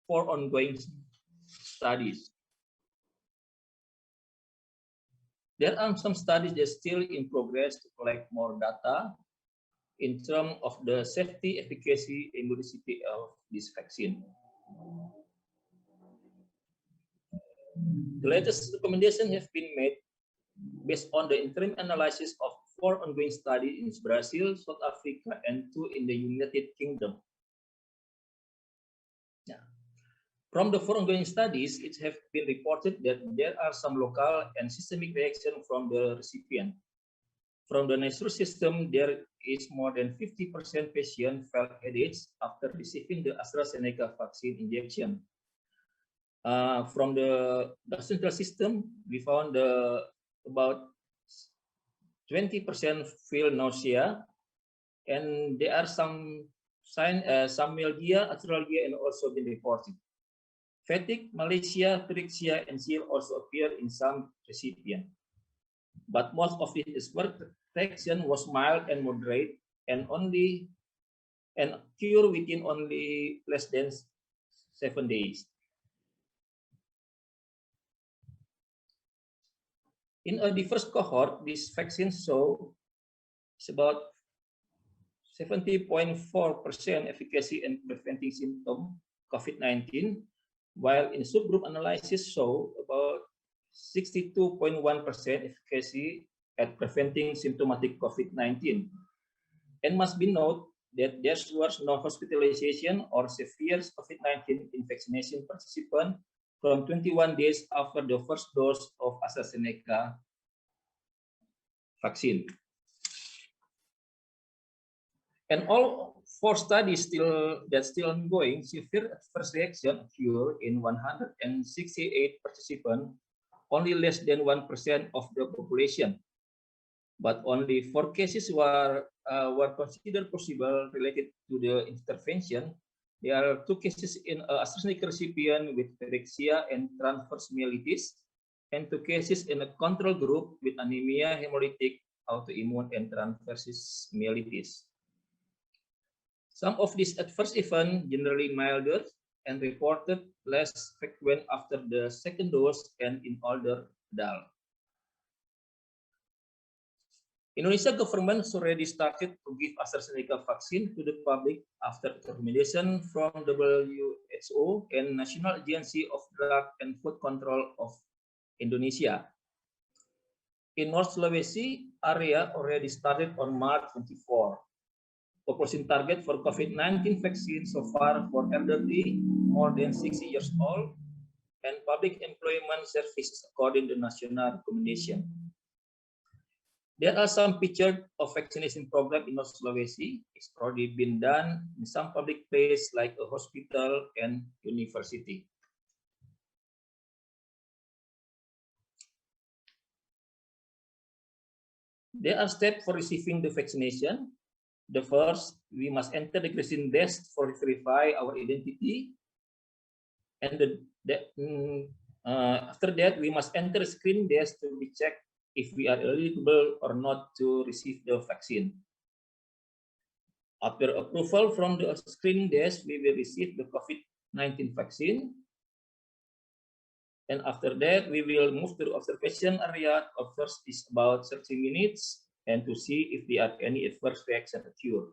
4 ongoing studies. There are some studies that are still in progress to collect more data in terms of the safety, efficacy, and immunogenicity of this vaccine. The latest recommendations have been made based on the interim analysis of 4 ongoing studies in Brazil, South Africa, and 2 in the United Kingdom. From the 4 ongoing studies, it has been reported that there are some local and systemic reactions from the recipient. From the natural system, there is more than 50% patients felt headaches after receiving the AstraZeneca vaccine injection. From the central system, we found about 20% feel nausea, and there are some signs, some myalgia, arthralgia, and also been reported. Fatigue, malaise, pyrexia, and chill also appear in some recipients. But most of this reaction was mild and moderate, and cure within only less than 7 days. In the first cohort, this vaccine saw about 70.4% efficacy in preventing symptom COVID-19, while in subgroup analysis saw about 62.1% efficacy at preventing symptomatic COVID-19. And must be noted that there was no hospitalization or severe COVID-19 in vaccination participant from 21 days after the first dose of AstraZeneca vaccine. And all 4 studies still ongoing, severe adverse reaction occurred in 168 participants, only less than 1% of the population. But only 4 cases were considered possible related to the intervention. There are 2 cases in AstraZeneca recipient with pyrexia and transverse myelitis, and 2 cases in a control group with anemia, hemolytic, autoimmune, and transverse myelitis. Some of these adverse events generally milder and reported less frequent after the second dose and in older adults. Indonesia government has already started to give AstraZeneca vaccine to the public after recommendation from WHO and National Agency of Drug and Food Control of Indonesia. In North Sulawesi area already started on March 24. Population target for COVID-19 vaccine so far for elderly more than 60 years old and public employment services according to national recommendation. There are some pictures of vaccination program in North Sulawesi. It's already been done in some public place like a hospital and university. There are steps for receiving the vaccination. The first, we must enter the vaccine desk for verify our identity. And after that, we must enter a screening desk to be checked if we are eligible or not to receive the vaccine. After approval from the screening desk, we will receive the COVID-19 vaccine. And after that, we will move to the observation area. Observe is about 30 minutes and to see if there are any adverse reaction occur.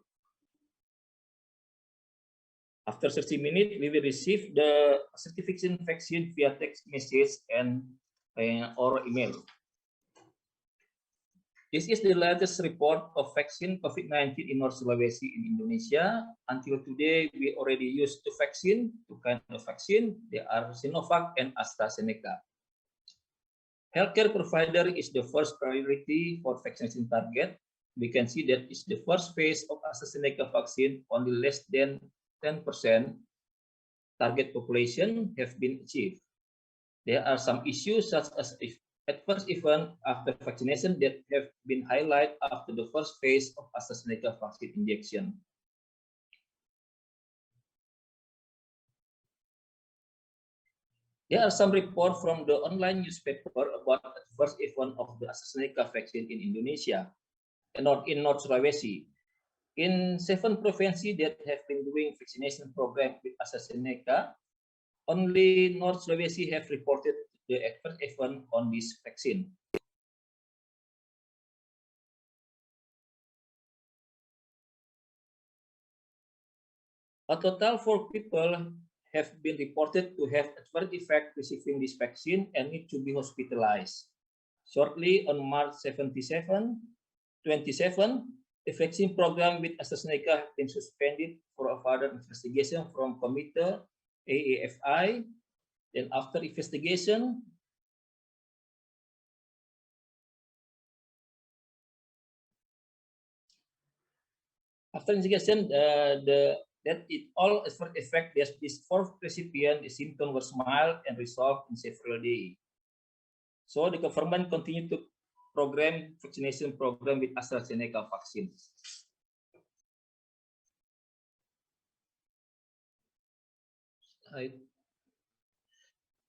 After 30 minutes, we will receive the certification vaccine via text message and or email. This is the latest report of vaccine COVID-19 in North Sulawesi in Indonesia. Until today, we already used 2 vaccine, 2 kinds of vaccine. They are Cenohat and AstraZeneca. Healthcare provider is the first priority for vaccination target. We can see that it's the first phase of AstraZeneca vaccine, only less than 10% target population have been achieved. There are some issues such as adverse event after vaccination that have been highlighted after the first phase of AstraZeneca vaccine injection. There are some reports from the online newspaper about the first event of the AstraZeneca vaccine in Indonesia and not in North Sulawesi. In 7 provinces that have been doing vaccination program with AstraZeneca, only North Sulawesi have reported the first event on this vaccine. A total 4 people have been reported to have adverse effect receiving this vaccine and need to be hospitalized. Shortly on March 27, the vaccine program with AstraZeneca has been suspended for a further investigation from Committee AAFI. Then after investigation, that it all adverse effect that this 4th recipient, the symptoms were mild and resolved in several days. So the government continued to program vaccination program with AstraZeneca vaccine.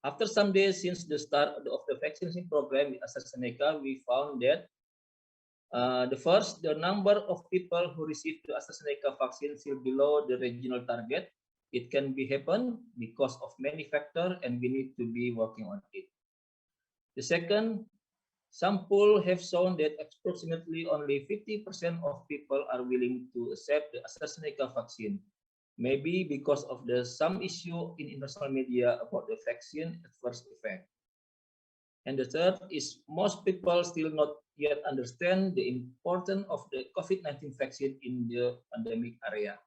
After some days since the start of the vaccination program with AstraZeneca, we found that the number of people who received the AstraZeneca vaccine still below the regional target. It can be happen because of many factors, and we need to be working on it. The second, some polls have shown that approximately only 50% of people are willing to accept the AstraZeneca vaccine. Maybe because of some issue in international media about the vaccine adverse effect. And the third is most people still not yet understand the importance of the COVID-19 vaccine in the pandemic area.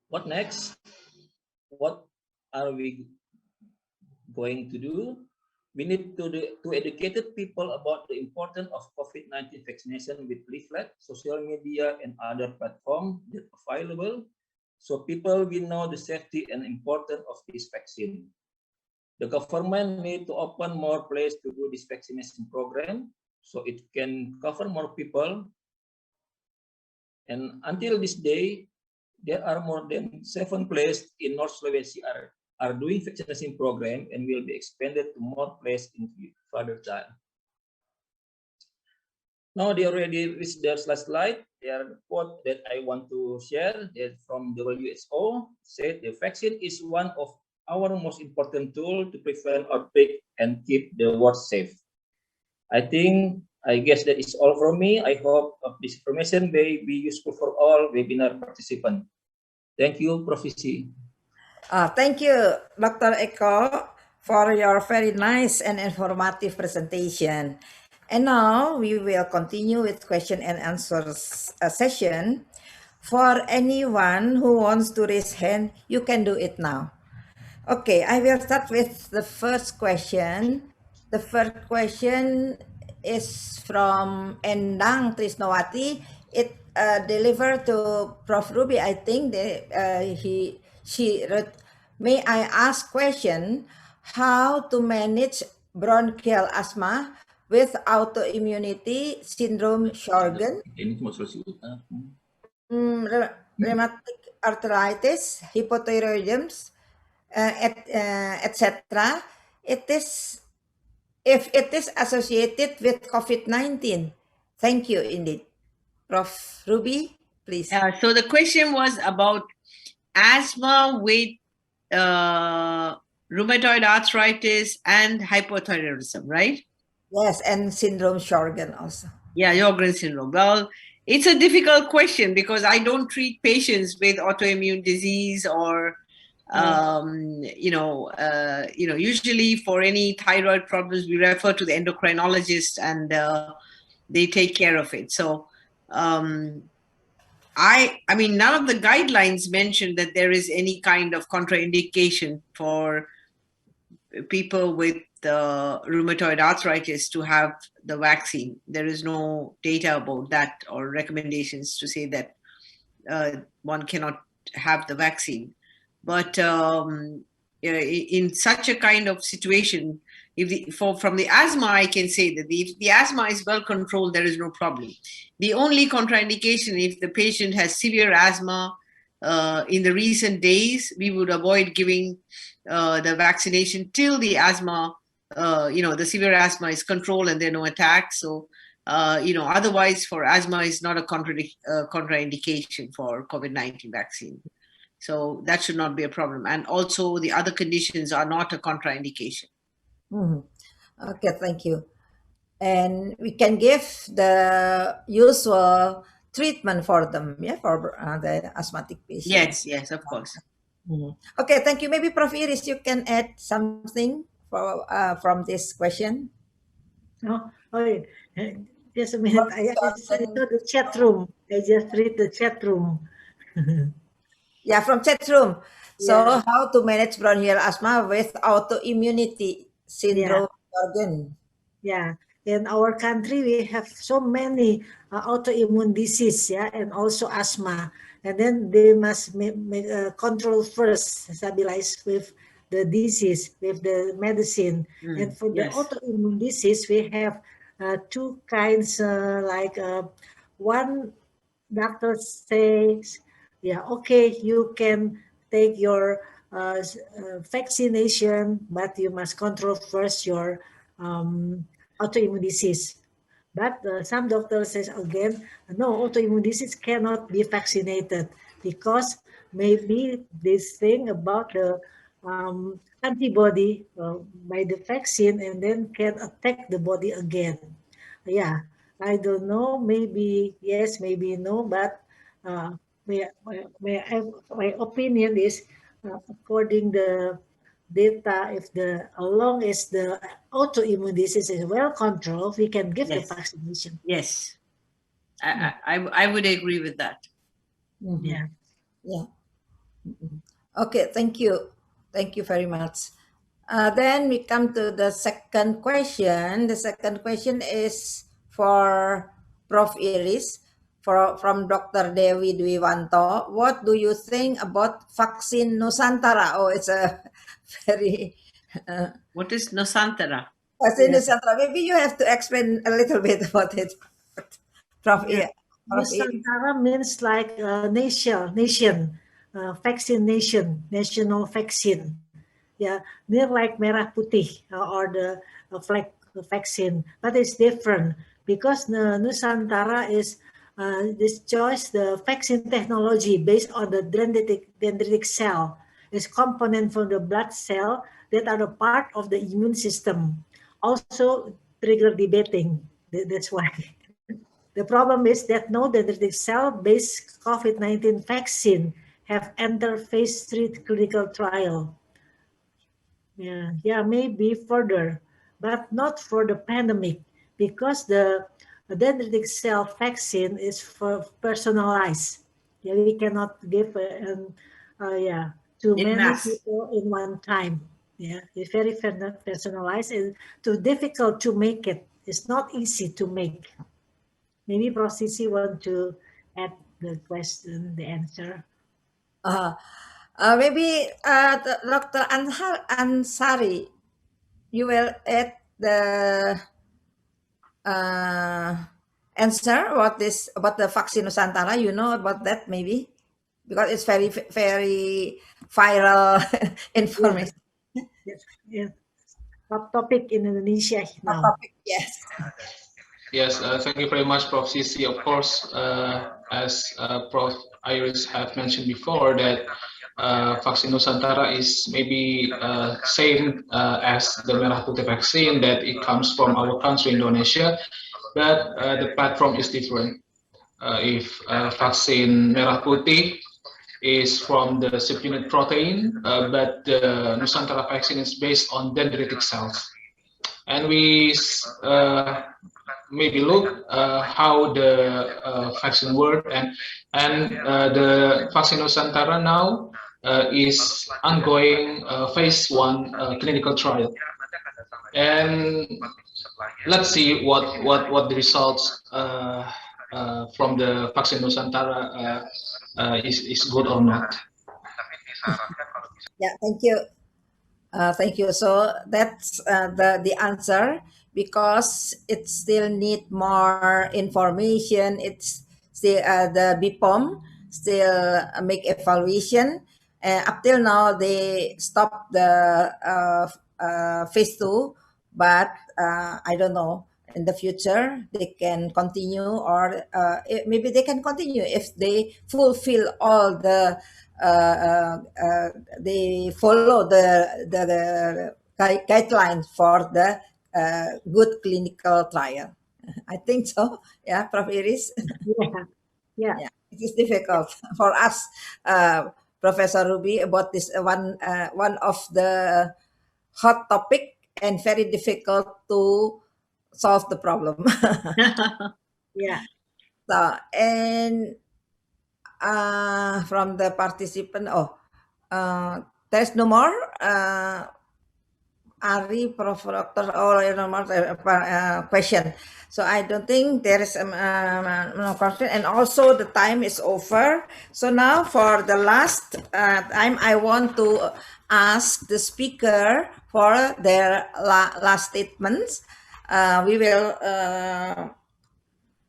What next? What are we going to do? We need to educate people about the importance of COVID-19 vaccination with leaflet, social media, and other platforms that are available, so people will know the safety and importance of this vaccine. The government need to open more places to do this vaccination program, so it can cover more people. And until this day, there are more than 7 places in North Sulawesi are doing vaccination program and will be expanded to more places in further time. Now they already reached their last slide. Their quote that I want to share that from WHO said the vaccine is one of our most important tools to prevent outbreak and keep the world safe. I guess that is all from me. I hope this information may be useful for all webinar participants. Thank you, Prof. Thank you, Dr. Eko, for your very nice and informative presentation. And now we will continue with question and answers session. For anyone who wants to raise hand, you can do it now. Okay, I will start with the first question. The first question is from Endang Trisnowati. It delivered to Prof. Ruby. I think she wrote, may I ask question how to manage bronchial asthma with autoimmunity syndrome Sjögren, rheumatic arthritis, hypothyroidism, etc. If it is associated with COVID-19. Thank you indeed. Prof. Ruby, please. So the question was about asthma with rheumatoid arthritis and hypothyroidism, right? Yes, and syndrome Sjögren also. Yeah, Sjögren syndrome. Well, it's a difficult question because I don't treat patients with autoimmune disease or usually for any thyroid problems, we refer to the endocrinologist and they take care of it. So, I mean, none of the guidelines mention that there is any kind of contraindication for people with rheumatoid arthritis to have the vaccine. There is no data about that or recommendations to say that one cannot have the vaccine. But in such a kind of situation, from the asthma, I can say that if the asthma is well controlled, there is no problem. The only contraindication if the patient has severe asthma in the recent days, we would avoid giving the vaccination till the asthma, the severe asthma is controlled and there are no attacks. So, otherwise for asthma is not a contraindication for COVID-19 vaccine. So that should not be a problem. And also the other conditions are not a contraindication. Okay, thank you. And we can give the usual treatment for them, for the asthmatic patients. Yes, of course. Okay, thank you. Maybe Prof. Iris, you can add something from this question. Just a minute. I saw the chat room. I just read the chat room. Yeah, from chat room. So how to manage bronchial asthma with autoimmunity syndrome organ? Yeah, in our country we have so many autoimmune disease, and also asthma, and then they must control first, stabilize with the disease with the medicine. And for the autoimmune disease, we have two kinds. One doctor says, okay, you can take your vaccination, but you must control first your autoimmune disease. But some doctors says again, no, autoimmune disease cannot be vaccinated because maybe this thing about the antibody by the vaccine and then can attack the body again. Yeah, I don't know, maybe yes, maybe no, but my opinion is according the data, if as long as the autoimmune disease is well controlled, we can give the vaccination. Yes, I would agree with that. Yeah. Okay, thank you. Thank you very much. Then we come to the second question. The second question is for Prof. Iris, from Dr. Dewi Dwiwanto. What do you think about vaksin Nusantara? Oh, it's a very... What is Nusantara? Vaksin Nusantara. Maybe you have to explain a little bit about it, Prof. Nusantara means like nation, vaccination, national vaccine. Yeah, they're like merah putih or the flag vaccine, but it's different because the Nusantara is this choice the vaccine technology based on the dendritic cell is component from the blood cell that are a part of the immune system. Also trigger debating. That's why. The problem is that no dendritic cell-based COVID-19 vaccine have entered phase 3 clinical trial. Yeah, maybe further, but not for the pandemic because the dendritic cell vaccine is for personalized. Yeah, we cannot give too many people in one time. Yeah, it's very personalized and too difficult to make it. It's not easy to make. Maybe Prof. Cissy want to add the question, the answer. Maybe Dr. Ansari, you will add the answer about the vaksin Nusantara. You know about that maybe because it's very very viral information. Yes. Hot topic in Indonesia now. Hot topic, yes. Yes, thank you very much, Prof. Cissy. Of course, as Prof. Iris have mentioned before, that vaksin Nusantara is maybe same as the Merah Putih vaccine, that it comes from our country, Indonesia, but the platform is different. If vaksin Merah Putih is from the subunit protein, but the Nusantara vaccine is based on dendritic cells. And we maybe look how the vaccine work, and the vaksin Nusantara now is ongoing phase 1 clinical trial, and let's see what the results from the vaksin Nusantara is good or not. Yeah, thank you. Thank you. So that's the answer, because it still need more information. It's still the BPOM still make evaluation. Up till now, they stopped the phase 2, but I don't know. In the future, they can continue, or maybe they can continue if they fulfill all the they follow the guidelines for the good clinical trial. I think so. Yeah, Prof. Iris. Yeah. Yeah, it is difficult for us, Professor Ruby, about this one of the hot topic and very difficult to solve the problem. Yeah. So, and from the participant, there's no more. Ari, Prof. Doctor, no more question. So I don't think there is no question. And also the time is over. So now for the last time, I want to ask the speaker for their last statements. We will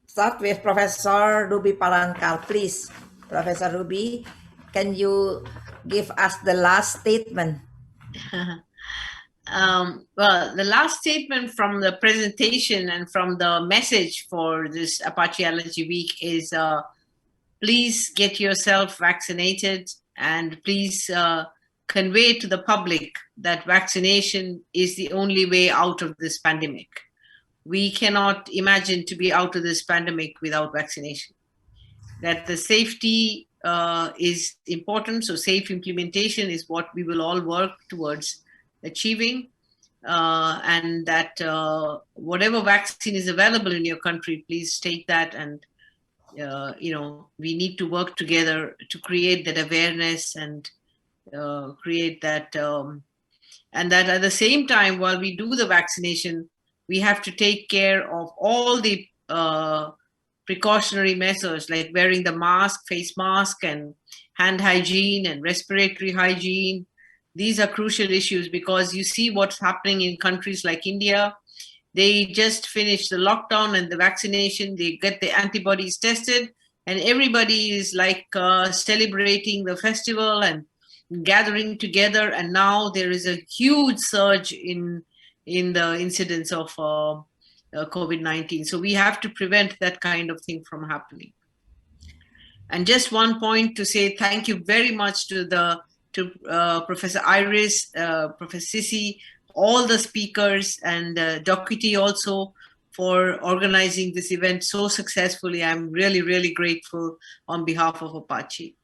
start with Professor Ruby Pawankar. Please, Professor Ruby, can you give us the last statement? Well, the last statement from the presentation and from the message for this APAAACI Allergy Week is please get yourself vaccinated, and please convey to the public that vaccination is the only way out of this pandemic. We cannot imagine to be out of this pandemic without vaccination. That the safety is important, so safe implementation is what we will all work towards achieving, and that whatever vaccine is available in your country, please take that, and we need to work together to create that awareness and create that, and that at the same time, while we do the vaccination, we have to take care of all the precautionary measures like wearing the mask, face mask, and hand hygiene and respiratory hygiene. These are crucial issues because you see what's happening in countries like India. They just finished the lockdown and the vaccination. They get the antibodies tested, and everybody is like celebrating the festival and gathering together. And now there is a huge surge in the incidence of COVID-19. So we have to prevent that kind of thing from happening. And just one point to say thank you very much to Professor Iris, Professor Cissy, all the speakers, and Docuity also for organizing this event so successfully. I'm really, really grateful on behalf of APAACI.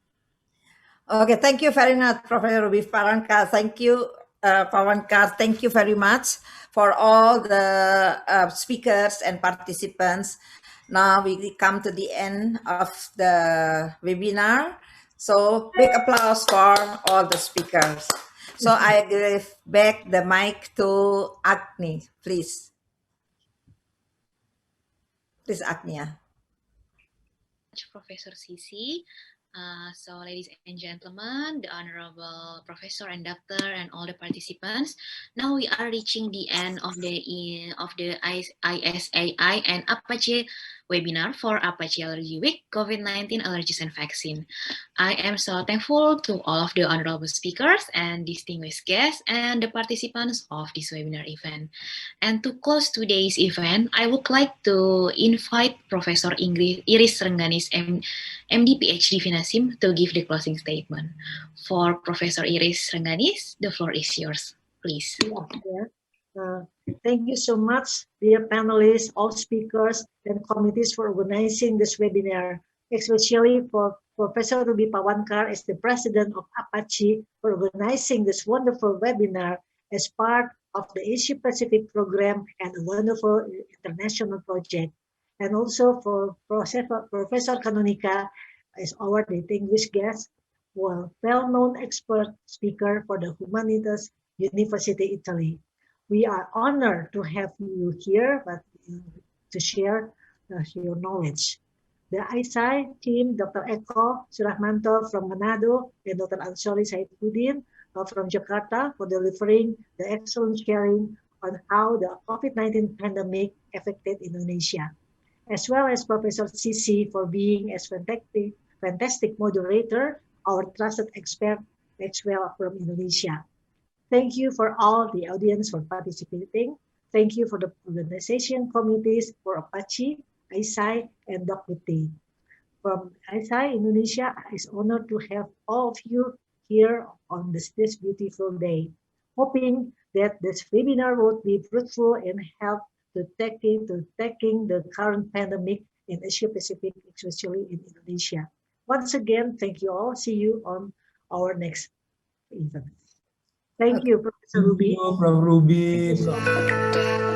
Okay, thank you very much, Professor Ruby Pawankar. Thank you, Pawankar. Thank you very much for all the speakers and participants. Now we come to the end of the webinar. So big applause for all the speakers. So I give back the mic to Agni, please. Please, Agnia. Professor Cissy. So ladies and gentlemen, the honorable professor and doctor and all the participants, now we are reaching the end of the ISAI and APAACI webinar for APAACI Allergy Week, COVID-19 Allergies and Vaccine. I am so thankful to all of the honorable speakers and distinguished guests and the participants of this webinar event. And to close today's event, I would like to invite Professor Iris Rengganis, MD PhD Finasim, to give the closing statement. For Professor Iris Rengganis, the floor is yours, please. Thank you so much, dear panelists, all speakers, and committees for organizing this webinar, especially for Professor Ruby Pawankar as the president of APAACI for organizing this wonderful webinar as part of the Asia Pacific program and a wonderful international project. And also for Professor Canonica as our distinguished guest, well-known expert speaker for the Humanitas University, Italy. We are honored to have you here, but to share your knowledge. The ISAI team, Dr. Eko Surachmanto from Manado and Dr. Ansari Saifuddin from Jakarta for delivering the excellent sharing on how the COVID-19 pandemic affected Indonesia, as well as Professor Cissy for being as fantastic moderator, our trusted expert, Maxwell from Indonesia. Thank you for all the audience for participating. Thank you for the organization committees for APAACI, ISAI, and DocWT. From ISAI Indonesia, it's an honor to have all of you here on this beautiful day. Hoping that this webinar will be fruitful and help to tackling the current pandemic in Asia Pacific, especially in Indonesia. Once again, thank you all. See you on our next event. Thank you, Professor Ruby. Thank you, Prof. Ruby.